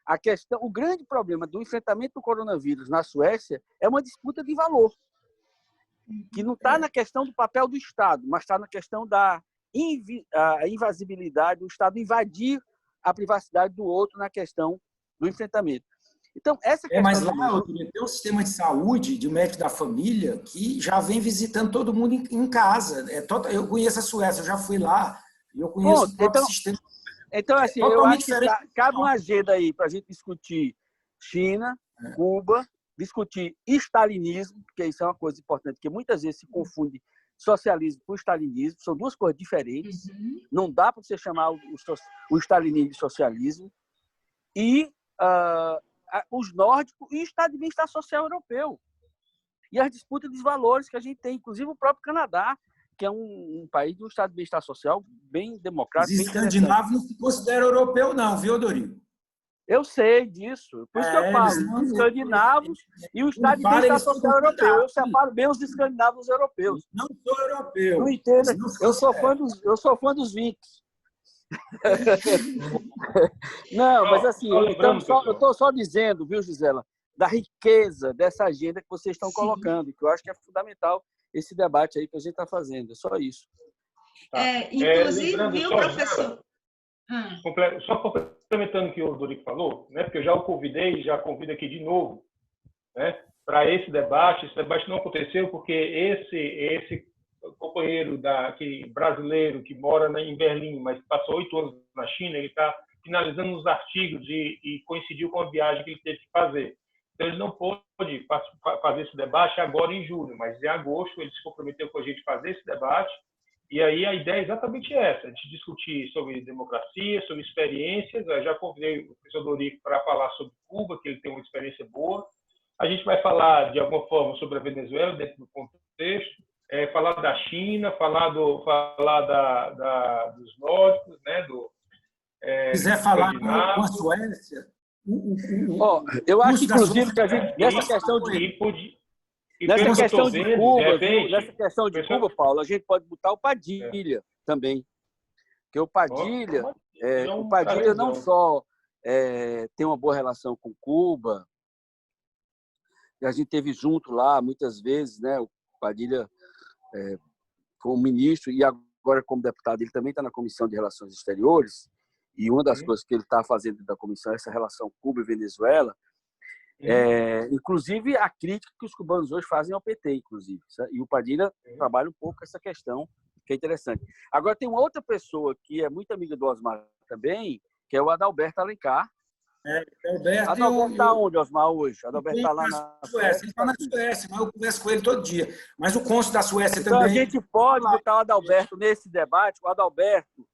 A questão, o grande problema do enfrentamento do coronavírus na Suécia é uma disputa de valor, que não está na questão do papel do Estado, mas está na questão da invasibilidade, do Estado invadir a privacidade do outro na questão do enfrentamento. Então, essa questão... Mas lá tem um sistema de saúde, de médico da família, que já vem visitando todo mundo em casa. Eu conheço a Suécia, eu já fui lá, e eu conheço o próprio sistema. Então, assim, eu acho que cabe uma agenda aí para a gente discutir China, Cuba, discutir stalinismo, porque isso é uma coisa importante, porque muitas vezes se confunde socialismo com stalinismo, são duas coisas diferentes. Não dá para você chamar o stalinismo de socialismo. E os nórdicos e o Estado de bem-estar social europeu. E as disputas dos valores que a gente tem, inclusive o próprio Canadá, que é um país de um Estado de bem-estar social bem democrático. Os escandinavos não se consideram europeu, não, viu, Dorico? Eu sei disso. Por isso que eu falo, os escandinavos e o Estado de bem-estar social europeu. Eu separo bem os escandinavos dos europeus. Não sou europeu. Não entendo. Eu sou fã dos Vinks. Não, mas assim, eu estou só dizendo, viu, Gisela, da riqueza dessa agenda que vocês estão colocando, que eu acho que é fundamental esse debate aí que a gente está fazendo. É só isso. Inclusive, viu, professor? Só complementando o que o Dorico falou, né, porque eu já o convidei, já convido aqui de novo, né, para esse debate. Esse debate não aconteceu porque esse companheiro brasileiro que mora em Berlim, mas passou 8 anos na China, ele está finalizando os artigos e coincidiu com a viagem que ele teve que fazer. Então, ele não pôde fazer esse debate agora em julho, mas em agosto ele se comprometeu com a gente fazer esse debate. E aí a ideia é exatamente essa, de discutir sobre democracia, sobre experiências. Eu já convidei o professor Dorico para falar sobre Cuba, que ele tem uma experiência boa. A gente vai falar, de alguma forma, sobre a Venezuela, dentro do contexto, falar da China, falar dos nórdicos, né? Quiser falar com a Suécia... eu acho, inclusive, que a gente, nessa questão de Cuba, Paulo, a gente pode botar o Padilha também. Porque o Padilha, não só tem uma boa relação com Cuba, a gente teve junto lá muitas vezes, né? O Padilha, como ministro, e agora como deputado, ele também está na Comissão de Relações Exteriores, e uma das coisas que ele está fazendo da comissão é essa relação Cuba e Venezuela, inclusive a crítica que os cubanos hoje fazem ao PT, inclusive. E o Padilha trabalha um pouco essa questão, que é interessante. Agora, tem uma outra pessoa que é muito amiga do Osmar também, que é o Adalberto Alencar. Adalberto está onde, Osmar, hoje? Adalberto está lá na Suécia. Ele está na Suécia, mas eu converso com ele todo dia. Mas o cônsul da Suécia então, também... Então, a gente pode botar o Adalberto nesse debate. O Adalberto,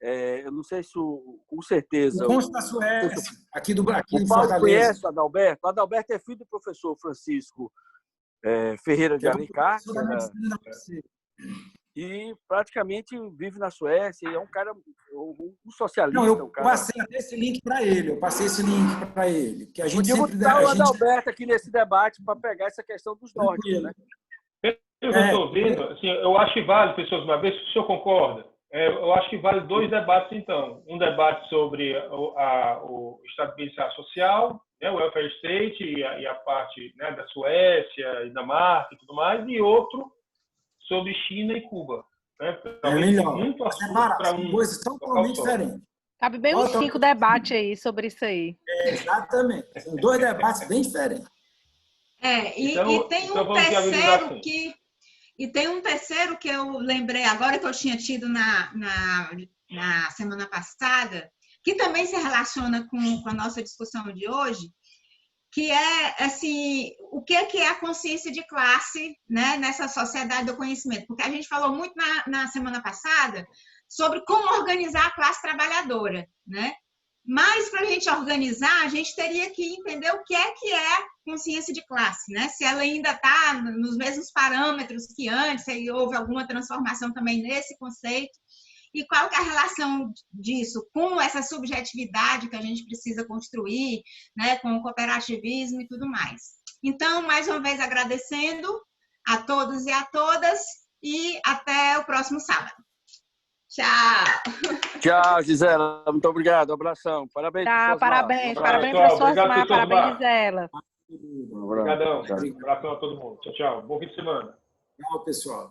eu não sei se com certeza... O cônsul da Suécia, aqui do Brasil. O Paulo conhece o Adalberto. O Adalberto é filho do professor Francisco Ferreira de Alencar. E praticamente vive na Suécia. E é um cara, um socialista. Não, eu passei até esse link para ele. Que a gente podia botar o Adalberto aqui nesse debate para pegar essa questão dos nórdicos, né? Eu estou vendo, assim, eu acho que vale, pessoas, uma vez, se o senhor concorda, eu acho que vale 2 debates, então. Um debate sobre o Estado de Bem-Estar Social, né, o welfare state e a parte, né, da Suécia, Dinamarca e tudo mais, e outro sobre China e Cuba. Né? Melhor. Muito assunto para coisas totalmente diferentes. Cabe bem uns 5 debates aí sobre isso aí. Exatamente. São 2 debates bem diferentes. E tem um terceiro que... E tem um terceiro que eu lembrei agora, que eu tinha tido na semana passada, que também se relaciona com a nossa discussão de hoje, que é assim, o que é a consciência de classe, né, nessa sociedade do conhecimento. Porque a gente falou muito na semana passada sobre como organizar a classe trabalhadora, né? Mas, para a gente organizar, a gente teria que entender o que é consciência de classe, né? Se ela ainda está nos mesmos parâmetros que antes, se houve alguma transformação também nesse conceito, e qual que é a relação disso com essa subjetividade que a gente precisa construir, né? Com o cooperativismo e tudo mais. Então, mais uma vez, agradecendo a todos e a todas, e até o próximo sábado. Tchau. Tchau, Gisela. Muito obrigado. Um abração. Parabéns. Tá, parabéns. Parabéns, pessoal. professor Obrigado, Osmar. professor Parabéns, Osmar. Gisela. Obrigadão. Um abração a todo mundo. Tchau, tchau. Bom fim de semana. Tchau, pessoal.